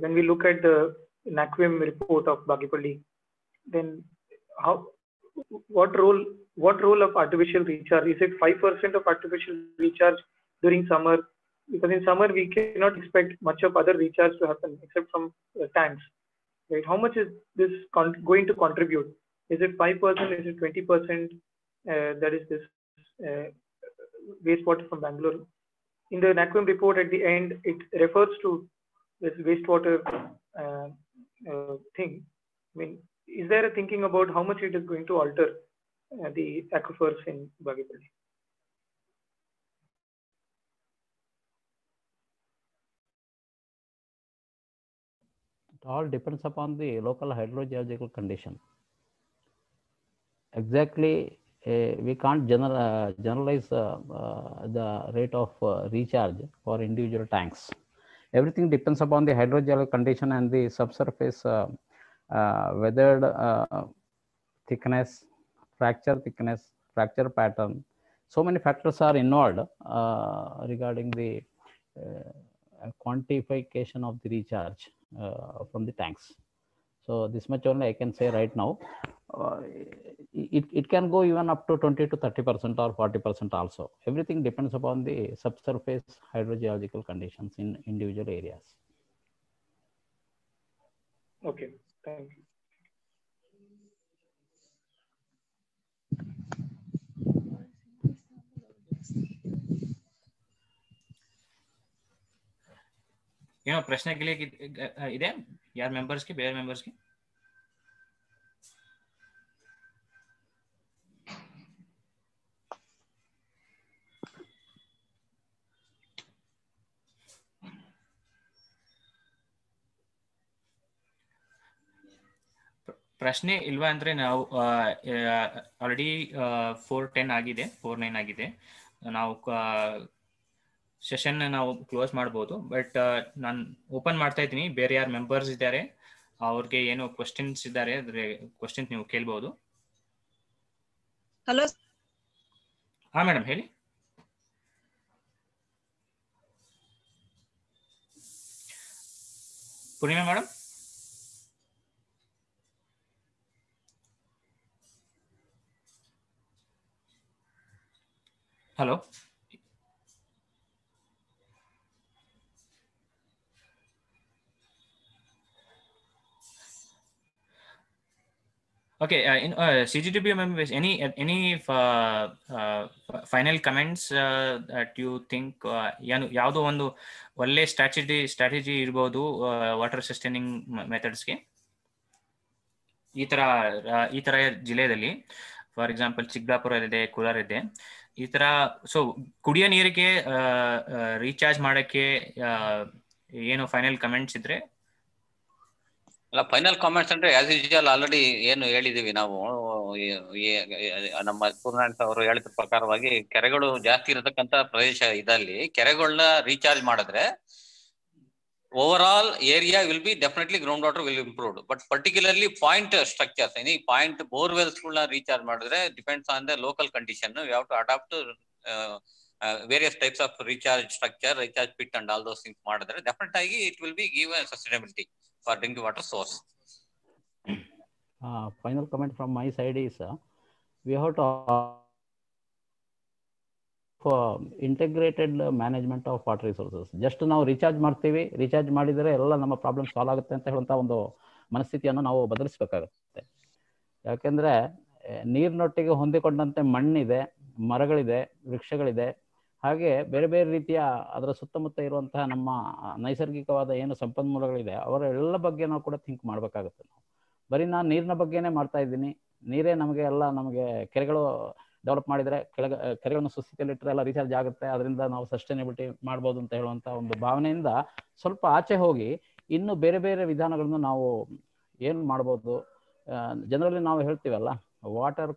when we look at the NAQUIM report of Bagipalli, then what role of artificial recharge? Is it 5% of artificial recharge during summer? Because in summer we cannot expect much of other recharge to happen except from tanks, right? How much is this going to contribute? Is it 5%? Is it 20%? That is this wastewater from Bangalore. In the NAQUIM report at the end, it refers to this wastewater thing. I mean, is there a thinking about how much it is going to alter the aquifers in Bagipalli? It all depends upon the local hydrogeological condition. Exactly. We can't generalize the rate of recharge for individual tanks. Everything depends upon the hydrogeological condition and the subsurface weathered thickness, fracture thickness, fracture pattern. So many factors are involved regarding the quantification of the recharge from the tanks. So this much only I can say right now. It can go even up to 20 to 30% or 40% also. Everything depends upon the subsurface hydrogeological conditions in individual areas. Okay, thank you. ಪ್ರಶ್ನೆ ಇದೆ ಯಾರ ಮೆಂಬರ್ಸ್ಗೆ? ಬೇರೆ ಮೆಂಬರ್ಸ್ಗೆ? ಪ್ರಶ್ನೆ ಇಲ್ವಾ ಅಂದ್ರೆ ನಾವು already 4:10 ಆಗಿದೆ, 4:09 ಆಗಿದೆ. ನಾವು ಸೆಷನ್ ನಾವು ಕ್ಲೋಸ್ ಮಾಡ್ಬೋದು. ಬಟ್ ನಾನು ಓಪನ್ ಮಾಡ್ತಾ ಇದ್ದೀನಿ, ಬೇರೆ ಯಾರು ಮೆಂಬರ್ಸ್ ಇದ್ದಾರೆ ಅವ್ರಿಗೆ ಏನು ಕ್ವಶನ್ಸ್ ಇದ್ದಾರೆ ಅದ್ರ ಕ್ವಶನ್ಸ್ ನೀವು ಕೇಳ್ಬೋದು. ಹಲೋ. ಹಾ ಮೇಡಮ್ ಹೇಳಿ. Poornima madam. Hello. Okay, in CGTB members, any final comments that you think ಯಾವುದೋ ಒಂದು ಒಳ್ಳೆ ಸ್ಟ್ರಾಟಜಿ ಇರ್ಬೋದು ವಾಟರ್ ಸಸ್ಟೈನಿಂಗ್ ಮೆಥಡ್ಸ್ಗೆ ಈ ತರ ಜಿಲ್ಲೆಯಲ್ಲಿ? ಫಾರ್ ಎಕ್ಸಾಂಪಲ್ ಚಿಕ್ಕಬಳ್ಳಾಪುರ ಇದೆ, ಕೋಲಾರ ಇದೆ, ಈ ತರ. ಸೊ ಕುಡಿಯೋ ನೀರಿಗೆ ರೀಚಾರ್ಜ್ ಮಾಡಕ್ಕೆ ಏನು ಫೈನಲ್ ಕಮೆಂಟ್ಸ್ ಇದ್ರೆ? ಅಲ್ಲ, ಫೈನಲ್ ಕಾಮೆಂಟ್ಸ್ ಅಂದ್ರೆ ಆಸ್ ಯೂಶುವಲ್ ಆಲ್ರೆಡಿ ಏನು ಹೇಳಿದೀವಿ ನಾವು. ನಮ್ಮ ಪೂರ್ಣಾಂತ ಅವರು ಹೇಳಿದ ಪ್ರಕಾರವಾಗಿ ಕೆರೆಗಳು ಜಾಸ್ತಿ ಇರತಕ್ಕಂತ ಪ್ರದೇಶ ಇದಲ್ಲಿ ಕೆರೆಗಳನ್ನ ರೀಚಾರ್ಜ್ ಮಾಡಿದ್ರೆ over all area will be definitely ground water will improved. But particularly point structures, any point borewells ಗಳನ್ನ ರೀಚಾರ್ಜ್ ಮಾಡಿದ್ರೆ depends on the local condition. You have to adapt various types of recharge structure, recharge pit and all those things ಮಾಡಿದ್ರೆ definite ಆಗಿ it will be give sustainability for drinking water source. Final comment from my side is we have to for integrated management of water resources. Just ನಾವು recharge ಮಾಡ್ತೀವಿ, recharge ಮಾಡಿದರೆ ಎಲ್ಲ ನಮ್ಮ problem solve ಆಗುತ್ತೆ ಅಂತ ಹೇಳುವಂಥ ಒಂದು ಮನಸ್ಥಿತಿಯನ್ನು ನಾವು ಬದಲಿಸಬೇಕಾಗುತ್ತೆ. ಯಾಕೆಂದರೆ ನೀರಿನೊಟ್ಟಿಗೆ ಹೊಂದಿಕೊಂಡಂತೆ ಮಣ್ಣಿದೆ, ಮರಗಳಿದೆ, ವೃಕ್ಷಗಳಿದೆ, ಹಾಗೆ ಬೇರೆ ಬೇರೆ ರೀತಿಯ ಅದರ ಸುತ್ತಮುತ್ತ ಇರುವಂತಹ ನಮ್ಮ ನೈಸರ್ಗಿಕವಾದ ಏನು ಸಂಪನ್ಮೂಲಗಳಿದೆ ಅವರ ಎಲ್ಲ ಬಗ್ಗೆ ನಾವು ಕೂಡ ಥಿಂಕ್ ಮಾಡಬೇಕಾಗುತ್ತೆ. ನಾವು ಬರೀ ನಾನು ನೀರಿನ ಬಗ್ಗೆನೇ ಮಾಡ್ತಾ ಇದ್ದೀನಿ, ನೀರೇ ನಮಗೆ ಎಲ್ಲ, ನಮಗೆ ಕೆರೆಗಳು ಡೆವಲಪ್ ಮಾಡಿದರೆ ಕೆರೆಗಳನ್ನು ಸುಸ್ಥಿತಿಯಲ್ಲಿಟ್ಟರೆ ಎಲ್ಲ ರೀಚಾರ್ಜ್ ಆಗುತ್ತೆ, ಅದರಿಂದ ನಾವು ಸಸ್ಟೈನಬಿಲಿಟಿ ಮಾಡ್ಬೋದು ಅಂತ ಹೇಳುವಂಥ ಒಂದು ಭಾವನೆಯಿಂದ ಸ್ವಲ್ಪ ಆಚೆ ಹೋಗಿ ಇನ್ನು ಬೇರೆ ಬೇರೆ ವಿಧಾನಗಳನ್ನು ನಾವು ಏನು ಮಾಡ್ಬೋದು. ಜನರಲ್ಲಿ ನಾವು ಹೇಳ್ತೀವಲ್ಲ, water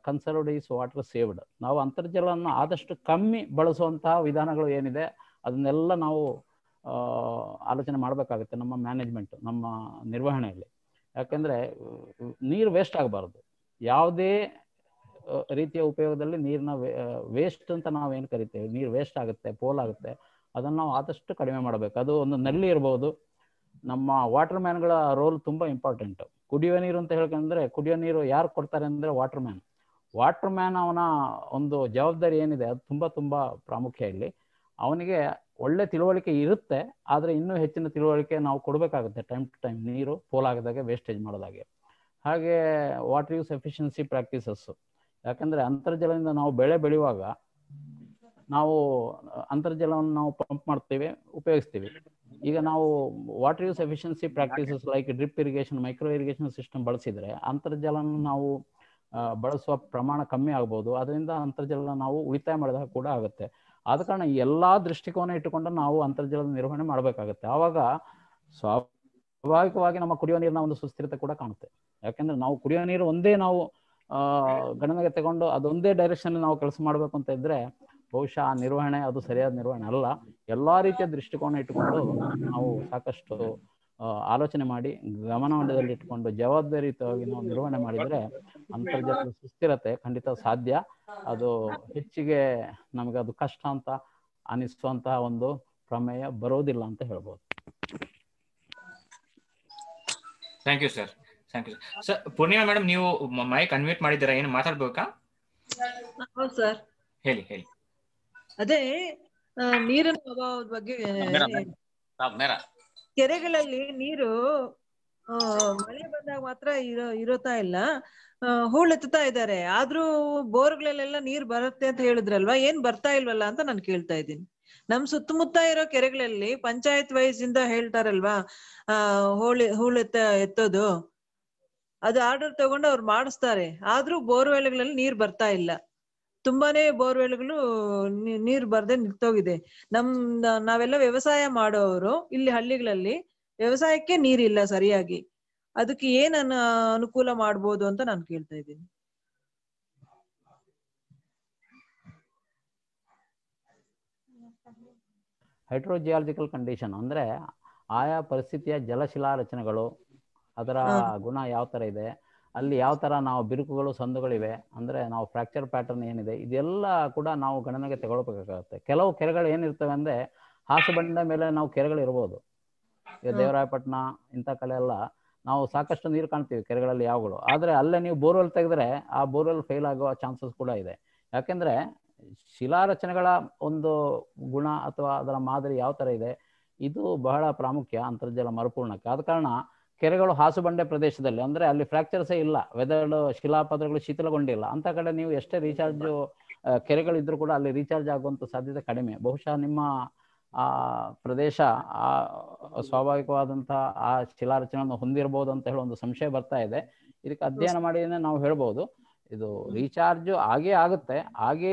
conserved is water saved. ನಾವು ಅಂತರ್ಜಲವನ್ನು ಆದಷ್ಟು ಕಮ್ಮಿ ಬಳಸುವಂತಹ ವಿಧಾನಗಳು ಏನಿದೆ ಅದನ್ನೆಲ್ಲ ನಾವು ಆಲೋಚನೆ ಮಾಡಬೇಕಾಗುತ್ತೆ ನಮ್ಮ ಮ್ಯಾನೇಜ್ಮೆಂಟ್, ನಮ್ಮ ನಿರ್ವಹಣೆಯಲ್ಲಿ. ಯಾಕೆಂದರೆ ನೀರು ವೇಸ್ಟ್ ಆಗಬಾರ್ದು. ಯಾವುದೇ ರೀತಿಯ ಉಪಯೋಗದಲ್ಲಿ ನೀರಿನ ವೇಸ್ಟ್ ಅಂತ ನಾವೇನು ಕರಿತೇವೆ, ನೀರು ವೇಸ್ಟ್ ಆಗುತ್ತೆ, ಪೋಲಾಗುತ್ತೆ, ಅದನ್ನು ನಾವು ಆದಷ್ಟು ಕಡಿಮೆ ಮಾಡಬೇಕು. ಅದು ಒಂದು ನಲ್ಲಿ ಇರ್ಬೋದು. ನಮ್ಮ ವಾಟರ್ ಮ್ಯಾನ್ಗಳ ರೋಲ್ ತುಂಬ ಇಂಪಾರ್ಟೆಂಟ್. ಕುಡಿಯುವ ನೀರು ಅಂತ ಹೇಳ್ಕೊಂಡ್ರೆ ಕುಡಿಯೋ ನೀರು ಯಾರು ಕೊಡ್ತಾರೆ ಅಂದರೆ ವಾಟರ್ ಮ್ಯಾನ್. ವಾಟರ್ ಮ್ಯಾನ್ ಅವನ ಒಂದು ಜವಾಬ್ದಾರಿ ಏನಿದೆ ಅದು ತುಂಬ ತುಂಬ ಪ್ರಾಮುಖ್ಯ. ಇಲ್ಲಿ ಅವನಿಗೆ ಒಳ್ಳೆ ತಿಳುವಳಿಕೆ ಇರುತ್ತೆ, ಆದರೆ ಇನ್ನೂ ಹೆಚ್ಚಿನ ತಿಳುವಳಿಕೆ ನಾವು ಕೊಡಬೇಕಾಗುತ್ತೆ ಟೈಮ್ ಟು ಟೈಮ್, ನೀರು ಪೋಲಾಗದಾಗೆ, ವೇಸ್ಟೇಜ್ ಮಾಡೋದಾಗೆ. ಹಾಗೆ ವಾಟರ್ ಯೂಸ್ ಎಫಿಷಿಯನ್ಸಿ ಪ್ರಾಕ್ಟೀಸಸ್ಸು. ಯಾಕಂದರೆ ಅಂತರ್ಜಲದಿಂದ ನಾವು ಬೆಳೆ ಬೆಳೆಯುವಾಗ ನಾವು ಅಂತರ್ಜಲವನ್ನು ನಾವು ಪಂಪ್ ಮಾಡ್ತೀವಿ, ಉಪಯೋಗಿಸ್ತೀವಿ. ಈಗ ನಾವು water use efficiency practices like drip irrigation, micro irrigation system ಬಳಸಿದರೆ ಅಂತರ್ಜಲನ ನಾವು ಬಳಸುವ ಪ್ರಮಾಣ ಕಮ್ಮಿ ಆಗ್ಬೋದು. ಅದರಿಂದ ಅಂತರ್ಜಲ ನಾವು ಉಳಿತಾಯ ಮಾಡಿದಾಗ ಕೂಡ ಆಗುತ್ತೆ. ಆದ ಕಾರಣ ಈ ಎಲ್ಲ ದೃಷ್ಟಿಕೋನ ಇಟ್ಟುಕೊಂಡು ನಾವು ಅಂತರ್ಜಲದ ನಿರ್ವಹಣೆ ಮಾಡಬೇಕಾಗುತ್ತೆ. ಆವಾಗ ಸ್ವಾಭಾವಿಕವಾಗಿ ನಮ್ಮ ಕುಡಿಯೋ ನೀರಿನ ಒಂದು ಸುಸ್ಥಿರತೆ ಕೂಡ ಕಾಣುತ್ತೆ. ಯಾಕೆಂದ್ರೆ ನಾವು ಕುಡಿಯೋ ನೀರು ಒಂದೇ ನಾವು ಗಣನೆಗೆ ತಗೊಂಡು ಅದೊಂದೇ ಡೈರೆಕ್ಷನ್ ನಾವು ಕೆಲಸ ಮಾಡಬೇಕು ಅಂತ ಇದ್ರೆ ಬಹುಶಃ ಆ ನಿರ್ವಹಣೆ ಅದು ಸರಿಯಾದ ನಿರ್ವಹಣೆ ಅಲ್ಲ. ಎಲ್ಲಾ ರೀತಿಯ ದೃಷ್ಟಿಕೋನ ಇಟ್ಟುಕೊಂಡು ನಾವು ಸಾಕಷ್ಟು ಆಲೋಚನೆ ಮಾಡಿ ಗಮನದಲ್ಲಿ ಇಟ್ಕೊಂಡು ಜವಾಬ್ದಾರಿಯುತವಾಗಿ ನಾವು ನಿರ್ವಹಣೆ ಮಾಡಿದರೆ ಅಂತರ್ಜಲದ ಸುಸ್ಥಿರತೆ ಖಂಡಿತ ಸಾಧ್ಯ. ಅದು ಹೆಚ್ಚಿಗೆ ನಮಗೆ ಅದು ಕಷ್ಟ ಅಂತ ಅನಿಸುವಂತಹ ಒಂದು ಪ್ರಮೇಯ ಬರೋದಿಲ್ಲ ಅಂತ ಹೇಳ್ಬೋದು. Thank you sir. Thank you sir. Poornima madam, ನೀವು ಮೈಕ್ ಅನ್ಮ್ಯೂಟ್ ಮಾಡಿದ್ದೀರಾ, ಏನು ಮಾತಾಡ್ಬೇಕಾ? ಹೌದು ಸರ್, ಹೇಳಿ ಹೇಳಿ. ಅದೇ ನೀರಿನ ಅಭಾವದ ಬಗ್ಗೆ. ಕೆರೆಗಳಲ್ಲಿ ನೀರು ಮಳೆ ಬಂದಾಗ ಮಾತ್ರ ಇರೋತಾ ಇಲ್ಲ, ಹೂಳೆತ್ತುತ್ತಾ ಇದ್ದಾರೆ. ಆದ್ರೂ ಬೋರ್ಗಳಲ್ಲೆಲ್ಲ ನೀರ್ ಬರುತ್ತೆ ಅಂತ ಹೇಳಿದ್ರಲ್ವಾ, ಏನ್ ಬರ್ತಾ ಇಲ್ವಲ್ಲ ಅಂತ ನಾನು ಕೇಳ್ತಾ ಇದ್ದೀನಿ. ನಮ್ ಸುತ್ತಮುತ್ತ ಇರೋ ಕೆರೆಗಳಲ್ಲಿ ಪಂಚಾಯತ್ ವೈಸ್ ಇಂದ ಹೇಳ್ತಾರಲ್ವಾ, ಎತ್ತೋದು, ಅದು ಆರ್ಡರ್ ತಗೊಂಡು ಅವ್ರು ಮಾಡಿಸ್ತಾರೆ. ಆದ್ರೂ ಬೋರ್ವೆಲ್ಗಳಲ್ಲಿ ನೀರ್ ಬರ್ತಾ ಇಲ್ಲ. ತುಂಬಾನೇ ಬೋರ್ವೆಲ್ಗಳು ನೀರ್ ಬರ್ದೆ ನಿಂತೋಗಿದೆ. ನಾವೆಲ್ಲ ವ್ಯವಸಾಯ ಮಾಡೋರು, ಇಲ್ಲಿ ಹಳ್ಳಿಗಳಲ್ಲಿ ವ್ಯವಸಾಯಕ್ಕೆ ನೀರಿಲ್ಲ ಸರಿಯಾಗಿ. ಅದಕ್ಕೆ ಏನ್ ಅನುಕೂಲ ಮಾಡ್ಬೋದು ಅಂತ ನಾನು ಕೇಳ್ತಾ ಇದ್ದೀನಿ. ಹೈಡ್ರೋಜಿಯಾಲಜಿಕಲ್ ಕಂಡೀಷನ್ ಅಂದರೆ ಆಯಾ ಪರಿಸ್ಥಿತಿಯ ಜಲಶಿಲಾ ರಚನೆಗಳು, ಅದರ ಗುಣ ಯಾವ ಥರ ಇದೆ, ಅಲ್ಲಿ ಯಾವ ಥರ ನಾವು ಬಿರುಕುಗಳು ಸಂದುಗಳಿವೆ, ಅಂದರೆ ನಾವು ಫ್ರ್ಯಾಕ್ಚರ್ ಪ್ಯಾಟರ್ನ್ ಏನಿದೆ, ಇದೆಲ್ಲ ಕೂಡ ನಾವು ಗಣನೆಗೆ ತಗೊಳ್ಬೇಕಾಗುತ್ತೆ. ಕೆಲವು ಕೆರೆಗಳು ಏನಿರ್ತವೆ ಅಂದರೆ ಹಾಸುಬಂಡೆ ಮೇಲೆ ನಾವು ಕೆರೆಗಳು ಇರ್ಬೋದು. ಈಗ ದೇವರಾಯಪಟ್ಟಣ ಇಂಥ ಕಡೆ ಎಲ್ಲ ನಾವು ಸಾಕಷ್ಟು ನೀರು ಕಾಣ್ತೀವಿ ಕೆರೆಗಳಲ್ಲಿ ಯಾವಗಳು, ಆದರೆ ಅಲ್ಲೇ ನೀವು ಬೋರ್ವೆಲ್ ತೆಗೆದ್ರೆ ಆ ಬೋರ್ವೆಲ್ ಫೇಲ್ ಆಗುವ ಚಾನ್ಸಸ್ ಕೂಡ ಇದೆ. ಯಾಕೆಂದರೆ ಶಿಲಾರಚನೆಗಳ ಒಂದು ಗುಣ ಅಥವಾ ಅದರ ಮಾದರಿ ಯಾವ ಥರ ಇದೆ ಇದು ಬಹಳ ಪ್ರಾಮುಖ್ಯ ಅಂತರ್ಜಲ ಮರುಪೂರ್ಣಕ್ಕೆ. ಆದ ಕಾರಣ ಕೆರೆಗಳು ಹಾಸುಬಂಡೆ ಪ್ರದೇಶದಲ್ಲಿ, ಅಂದರೆ ಅಲ್ಲಿ ಫ್ರ್ಯಾಕ್ಚರ್ಸೇ ಇಲ್ಲ, ವೆದರ್ಡ್ ಶಿಲಾಪದರಗಳು ಶೀತಲಗೊಂಡಿಲ್ಲ, ಅಂಥ ಕಡೆ ನೀವು ಎಷ್ಟೇ ರೀಚಾರ್ಜ್ ಕೆರೆಗಳಿದ್ರೂ ಕೂಡ ಅಲ್ಲಿ ರೀಚಾರ್ಜ್ ಆಗುವಂಥ ಸಾಧ್ಯತೆ ಕಡಿಮೆ. ಬಹುಶಃ ನಿಮ್ಮ ಆ ಪ್ರದೇಶ ಆ ಸ್ವಾಭಾವಿಕವಾದಂಥ ಆ ಶಿಲಾರಚನೆಯನ್ನು ಹೊಂದಿರಬಹುದು ಅಂತ ಹೇಳೋ ಒಂದು ಸಂಶಯ ಬರ್ತಾ ಇದೆ. ಇದಕ್ಕೆ ಅಧ್ಯಯನ ಮಾಡಿನೇ ನಾವು ಹೇಳ್ಬೋದು. ಇದು ರೀಚಾರ್ಜ್ ಆಗೇ ಆಗುತ್ತೆ, ಹಾಗೆ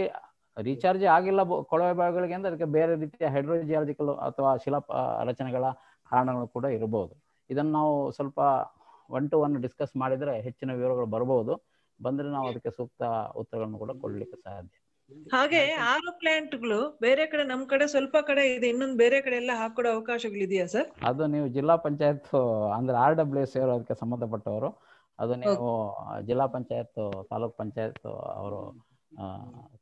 ರೀಚಾರ್ಜ್ ಆಗಿಲ್ಲ ಕೊಳವೆ ಬಾವಿಗಳಿಗೆ ಅಂದರೆ ಅದಕ್ಕೆ ಬೇರೆ ರೀತಿಯ ಹೈಡ್ರೋಜಿಯಾಲಜಿಕಲ್ ಅಥವಾ ಶಿಲಾ ರಚನೆಗಳ ಕಾರಣಗಳು ಕೂಡ ಇರಬಹುದು. ಇದನ್ನು ನಾವು ಸ್ವಲ್ಪ 1-to-1 ಡಿಸ್ಕಸ್ ಮಾಡಿದರೆ ಹೆಚ್ಚಿನ ವಿವರಗಳು ಬರಬಹುದು. ಬಂದರೆ ನಾವು ಅದಕ್ಕೆ ಸೂಕ್ತ ಉತ್ತರಗಳನ್ನು ಕೂಡ ಕೊಡ್ಲಿಕ್ಕೆ ಸಾಧ್ಯ. ಹಾಗೆ ಆರು ಪ್ಲಾಂಟ್ಗಳು ಬೇರೆ ಕಡೆ ನಮ್ ಕಡೆ ಸ್ವಲ್ಪ ಕಡೆ ಇದೆ, ಇನ್ನೊಂದು ಬೇರೆ ಕಡೆ ಎಲ್ಲ ಹಾಕೊಡೋ ಅವಕಾಶಗಳಿದೆಯಾ ಸರ್? ಅದು ನೀವು ಜಿಲ್ಲಾ ಪಂಚಾಯತ್ ಅಂದ್ರೆ RWS ಅವರು ಅದಕ್ಕೆ ಸಂಬಂಧಪಟ್ಟವರು, ಅದು ನೀವು ಜಿಲ್ಲಾ ಪಂಚಾಯತ್ ತಾಲೂಕ್ ಪಂಚಾಯತ್ ಅವರು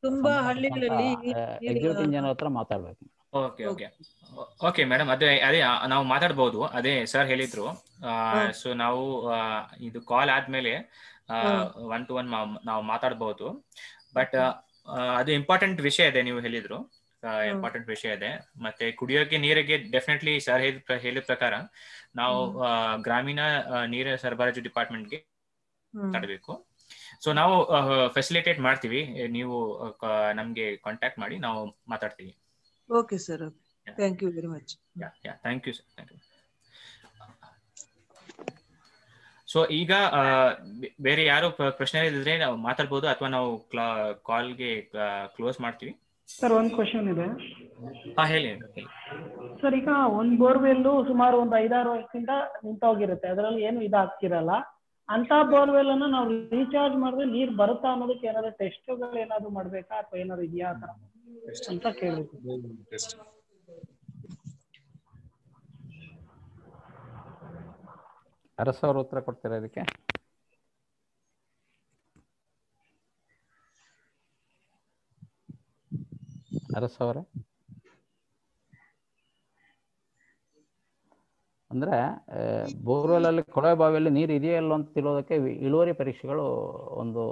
ತುಂಬಾ ಹಳ್ಳಿಗಳಲ್ಲಿ ಎಕ್ಸಿಕ್ಯೂಟಿವ್ ಇಂಜಿನಿಯರ್ ಹತ್ರ ಮಾತಾಡ್ಬೇಕು. ಓಕೆ ಮೇಡಮ್, ಅದೇ ನಾವು ಮಾತಾಡ್ಬೋದು. ಅದೇ ಸರ್ ಹೇಳಿದ್ರು. ಸೊ ನಾವು ಇದು ಕಾಲ್ ಆದ್ಮೇಲೆ 1-to-1 ನಾವು ಮಾತಾಡ್ಬೋದು. ಬಟ್ ಅದು ಇಂಪಾರ್ಟೆಂಟ್ ವಿಷಯ ಇದೆ, ನೀವು ಹೇಳಿದ್ರು ಇಂಪಾರ್ಟೆಂಟ್ ವಿಷಯ ಇದೆ. ಮತ್ತೆ ಕುಡಿಯೋಕೆ ನೀರಿಗೆ ಡೆಫಿನೆಟ್ಲಿ ಸರ್ ಹೇಳಿದ ಪ್ರಕಾರ ನಾವು ಗ್ರಾಮೀಣ ನೀರಿನ ಸರಬರಾಜು ಡಿಪಾರ್ಟ್ಮೆಂಟ್ಗೆ ಮಾತಾಡಬೇಕು. ಸೊ ನಾವು ಫೆಸಿಲಿಟೇಟ್ ಮಾಡ್ತೀವಿ, ನೀವು ನಮ್ಗೆ ಕಾಂಟ್ಯಾಕ್ಟ್ ಮಾಡಿ ನಾವು ಮಾತಾಡ್ತೀವಿ. Okay sir, thank you very much. Thank you sir, thank you. So ಈಗ ಬೇರೆ ಯಾರು ಪ್ರಶ್ನೆ ಇದ್ರೆ ನಾವು ಮಾತಾಡ್ಬೋದು ಅಥವಾ ನಾವು ಕಾಲ್ಗೆ ಕ್ಲೋಸ್ ಮಾಡ್ತೀವಿ. ಸರ್ ಒಂದು ಕ್ವಶನ್ ಇದೆ. ಹೇಳಿ ಸರ್, ಈಗ ಒಂದು ಬೋರ್ವೆಲ್ ಸುಮಾರು ಒಂದು 5-6 ವರ್ಷದಿಂದ ನಿಂತೋಗಿರುತ್ತೆ, ಅದರಲ್ಲಿ ಏನು ಇದಾಗ್ತಿರಲ್ಲ. ಅಂತ ಬೋರ್ವೆಲ್ ಅನ್ನ ನಾವು ರೀಚಾರ್ಜ್ ಮಾಡಿದ್ರೆ ನೀರ್ ಬರುತ್ತಾ ಅನ್ನೋದಕ್ಕೆ ಏನಾದ್ರು ಟೆಸ್ಟ್ಗಳು ಏನಾದ್ರು ಮಾಡ್ಬೇಕಾ ಅಥವಾ ಏನಾದ್ರು ಇದೆಯಾ ಅಂತ ಕೇಳಬೇಕು. ಅರಸ್ ಅವರು ಉತ್ತರ ಕೊಡ್ತೀರಾ ಇದಕ್ಕೆ? ಅರಸ್ ಅವರೇ, ಅಂದ್ರೆ ಬೋರ್ವೆಲ್ ಅಲ್ಲಿ ಕೊಳವೆ ಬಾವಿಯಲ್ಲಿ ನೀರು ಇದೆಯೋ ಇಲ್ಲೋ ಅಂತ ತಿಳಿಯೋದಕ್ಕೆ ಇಳುವರಿ ಪರೀಕ್ಷೆಗಳು ಒಂದು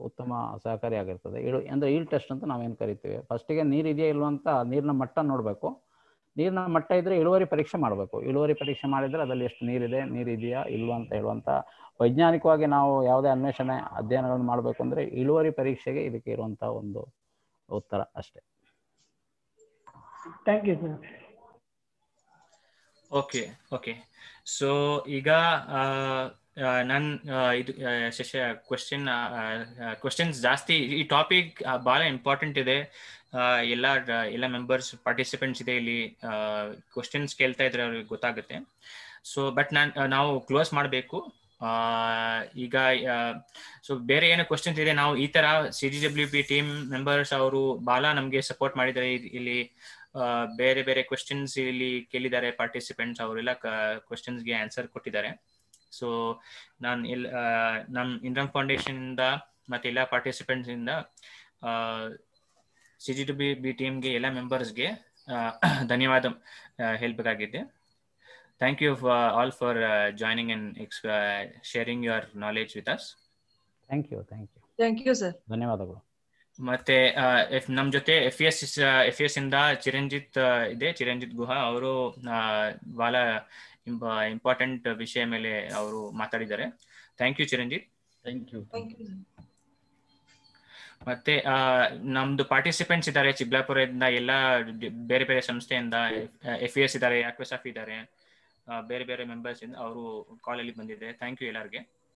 ಉತ್ತಮ ಸಹಕಾರಿಯಾಗಿರ್ತದೆ. ಅಂದ್ರೆ ಈಲ್ ಟೆಸ್ಟ್ ಅಂತ ನಾವೇನು ಕರಿತೀವಿ. ಫಸ್ಟಿಗೆ ನೀರು ಇದೆಯೋ ಇಲ್ವೋ ಅಂತ ನೀರಿನ ಮಟ್ಟ ನೋಡಬೇಕು. ನೀರಿನ ಮಟ್ಟ ಇದ್ರೆ ಇಳುವರಿ ಪರೀಕ್ಷೆ ಮಾಡಬೇಕು. ಇಳುವರಿ ಪರೀಕ್ಷೆ ಮಾಡಿದ್ರೆ ಅದರಲ್ಲಿ ಎಷ್ಟು ನೀರಿದೆ, ನೀರಿದೆಯಾ ಇಲ್ವಾ ಅಂತ ಹೇಳುವಂಥ ವೈಜ್ಞಾನಿಕವಾಗಿ ನಾವು ಯಾವುದೇ ಅನ್ವೇಷಣೆ ಅಧ್ಯಯನಗಳನ್ನು ಮಾಡಬೇಕು ಅಂದರೆ ಇಳುವರಿ ಪರೀಕ್ಷೆಗೆ ಇದಕ್ಕೆ ಇರುವಂಥ ಒಂದು ಉತ್ತರ ಅಷ್ಟೇ. Thank you sir. Okay. So ಈಗ ನನ್ ಇದು ಕ್ವಶನ್ಸ್ ಜಾಸ್ತಿ, ಈ ಟಾಪಿಕ್ ಬಹಳ ಇಂಪಾರ್ಟೆಂಟ್ ಇದೆ. ಎಲ್ಲ ಮೆಂಬರ್ಸ್ ಪಾರ್ಟಿಸಿಪೆಂಟ್ಸ್ ಇದೆ ಇಲ್ಲಿ, ಕ್ವಶನ್ಸ್ ಕೇಳ್ತಾ ಇದ್ರೆ ಅವ್ರಿಗೆ ಗೊತ್ತಾಗುತ್ತೆ. ಸೊ ಬಟ್ ನಾವು ಕ್ಲೋಸ್ ಮಾಡಬೇಕು ಈಗ. ಸೊ ಬೇರೆ ಏನೋ ಕ್ವಶನ್ಸ್ ಇದೆ, ನಾವು ಈ ತರ CGWP ಟೀಮ್ ಮೆಂಬರ್ಸ್ ಅವರು ಬಹಳ ನಮ್ಗೆ ಸಪೋರ್ಟ್ ಮಾಡಿದ್ದಾರೆ. ಇಲ್ಲಿ ಬೇರೆ ಬೇರೆ ಕ್ವಶನ್ಸ್ ಇಲ್ಲಿ ಕೇಳಿದ್ದಾರೆ ಪಾರ್ಟಿಸಿಪೆಂಟ್ಸ್, ಅವರೆಲ್ಲ ಕ್ವಶನ್ಸ್ಗೆ ಆನ್ಸರ್ ಕೊಟ್ಟಿದ್ದಾರೆ. ಸೊ ನಾನು ನಮ್ಮ ಇನ್ರಮ್ ಫೌಂಡೇಶನ್ ಇಂದ ಮತ್ತೆ ಎಲ್ಲ ಪಾರ್ಟಿಸಿಪೆಂಟ್ಸ್ ಇಂದ CGWB ಟೀಮ್ಗೆ ಎಲ್ಲ ಮೆಂಬರ್ಸ್ಗೆ ಧನ್ಯವಾದ ಹೇಳ್ಬೇಕಾಗಿದೆ. Thank you all for joining and sharing your knowledge with us. Thank you sir, ಧನ್ಯವಾದಗಳು. ಮತ್ತೆ ನಮ್ ಜೊತೆ FES ಇಂದ ಚಿರಂಜಿತ್ ಗುಹಾ ಅವರು ಬಹಳ ಇಂಪಾರ್ಟೆಂಟ್ ವಿಷಯ ಮೇಲೆ ಅವರು ಮಾತಾಡಿದ್ದಾರೆ. Thank you Chiranjit. Thank you. ಮತ್ತೆ ನಮ್ದು ಪಾರ್ಟಿಸಿಪೆಂಟ್ಸ್ ಇದ್ದಾರೆ ಚಿಕ್ಕಬಳ್ಳಾಪುರದಿಂದ, ಎಲ್ಲ ಬೇರೆ ಬೇರೆ ಸಂಸ್ಥೆಯಿಂದ FES ಇದ್ದಾರೆ, ಆಕ್ವೆಸಾಫ್ ಇದ್ದಾರೆ, ಬೇರೆ ಬೇರೆ ಮೆಂಬರ್ಸ್ ಇಂದ ಅವರು ಕಾಲಲ್ಲಿ ಬಂದಿದ್ದಾರೆ. ಥ್ಯಾಂಕ್ ಯು ಎಲ್ಲರಿಗೆ.